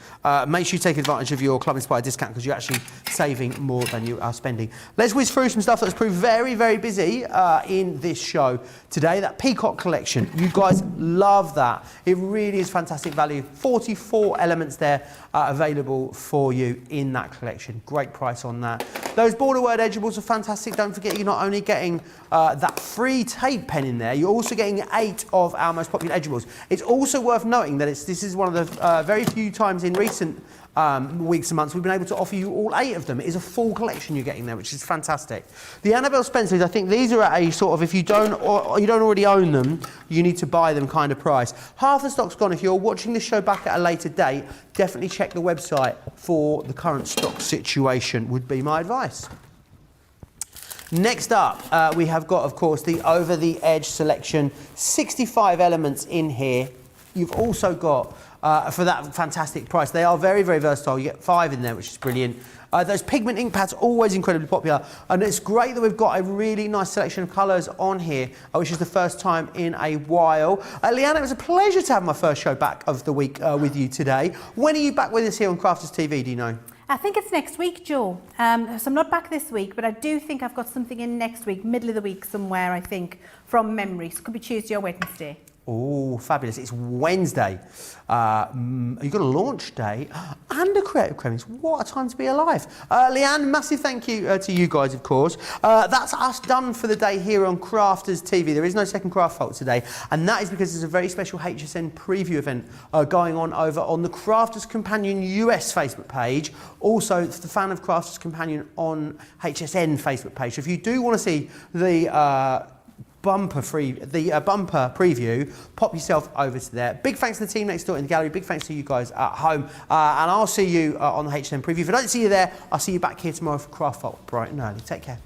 Make sure you take advantage of your Club Inspired discount because you're actually saving more than you are spending. Let's whiz through some stuff that's proved very, very busy in this show today. That Peacock collection, you guys love that. It really is fantastic value. 44 elements there available for you in that collection. Great price on that. Those border word edgeables are fantastic. Don't forget, you're not only getting that free tape pen in there, you're also getting 8 of our most popular edgeables. It's also worth noting that this is one of the very few times in recent weeks and months we've been able to offer you all 8 of them. It is a full collection you're getting there, which is fantastic. The Annabelle Spencers, I think these are at a sort of, if you don't already own them, you need to buy them kind of price. Half the stock's gone. If you're watching this show back at a later date, definitely check the website for the current stock situation, would be my advice. Next up, we have got, of course, the Over the Edge selection. 65 elements in here. You've also got, for that fantastic price, they are very, very versatile. You get 5 in there, which is brilliant. Those pigment ink pads, always incredibly popular. And it's great that we've got a really nice selection of colours on here, which is the first time in a while. Leann, it was a pleasure to have my first show back of the week with you today. When are you back with us here on Crafters TV, do you know? I think it's next week, Joe. So I'm not back this week, but I do think I've got something in next week, middle of the week somewhere, I think, from memory. So it could be Tuesday or Wednesday. Oh, fabulous. It's Wednesday. You've got a launch day and a creative cravings. What a time to be alive. Leann, massive thank you to you guys, of course. That's us done for the day here on Crafters TV. There is no second craft fault today, and that is because there's a very special HSN preview event going on over on the Crafters Companion US Facebook page. Also, the Fan of Crafters Companion on HSN Facebook page. So if you do want to see the bumper preview, pop yourself over to there. Big thanks to the team next door in the gallery. Big thanks to you guys at home. And I'll see you on the HSN preview. If I don't see you there, I'll see you back here tomorrow for Craft Fault bright and early. Take care.